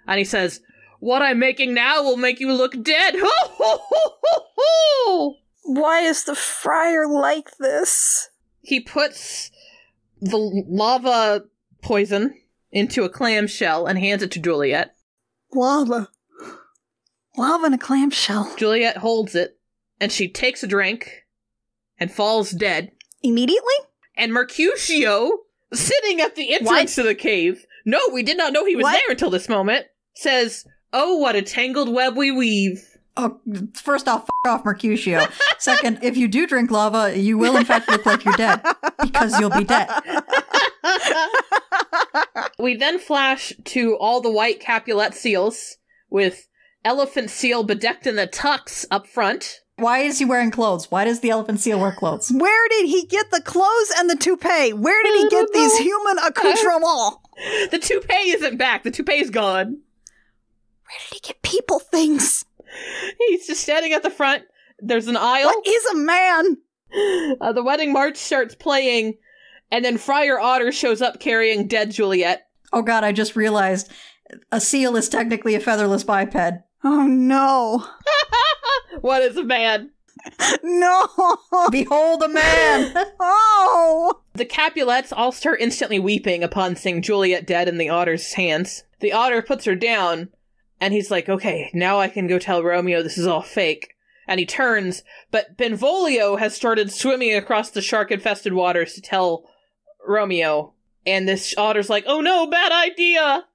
And he says, "What I'm making now will make you look dead." Ho, ho, ho, ho, ho! Why is the friar like this? He puts the lava poison into a clamshell and hands it to Juliet. Lava. Lava in a clamshell. Juliet holds it, and she takes a drink and falls dead. Immediately? And Mercutio, sitting at the entrance to the cave, no, we did not know he was there until this moment, says, "Oh, what a tangled web we weave." Oh, first off, f*** off, Mercutio. Second, if you do drink lava, you will in fact look like you're dead. Because you'll be dead. We then flash to all the white Capulet seals, with Elephant Seal bedecked in the tux up front. Why is he wearing clothes? Why does the elephant seal wear clothes? Where did he get the clothes and the toupee? Where did he get these human accoutrements? The toupee isn't back. The toupee is gone. Where did he get people things? He's just standing at the front. There's an aisle. What is a man? The wedding march starts playing, and then Friar Otter shows up carrying dead Juliet. Oh god, I just realized a seal is technically a featherless biped. Oh no. What is a man? No! Behold a man! Oh! The Capulets all start instantly weeping upon seeing Juliet dead in the otter's hands. The otter puts her down, and he's like, "Okay, now I can go tell Romeo this is all fake." And he turns, but Benvolio has started swimming across the shark-infested waters to tell Romeo. And this otter's like, "Oh no, bad idea!"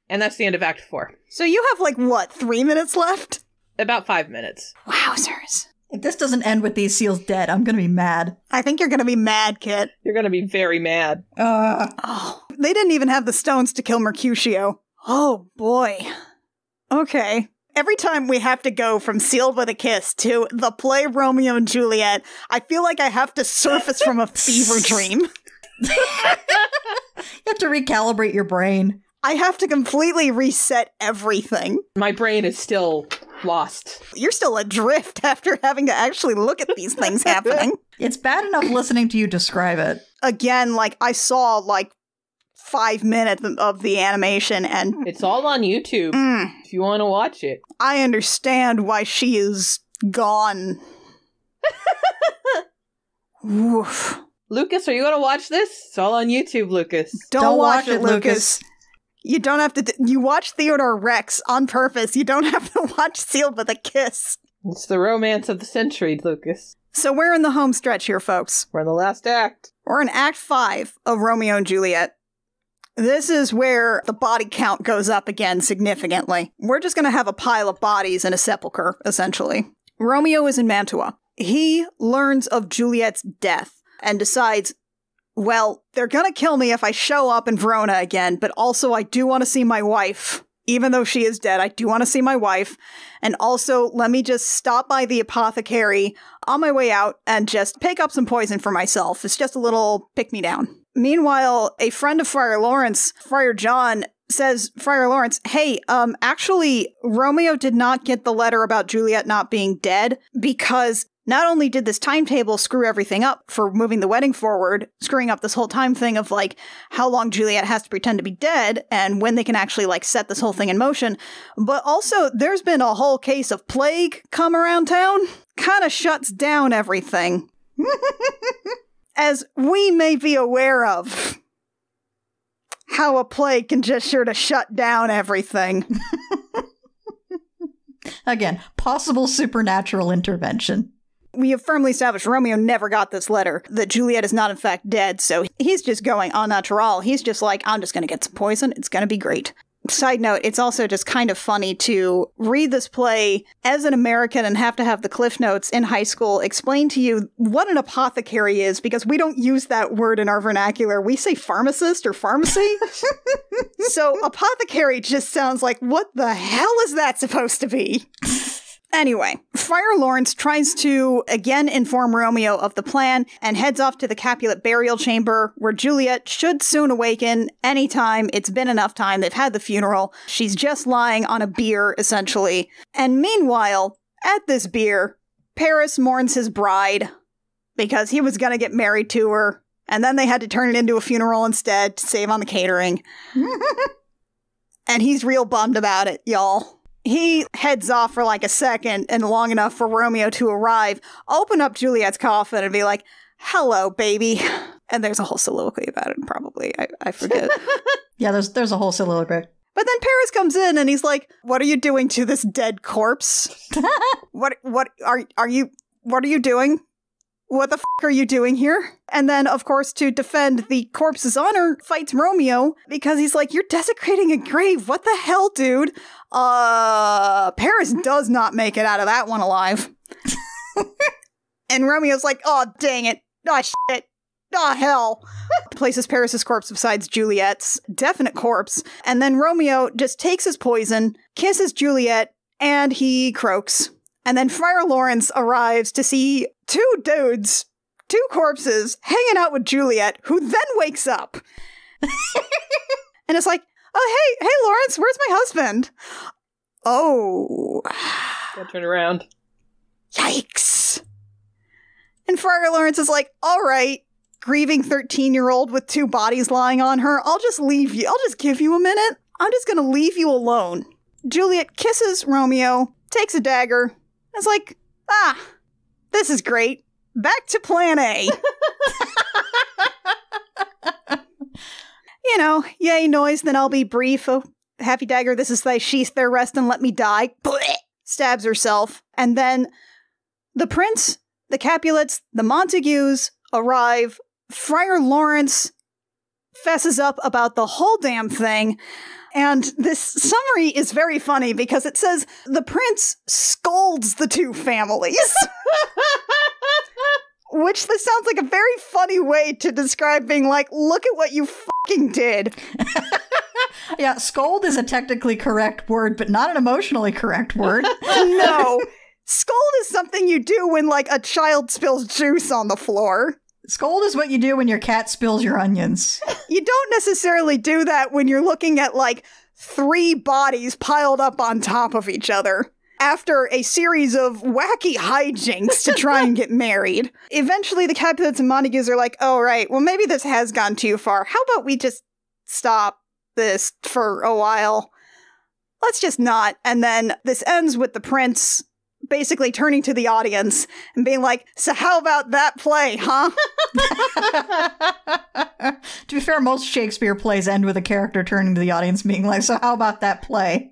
And that's the end of Act 4. So you have, like, what, 3 minutes left? About 5 minutes. Wowzers. If this doesn't end with these seals dead, I'm gonna be mad. I think you're gonna be mad, Kit. You're gonna be very mad. Oh, they didn't even have the stones to kill Mercutio. Oh, boy. Okay. Every time we have to go from Sealed with a Kiss to the play Romeo and Juliet, I feel like I have to surface from a fever dream. You have to recalibrate your brain. I have to completely reset everything. My brain is still lost. You're still adrift after having to actually look at these things happening. It's bad enough listening to you describe it. Again, like, I saw, like, 5 minutes of the animation, and it's all on YouTube if you want to watch it. I understand why she is gone. Oof. Lucas, are you going to watch this? It's all on YouTube, Lucas. Don't watch it, Lucas. You don't have to. You watch Theodore Rex on purpose. You don't have to watch Sealed with a Kiss. It's the romance of the century, Lucas. So we're in the home stretch here, folks. We're in the last act. We're in Act 5 of Romeo and Juliet. This is where the body count goes up again significantly. We're just going to have a pile of bodies in a sepulcher, essentially. Romeo is in Mantua. He learns of Juliet's death and decides, well, they're going to kill me if I show up in Verona again, but also I do want to see my wife. even though she is dead. I do want to see my wife. And also, let me just stop by the apothecary on my way out and just pick up some poison for myself. It's just a little pick-me-down. Meanwhile, a friend of Friar Lawrence, Friar John, says, Friar Lawrence, hey, actually, Romeo did not get the letter about Juliet not being dead because not only did this timetable screw everything up for moving the wedding forward, screwing up this whole time thing of, like, how long Juliet has to pretend to be dead and when they can actually, like, set this whole thing in motion, but also there's been a whole case of plague come around town. Kind of shuts down everything. As we may be aware of. How a plague can just sure to shut down everything. Again, possible supernatural intervention. We have firmly established Romeo never got this letter, that Juliet is not in fact dead, so he's just going au natural. He's just like, I'm just going to get some poison, it's going to be great. Side note, it's also just kind of funny to read this play as an American and have to have the Cliff Notes in high school explain to you what an apothecary is, because we don't use that word in our vernacular. We say pharmacist or pharmacy. So apothecary just sounds like, what the hell is that supposed to be? Anyway, Friar Lawrence tries to again inform Romeo of the plan and heads off to the Capulet burial chamber where Juliet should soon awaken anytime. It's been enough time. They've had the funeral. She's just lying on a bier, essentially. And meanwhile, at this bier, Paris mourns his bride because he was going to get married to her. And then they had to turn it into a funeral instead to save on the catering. And he's real bummed about it, y'all. He heads off for like a second and long enough for Romeo to arrive, open up Juliet's coffin and be like, hello, baby. And there's a whole soliloquy about it, probably. I forget. Yeah, there's a whole soliloquy. But then Paris comes in and he's like, what are you doing to this dead corpse? What are you doing? What the f*** are you doing here? And then, of course, to defend the corpse's honor, fights Romeo because he's like, you're desecrating a grave. What the hell, dude? Paris does not make it out of that one alive. And Romeo's like, oh, dang it. Oh, shit. Oh, hell. Places Paris's corpse besides Juliet's definite corpse. And then Romeo just takes his poison, kisses Juliet, and he croaks. And then Friar Lawrence arrives to see two dudes, two corpses, hanging out with Juliet, who then wakes up. And it's like, oh, hey, Lawrence, where's my husband? Oh. Gotta turn around. Yikes. And Friar Lawrence is like, all right, grieving 13-year-old with two bodies lying on her, I'll just leave you. I'll just give you a minute. I'm just gonna leave you alone. Juliet kisses Romeo, takes a dagger. It's like, this is great. Back to plan A. You know, yay noise, then I'll be brief. Oh, happy dagger, this is thy sheath, there rest and let me die. Blech! Stabs herself. And then the prince, the Capulets, the Montagues arrive. Friar Lawrence fesses up about the whole damn thing. And this summary is very funny because it says the prince scolds the two families. Which this sounds like a very funny way to describe being like, look at what you fucking did. Yeah, scold is a technically correct word, but not an emotionally correct word. No. Scold is something you do when, like, a child spills juice on the floor. Scold is what you do when your cat spills your onions. You don't necessarily do that when you're looking at, like, 3 bodies piled up on top of each other after a series of wacky hijinks to try and get married. Eventually, the Capulets and Montagues are like, oh, right, well, maybe this has gone too far. How about we just stop this for a while? Let's just not. And then this ends with the prince basically turning to the audience and being like, so how about that play, huh? To be fair, most Shakespeare plays end with a character turning to the audience being like, so how about that play?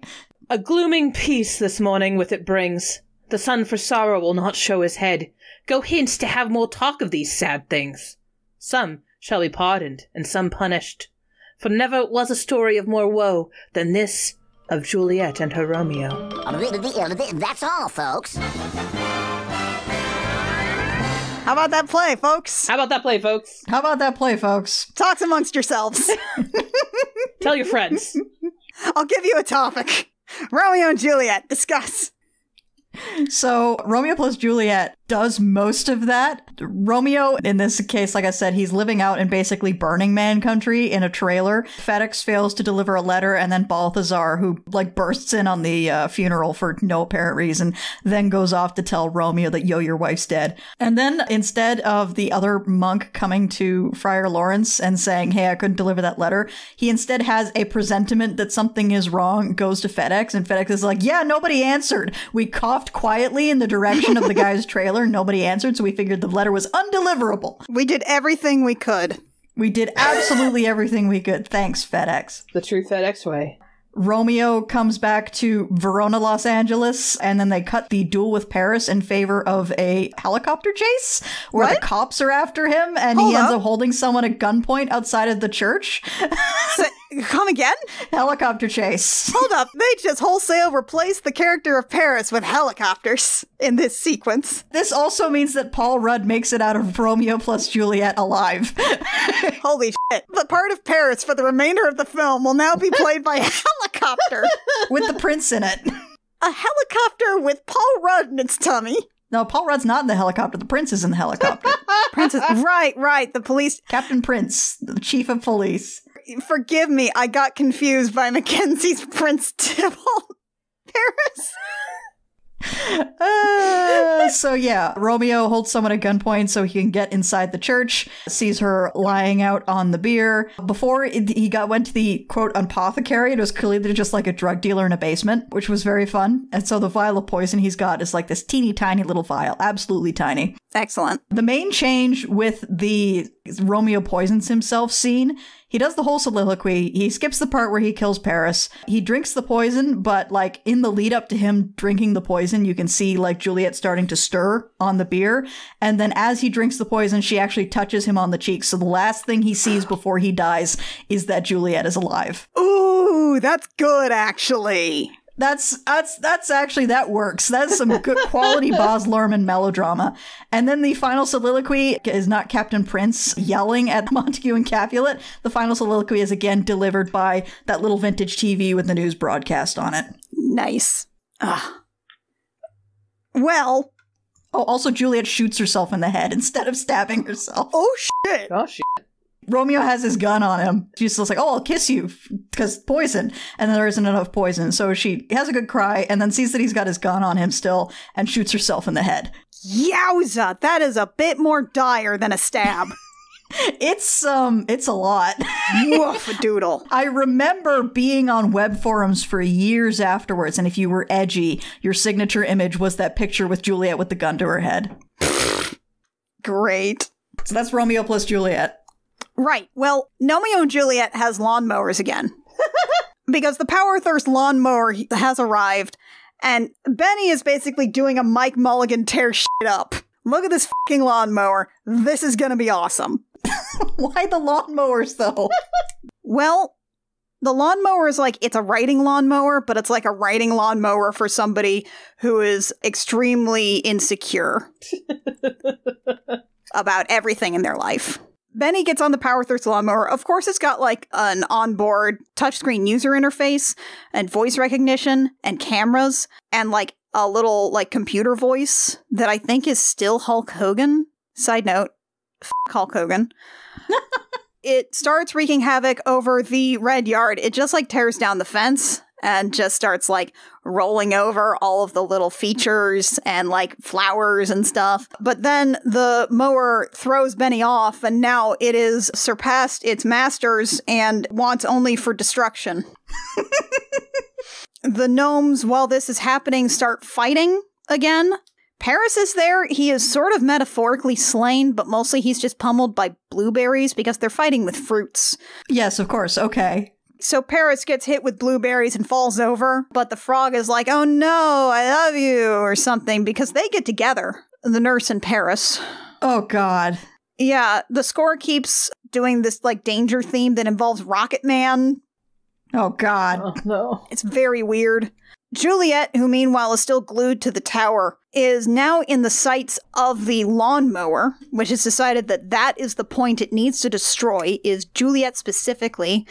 A glooming peace this morning with it brings. The sun for sorrow will not show his head. Go hence to have more talk of these sad things. Some shall be pardoned, and some punished. For never was a story of more woe than this of Juliet and her Romeo. That's all, folks. How about that play, folks? How about that play, folks? How about that play, folks? Talks amongst yourselves. Tell your friends. I'll give you a topic. Romeo and Juliet, discuss. So Romeo plus Juliet does most of that. Romeo, in this case, like I said, he's living out in basically Burning Man country in a trailer. FedEx fails to deliver a letter, and then Balthazar, who bursts in on the funeral for no apparent reason, then goes off to tell Romeo that, yo, your wife's dead. And then instead of the other monk coming to Friar Lawrence and saying, hey, I couldn't deliver that letter, he instead has a presentiment that something is wrong, goes to FedEx, and FedEx is like, yeah, nobody answered. We coughed quietly in the direction of the guy's trailer. Nobody answered, so we figured the letter was undeliverable. We did everything we could. We did absolutely everything we could. Thanks, FedEx. The true FedEx way. Romeo comes back to Verona, Los Angeles, and then they cut the duel with Paris in favor of a helicopter chase where the cops are after him, and he ends up holding someone at gunpoint outside of the church. Come again? Helicopter chase. Hold up. They just wholesale replaced the character of Paris with helicopters in this sequence. This also means that Paul Rudd makes it out of Romeo plus Juliet alive. Holy shit. The part of Paris for the remainder of the film will now be played by a helicopter. With the prince in it. A helicopter with Paul Rudd in its tummy. No, Paul Rudd's not in the helicopter. The prince is in the helicopter. Prince is, right. The police. Captain Prince, the chief of police. Forgive me, I got confused by Mackenzie's Prince Tybalt Paris. So yeah, Romeo holds someone at gunpoint so he can get inside the church, sees her lying out on the beer. Before he went to the, quote, apothecary, it was clearly just like a drug dealer in a basement, which was very fun. And so the vial of poison he's got is like this teeny tiny little vial, absolutely tiny. Excellent. The main change with the Romeo poisons himself scene, he does the whole soliloquy. He skips the part where he kills Paris. He drinks the poison, but in the lead up to him drinking the poison, you can see Juliet starting to stir on the beer. And then as he drinks the poison, she actually touches him on the cheek. So the last thing he sees before he dies is that Juliet is alive. Ooh, that's good, actually. That's actually, that works. That's some good quality Baz Luhrmann melodrama. And then the final soliloquy is not Captain Prince yelling at Montague and Capulet. The final soliloquy is again delivered by that little vintage TV with the news broadcast on it. Nice. Well. Oh, also Juliet shoots herself in the head instead of stabbing herself. Oh, shit. Oh, shit. Romeo has his gun on him. She's just like, oh, I'll kiss you, because poison. And then there isn't enough poison. So she has a good cry and then sees that he's got his gun on him still and shoots herself in the head. Yowza, that is a bit more dire than a stab. It's a lot. Woof doodle. I remember being on web forums for years afterwards, and if you were edgy, your signature image was that picture with Juliet with the gun to her head. Great. So that's Romeo plus Juliet. Right. Well, Gnomeo and Juliet has lawnmowers again. Because the Power Thirst lawnmower has arrived, and Benny is basically doing a Mike Mulligan tear shit up. Look at this fucking lawnmower. This is gonna be awesome. Why the lawnmowers, though? Well, the lawnmower is it's a riding lawnmower, but it's like a riding lawnmower for somebody who is extremely insecure about everything in their life. Benny gets on the Power Thirst lawnmower. Of course, it's got an onboard touchscreen user interface and voice recognition and cameras and a little computer voice that I think is still Hulk Hogan. Side note, f*** Hulk Hogan. It starts wreaking havoc over the red yard. It just tears down the fence and just starts rolling over all of the little features and flowers and stuff. But then the mower throws Benny off, and now it is surpassed its masters and wants only for destruction. The gnomes, while this is happening, start fighting again. Paris is there. He is sort of metaphorically slain, but mostly he's just pummeled by blueberries because they're fighting with fruits. Yes, of course. Okay. So Paris gets hit with blueberries and falls over, but the frog is like, oh no, I love you, or something, because they get together, the nurse and Paris. Oh god. Yeah, the score keeps doing this danger theme that involves Rocket Man. Oh god. Oh no. It's very weird. Juliet, who meanwhile is still glued to the tower, is now in the sights of the lawnmower, which has decided that that is the point it needs to destroy, is Juliet specifically.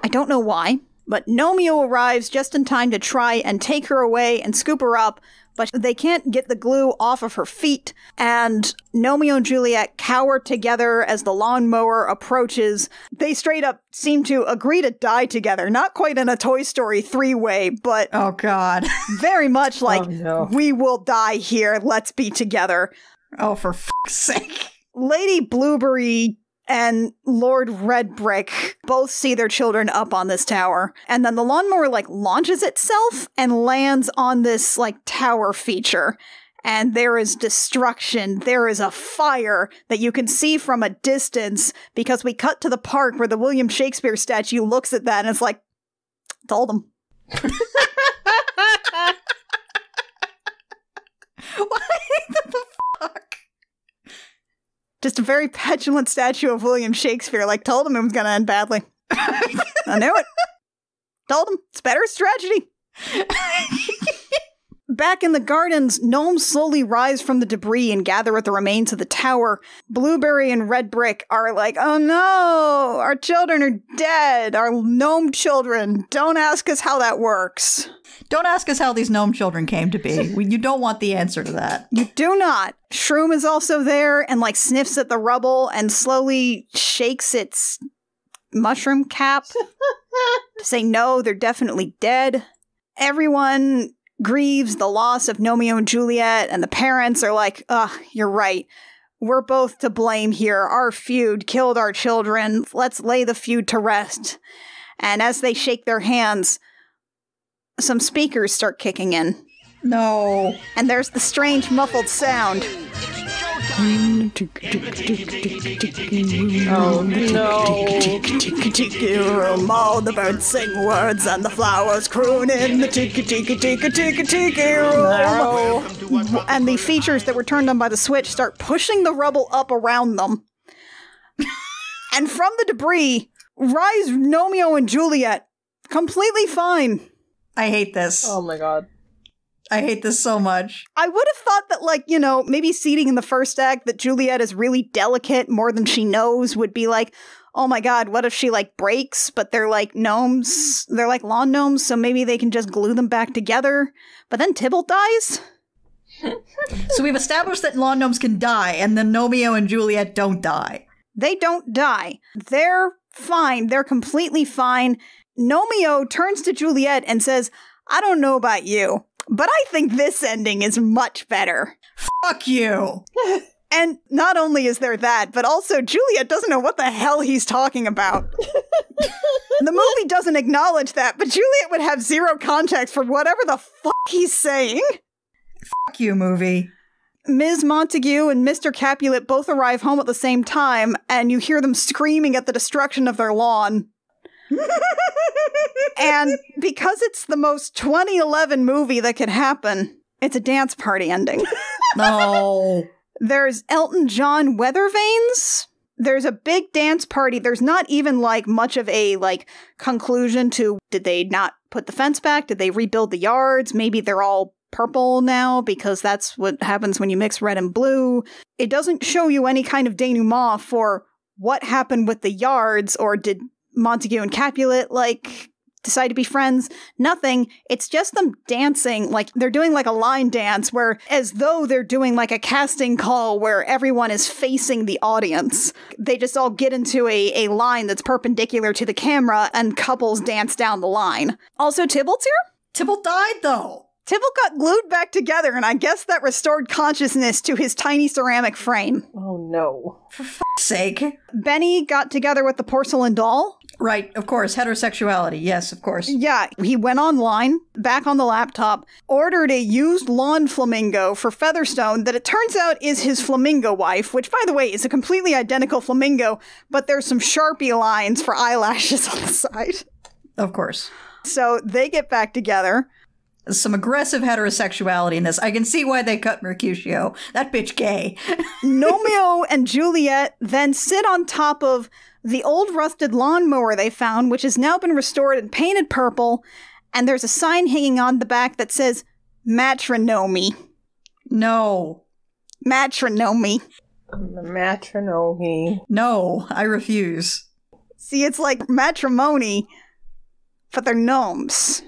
I don't know why. But Gnomeo arrives just in time to try and take her away and scoop her up, but they can't get the glue off of her feet, and Romeo and Juliet cower together as the lawnmower approaches. They straight up seem to agree to die together, not quite in a Toy Story 3-way, but oh god, very much like, oh, no. We will die here, let's be together. Oh, for fuck's sake. Lady Blueberry and Lord Redbrick both see their children up on this tower. And then the lawnmower, launches itself and lands on this, tower feature. And there is destruction. There is a fire that you can see from a distance because we cut to the park where the William Shakespeare statue looks at that and it's like, told him. What the fuck? Just a very petulant statue of William Shakespeare, told him it was going to end badly. I knew it. Told him. It's better as tragedy. Back in the gardens, gnomes slowly rise from the debris and gather at the remains of the tower. Blueberry and Redbrick are like, oh no, our children are dead, our gnome children. Don't ask us how that works. Don't ask us how these gnome children came to be. You don't want the answer to that. You do not. Shroom is also there and sniffs at the rubble and slowly shakes its mushroom cap to say no, they're definitely dead. Everyone grieves the loss of Gnomeo and Juliet, and the parents are like, ugh, you're right. We're both to blame here. Our feud killed our children. Let's lay the feud to rest. And as they shake their hands, some speakers start kicking in. No. And there's the strange muffled sound. Oh no. All the birds sing words and the flowers croon in the tiki tiki tiki tiki tiki room. And the features that were turned on by the switch start pushing the rubble up around them. And from the debris rise Romeo and Juliet, completely fine. I hate this. Oh my god. I hate this so much. I would have thought that, maybe seeding in the first act that Juliet is really delicate more than she knows would be like, oh my god, what if she, breaks? But they're gnomes. They're lawn gnomes, so maybe they can just glue them back together. But then Tybalt dies? So we've established that lawn gnomes can die, and then Romeo and Juliet don't die. They don't die. They're fine. They're completely fine. Gnomeo turns to Juliet and says, I don't know about you, but I think this ending is much better. Fuck you. And not only is there that, but also Juliet doesn't know what the hell he's talking about. The movie doesn't acknowledge that, but Juliet would have zero context for whatever the fuck he's saying. Fuck you, movie. Ms. Montague and Mr. Capulet both arrive home at the same time, and you hear them screaming at the destruction of their lawn. And because it's the most 2011 movie that could happen, it's a dance party ending. No. There's Elton John weather vanes. There's a big dance party. There's not even much of a conclusion to, did they not put the fence back? Did they rebuild the yards? Maybe they're all purple now because that's what happens when you mix red and blue. It doesn't show you any kind of denouement for what happened with the yards, or did Montague and Capulet decide to be friends. Nothing. It's just them dancing. They're doing a line dance where, as though they're doing a casting call where everyone is facing the audience. They just all get into a line that's perpendicular to the camera and couples dance down the line. Also, Tybalt's here? Tybalt died though. Tybalt got glued back together, and I guess that restored consciousness to his tiny ceramic frame. Oh no. For fuck's sake. Benny got together with the porcelain doll. Right, of course. Heterosexuality. Yes, of course. Yeah, he went online, back on the laptop, ordered a used lawn flamingo for Featherstone that it turns out is his flamingo wife, which, by the way, is a completely identical flamingo, but there's some Sharpie lines for eyelashes on the side. Of course. So they get back together. Some aggressive heterosexuality in this. I can see why they cut Mercutio. That bitch gay. Gnomeo and Juliet then sit on top of the old rusted lawnmower they found, which has now been restored and painted purple, and there's a sign hanging on the back that says, Matronomy. No. Matronomy. Matronomy. No, I refuse. See, it's like matrimony, but they're gnomes.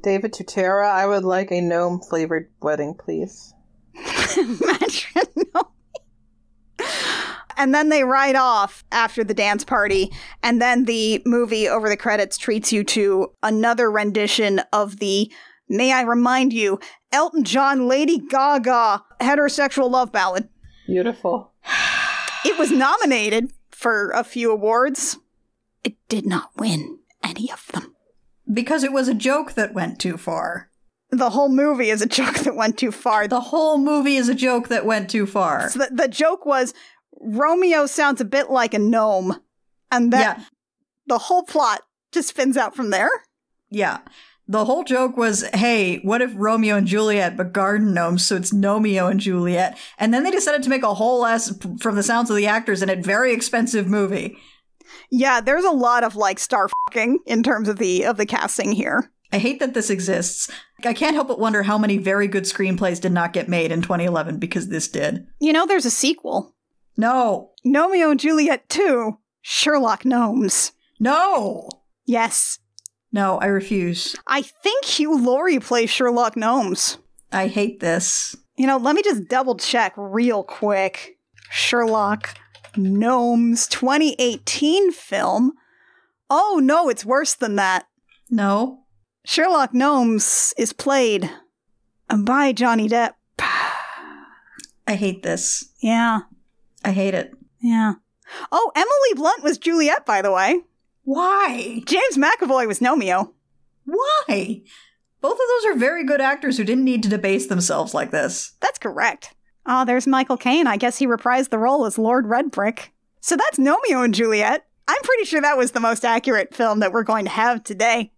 David Tutera, I would like a gnome-flavored wedding, please. Imagine gnome. And then they ride off after the dance party, and then the movie over the credits treats you to another rendition of the, may I remind you, Elton John, Lady Gaga heterosexual love ballad. Beautiful. It was nominated for a few awards. It did not win any of them. Because it was a joke that went too far. The whole movie is a joke that went too far. The whole movie is a joke that went too far. So the joke was, Romeo sounds a bit like a gnome. And then the whole plot just spins out from there. Yeah. The whole joke was, hey, what if Romeo and Juliet but garden gnomes, so it's Gnomeo and Juliet? And then they decided to make a whole ass, from the sounds of the actors, in a very expensive movie. Yeah, there's a lot of, like, star fucking in terms of the casting here. I hate that this exists. I can't help but wonder how many very good screenplays did not get made in 2011 because this did. You know, there's a sequel. No. Romeo and Juliet 2, Sherlock Gnomes. No. Yes. No, I refuse. I think Hugh Laurie plays Sherlock Gnomes. I hate this. You know, let me just double check real quick. Sherlock Gnomes 2018 film. Oh, no, it's worse than that. No. Sherlock Gnomes is played by Johnny Depp. I hate this. Yeah. I hate it. Yeah. Oh, Emily Blunt was Juliet, by the way. Why? James McAvoy was Gnomeo. Why? Both of those are very good actors who didn't need to debase themselves like this. That's correct. Oh, there's Michael Caine. I guess he reprised the role as Lord Redbrick. So that's Gnomeo and Juliet. I'm pretty sure that was the most accurate film that we're going to have today.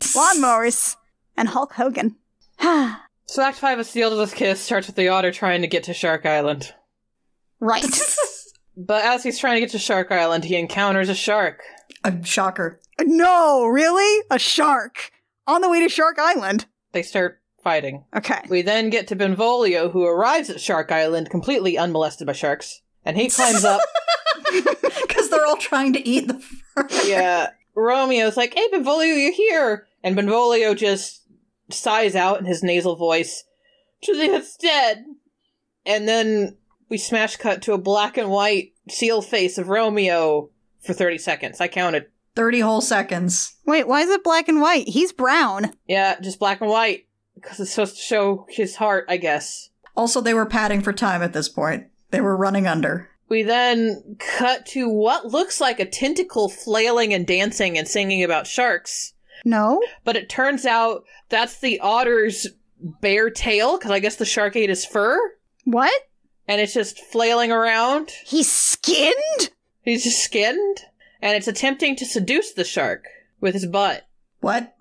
Lawnmowers and Hulk Hogan. So Act 5 of Sealed with a Kiss starts with the otter trying to get to Shark Island. Right. But as he's trying to get to Shark Island, he encounters a shark. A shocker. No, really? A shark. On the way to Shark Island. They start fighting. Okay. We then get to Benvolio, who arrives at Shark Island completely unmolested by sharks. And he climbs up. Because they're all trying to eat the fur. Yeah. Romeo's like, hey, Benvolio, you're here. And Benvolio just sighs out in his nasal voice, Juliet's dead. And then we smash cut to a black and white seal face of Romeo for 30 seconds. I counted. 30 whole seconds. Wait, why is it black and white? He's brown. Yeah, just black and white. Because it's supposed to show his heart, I guess. Also, they were padding for time at this point. They were running under. We then cut to what looks like a tentacle flailing and dancing and singing about sharks. No. But it turns out that's the otter's bare tail, because I guess the shark ate his fur. What? And it's just flailing around. He's skinned? He's just skinned. And it's attempting to seduce the shark with his butt. What?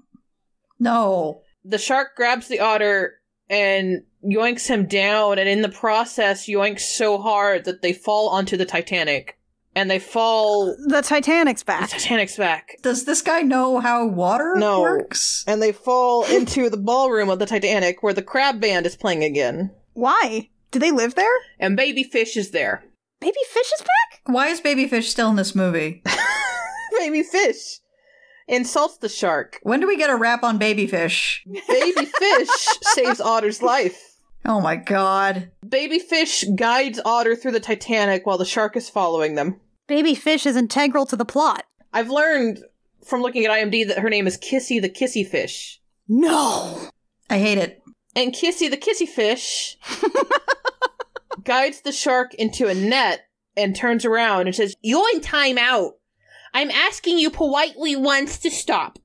No. The shark grabs the otter and yoinks him down, and in the process yoinks so hard that they fall onto the Titanic. And they fall... The Titanic's back. The Titanic's back. Does this guy know how water works? And they fall into the ballroom of the Titanic where the crab band is playing again. Why? Do they live there? And Baby Fish is there. Baby Fish is back? Why is Baby Fish still in this movie? Baby Fish insults the shark. When do we get a rap on Baby Fish? Baby Fish saves Otter's life. Oh my god. Baby Fish guides Otter through the Titanic while the shark is following them. Baby Fish is integral to the plot. I've learned from looking at IMDb that her name is Kissy the Kissy Fish. No! I hate it. And Kissy the Kissy Fish guides the shark into a net and turns around and says, "You're in time out. I'm asking you politely once to stop."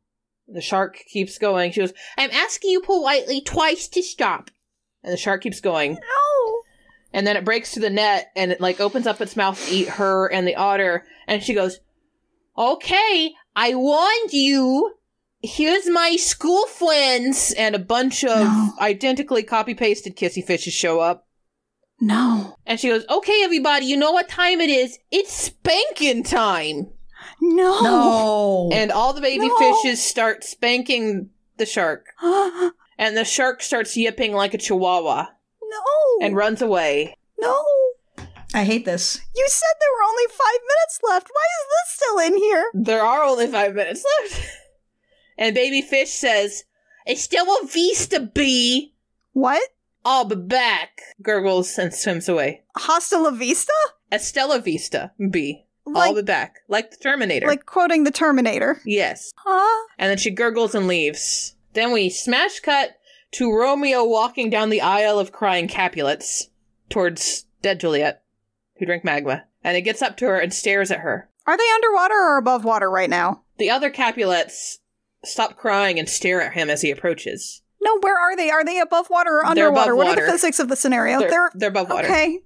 The shark keeps going. She goes, "I'm asking you politely twice to stop." And the shark keeps going. No! And then it breaks through the net and it like opens up its mouth to eat her and the otter. And she goes, "Okay, I warned you. Here's my school friends." And a bunch of identically copy-pasted kissy fishes show up. No. And she goes, "Okay, everybody, you know what time it is. It's spanking time." No. And all the baby fishes start spanking the shark. And the shark starts yipping like a chihuahua. No. And runs away. No. I hate this. You said there were only 5 minutes left. Why is this still in here? There are only 5 minutes left. And Baby Fish says, Estella Vista, B. What? I'll be back, gurgles and swims away. Hasta la vista? Estella Vista, B. Like, I'll be back. Like the Terminator. Like quoting the Terminator. Yes. Huh? And then she gurgles and leaves. Then we smash cut to Romeo walking down the aisle of crying Capulets towards dead Juliet, who drank magma. And it gets up to her and stares at her. Are they underwater or above water right now? The other Capulets stop crying and stare at him as he approaches. No, where are they? Are they above water or They're underwater? above What water. are the physics of the scenario? They're above water. Okay.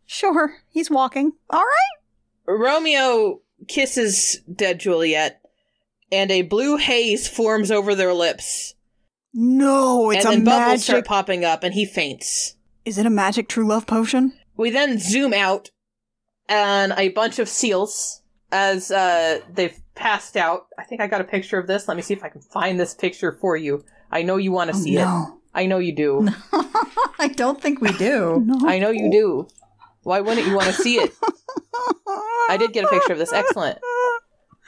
Sure. He's walking. All right. Romeo kisses dead Juliet, and a blue haze forms over their lips. No, it's and then a bubbles start magic... popping up, and he faints. Is it a magic true love potion? We then zoom out, and a bunch of seals, as they've passed out. I think I got a picture of this. Let me see if I can find this picture for you. I know you want to see it. I know you do. I don't think we do. No. I know you do. Why wouldn't you want to see it? I did get a picture of this. Excellent.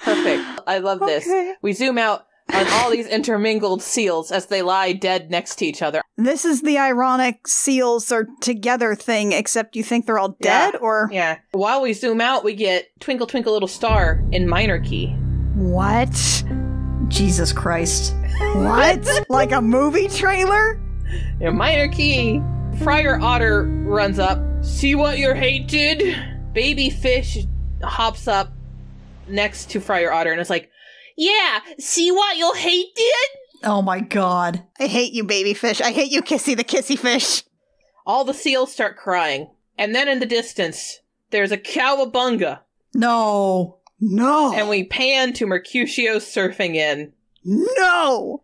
Perfect. I love this. Okay. We zoom out on all these intermingled seals as they lie dead next to each other. This is the ironic seals are together thing, except you think they're all dead, or? Yeah. While we zoom out, we get Twinkle Twinkle Little Star in minor key. What? Jesus Christ. What? Like a movie trailer? In minor key. Friar Otter runs up. See what your hate did? Baby Fish hops up next to Friar Otter and is like, yeah, see what your hate did? Oh my god. I hate you, baby fish. I hate you, Kissy the kissy fish. All the seals start crying. And then in the distance, there's a cowabunga. No. No. And we pan to Mercutio surfing in. No.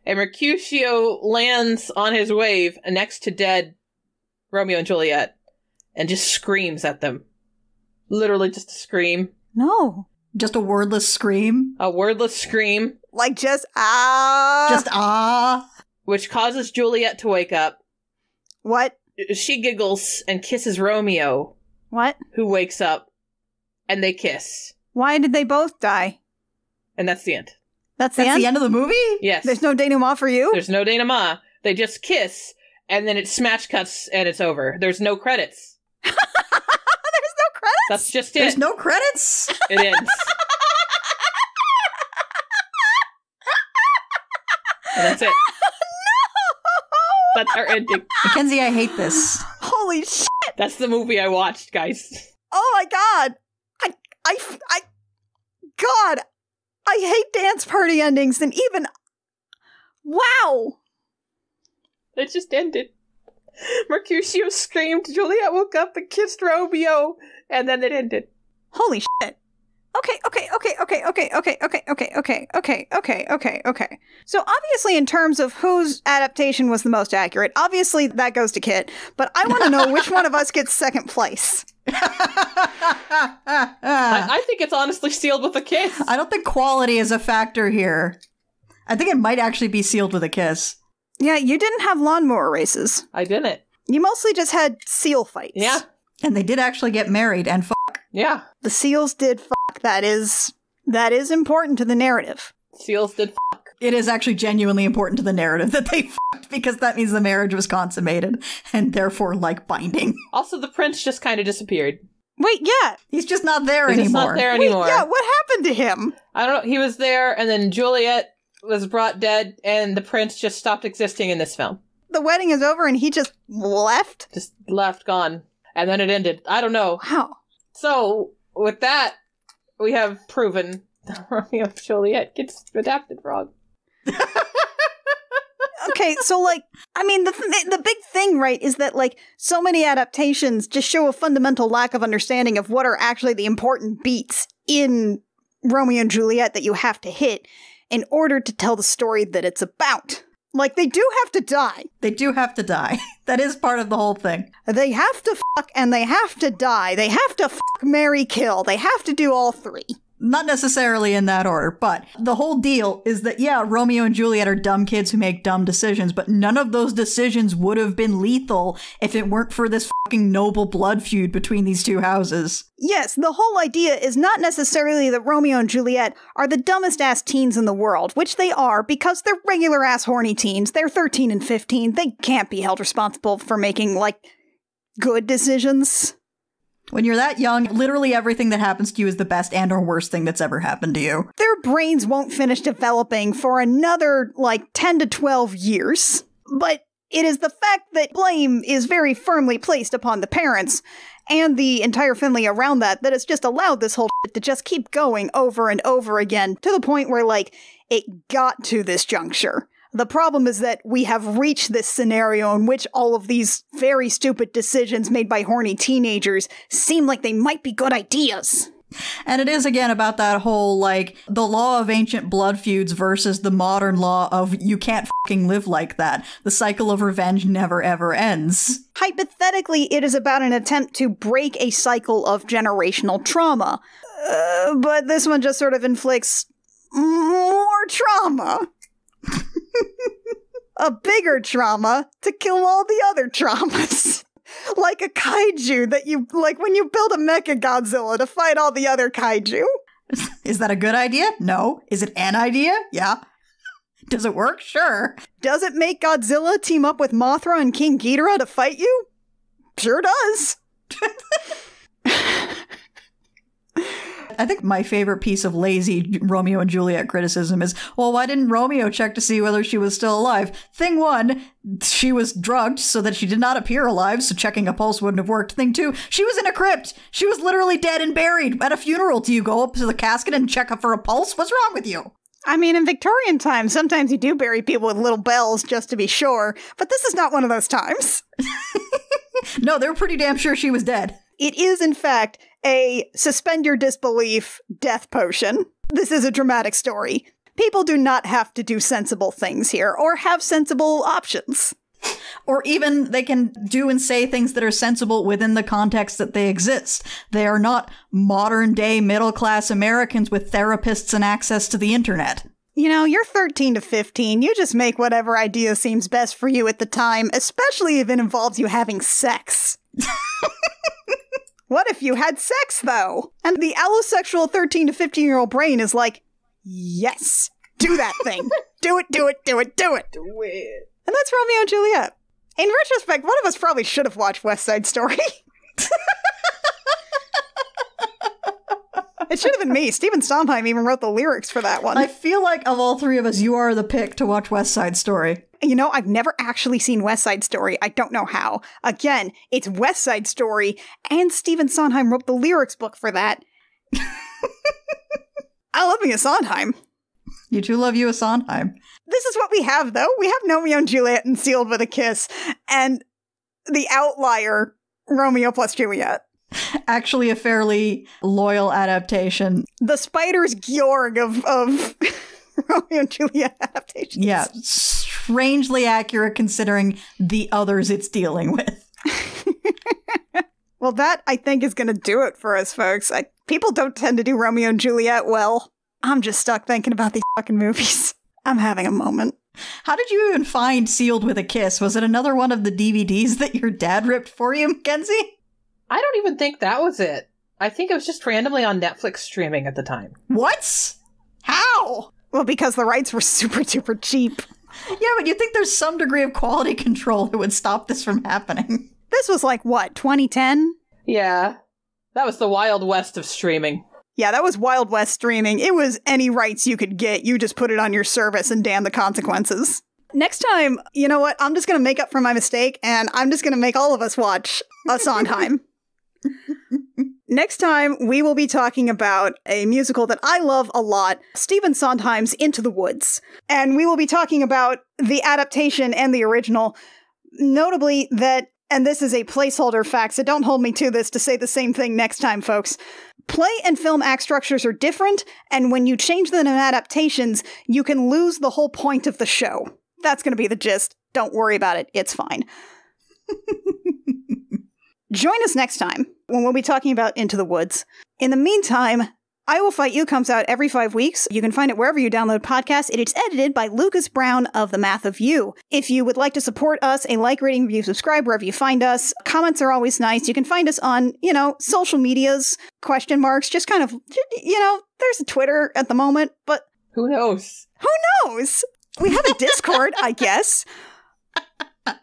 And Mercutio lands on his wave next to dead Romeo and Juliet and just screams at them. Literally just a scream. No. Just a wordless scream? A wordless scream. Like just ah. Just ah. Which causes Juliet to wake up. What? She giggles and kisses Romeo. What? Who wakes up. And they kiss. Why did they both die? And that's the end. That's the end of the movie? Yes. There's no denouement for you? There's no denouement. They just kiss, and then it smash cuts, and it's over. There's no credits. There's no credits? That's just it. There's no credits? It ends. And that's it. No! That's our ending. Mackenzie, I hate this. Holy shit! That's the movie I watched, guys. Oh my god! God! I hate dance party endings, and even... Wow! It just ended. Mercutio screamed, Juliet woke up and kissed Romeo, and then it ended. Holy shit. Okay. So obviously in terms of whose adaptation was the most accurate, obviously that goes to Kit, but I want to know which one of us gets second place. I think it's honestly sealed with a kiss. I don't think quality is a factor here. I think it might actually be sealed with a kiss. Yeah, you didn't have lawnmower races. I didn't. You mostly just had seal fights. Yeah. And they did actually get married and fuck. Yeah. The seals did fuck. That is important to the narrative. Seals did fuck. It is actually genuinely important to the narrative that they fucked, because that means the marriage was consummated and therefore, like, binding. Also, the prince just kind of disappeared. Wait, yeah. He's just not there He's anymore. just not there anymore. Wait, yeah, what happened to him? I don't know. He was there, and then Juliet was brought dead, and the prince just stopped existing in this film. The wedding is over and he just left? Just left, gone. And then it ended. I don't know. Wow. So, with that, we have proven that Romeo and Juliet gets adapted wrong. Okay, so, like, I mean, the big thing, right, is that, like, so many adaptations just show a fundamental lack of understanding of what are actually the important beats in Romeo and Juliet that you have to hit in order to tell the story that it's about. Like, they do have to die. They do have to die. That is part of the whole thing. They have to fuck and they have to die. They have to fuck, marry, kill. They have to do all three. Not necessarily in that order, but the whole deal is that, yeah, Romeo and Juliet are dumb kids who make dumb decisions, but none of those decisions would have been lethal if it weren't for this fucking noble blood feud between these two houses. Yes, the whole idea is not necessarily that Romeo and Juliet are the dumbest ass teens in the world, which they are because they're regular ass horny teens. They're 13 and 15. They can't be held responsible for making, like, good decisions. When you're that young, literally everything that happens to you is the best and or worst thing that's ever happened to you. Their brains won't finish developing for another, 10 to 12 years. But it is the fact that blame is very firmly placed upon the parents and the entire family around that has just allowed this whole shit to just keep going over and over again to the point where, it got to this juncture. The problem is that we have reached this scenario in which all of these very stupid decisions made by horny teenagers seem like they might be good ideas. And it is, again, about that whole, the law of ancient blood feuds versus the modern law of you can't fucking live like that. The cycle of revenge never, ever ends. Hypothetically, it is about an attempt to break a cycle of generational trauma. But this one just sort of inflicts more trauma. A bigger trauma to kill all the other traumas. Like a kaiju that you, when you build a Mecha Godzilla to fight all the other kaiju. Is that a good idea? No. Is it an idea? Yeah. Does it work? Sure. Does it make Godzilla team up with Mothra and King Ghidorah to fight you? Sure does. I think my favorite piece of lazy Romeo and Juliet criticism is, well, why didn't Romeo check to see whether she was still alive? Thing one, she was drugged so that she did not appear alive, so checking a pulse wouldn't have worked. Thing two, she was in a crypt. She was literally dead and buried. At a funeral, do you go up to the casket and check for a pulse? What's wrong with you? I mean, in Victorian times, sometimes you do bury people with little bells just to be sure, but this is not one of those times. No, they were pretty damn sure she was dead. It is, in fact, a suspend your disbelief death potion. This is a dramatic story. People do not have to do sensible things here, or have sensible options. Or even they can do and say things that are sensible within the context that they exist. They are not modern-day middle-class Americans with therapists and access to the internet. You know, you're 13 to 15. You just make whatever idea seems best for you at the time, especially if it involves you having sex. What if you had sex, though? And the allosexual 13 to 15-year-old brain is like, yes, do that thing. Do it, do it, do it, do it. Do it. And that's Romeo and Juliet. In retrospect, one of us probably should have watched West Side Story. It should have been me. Stephen Sondheim even wrote the lyrics for that one. I feel like of all three of us, you are the pick to watch West Side Story. You know, I've never actually seen West Side Story. I don't know how. Again, it's West Side Story, and Stephen Sondheim wrote the lyrics book for that. I love me a Sondheim. You too love you a Sondheim. This is what we have, though. We have Gnomeo and Juliet and Sealed with a Kiss, and the outlier, Romeo plus Juliet. Actually a fairly loyal adaptation. The Spider's Georg of Romeo and Juliet adaptations. Yeah, strangely accurate considering the others it's dealing with. Well, that, I think, is going to do it for us, folks. People don't tend to do Romeo and Juliet well. I'm just stuck thinking about these fucking movies. I'm having a moment. How did you even find Sealed with a Kiss? Was it another one of the DVDs that your dad ripped for you, Mackenzie? I don't even think that was it. I think it was just randomly on Netflix streaming at the time. What? How? Well, because the rights were super duper cheap. Yeah, but you'd think there's some degree of quality control that would stop this from happening. This was like, what, 2010? Yeah. That was the Wild West of streaming. Yeah, that was Wild West streaming. It was any rights you could get. You just put it on your service and damn the consequences. Next time, you know what? I'm just going to make up for my mistake, and I'm just going to make all of us watch a Sondheim. Next time, we will be talking about a musical that I love a lot, Stephen Sondheim's Into the Woods. And we will be talking about the adaptation and the original. Notably that, and this is a placeholder fact, so don't hold me to this to say the same thing next time, folks. Play and film act structures are different, and when you change them in adaptations, you can lose the whole point of the show. That's going to be the gist. Don't worry about it. It's fine. Join us next time when we'll be talking about Into the Woods. In the meantime, I Will Fight You comes out every 5 weeks. You can find it wherever you download podcasts. It is edited by Lucas Brown of The Math of You. If you would like to support us, a like, rating, review, subscribe wherever you find us. Comments are always nice. You can find us on, social medias, question marks, just kind of, there's a Twitter at the moment, but who knows? Who knows? We have a Discord, I guess.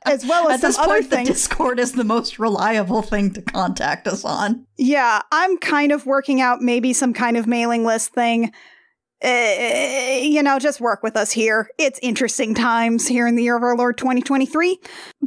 As well as at some other this point, things. The Discord is the most reliable thing to contact us on. Yeah, I'm kind of working out maybe some kind of mailing list thing. Just work with us here. It's interesting times here in the year of our Lord 2023.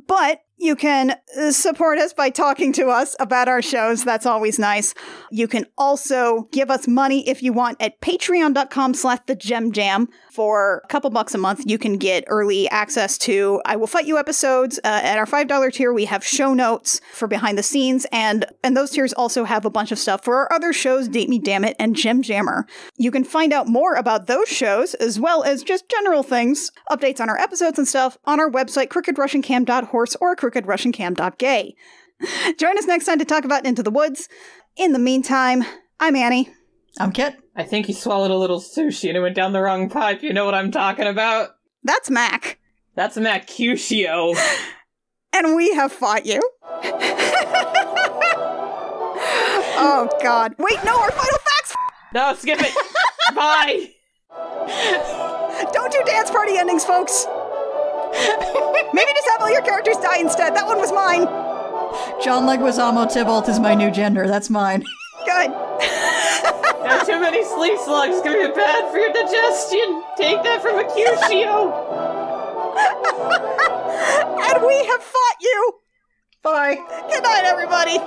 But you can support us by talking to us about our shows. That's always nice. You can also give us money if you want at patreon.com/thegemmjam. For a couple bucks a month, you can get early access to I Will Fight You episodes. At our $5 tier, we have show notes for behind the scenes, and those tiers also have a bunch of stuff for our other shows, Date Me Damn It and Gem Jammer. You can find out more about those shows, as well as just general things, updates on our episodes and stuff, on our website, crookedrussiancam.horse or crookedrussiancam.gay. Join us next time to talk about Into the Woods. In the meantime, I'm Annie. I'm Kit. I think he swallowed a little sushi and it went down the wrong pipe. You know what I'm talking about? That's Mac. That's Mercutio. And we have fought you. Oh, God. Wait, no, our final facts! No, skip it. Bye. Don't do dance party endings, folks. Maybe just have all your characters die instead. That one was mine. John Leguizamo Tybalt is my new gender. That's mine. Good. Now too many sleep slugs. It's gonna be bad for your digestion. Take that from Mercutio. And we have fought you. Bye. Good night, everybody.